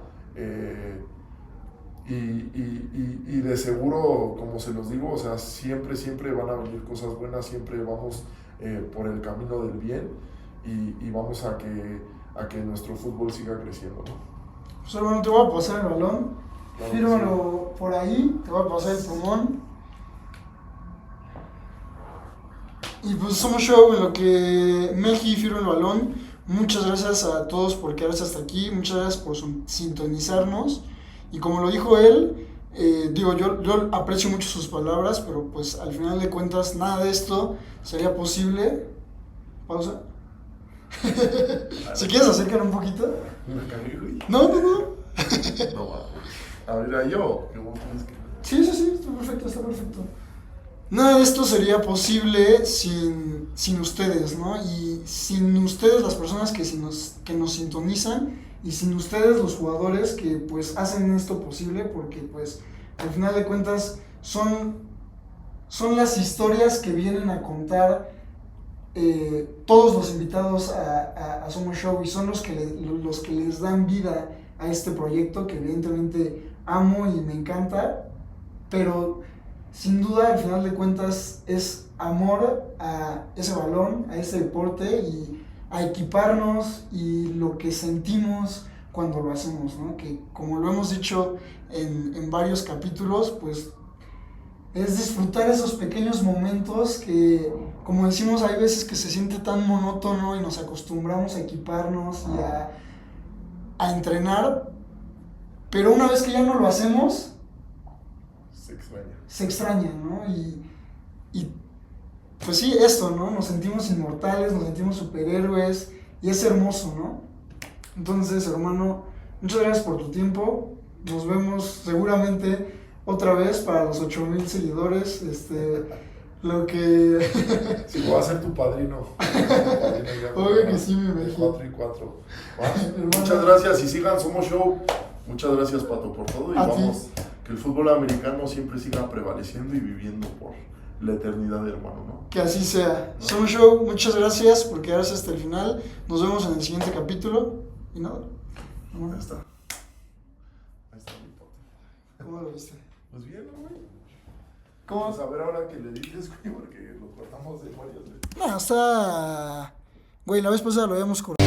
A: Y de seguro, como se los digo, o sea, siempre van a venir cosas buenas, siempre vamos por el camino del bien y vamos a que nuestro fútbol siga creciendo, ¿no?
B: Pues hermano, te voy a pasar el balón.
A: Claro que
B: Fírmalo por ahí, te voy a pasar el plumón. Y pues somos show en lo que Meji firma el balón. Muchas gracias a todos por quedarse hasta aquí. Muchas gracias por sintonizarnos. Y como lo dijo él, digo, yo aprecio mucho sus palabras, pero pues al final de cuentas nada de esto sería posible. Pausa. Si quieres acercar un poquito.
A: Me cagué, güey.
B: No.
A: No, a ver, era yo. Que vos tenés que...
B: Sí, está perfecto. Nada de esto sería posible sin ustedes, ¿no? Y sin ustedes, las personas que nos sintonizan, y sin ustedes, los jugadores que pues hacen esto posible, porque pues al final de cuentas son las historias que vienen a contar todos los invitados a Somos Show, y son los que les dan vida a este proyecto que evidentemente amo y me encanta, pero sin duda al final de cuentas es amor a ese balón, a ese deporte y a equiparnos y lo que sentimos cuando lo hacemos, ¿no? Que como lo hemos dicho en varios capítulos, pues es disfrutar esos pequeños momentos que, como decimos, hay veces que se siente tan monótono y nos acostumbramos a equiparnos y a entrenar, pero una vez que ya no lo hacemos, se extraña, ¿no? Y pues sí, esto, ¿no? Nos sentimos inmortales, nos sentimos superhéroes y es hermoso, ¿no? Entonces, hermano, muchas gracias por tu tiempo. Nos vemos seguramente otra vez para los 8,000 seguidores. Lo que...
A: Sí, voy a ser tu padrino.
B: Obvio que sí, me imagino.
A: 4 y 4. Muchas gracias y sigan Somos Show. Muchas gracias, Pato, por todo. Y vamos, que el fútbol americano siempre siga prevaleciendo y viviendo por la eternidad, hermano, ¿no?
B: Que así sea. ¿No? Somos Show, muchas gracias por quedarse hasta el final. Nos vemos en el siguiente capítulo. Y nada.
A: Ahí está. Ahí está mi Pato.
B: ¿Cómo lo viste?
A: Pues bien, ¿no, güey?
B: ¿Cómo?
A: Pues a ver ahora que le dices, güey, porque lo cortamos de varias veces.
B: No, está... Güey, la vez pasada lo habíamos cortado.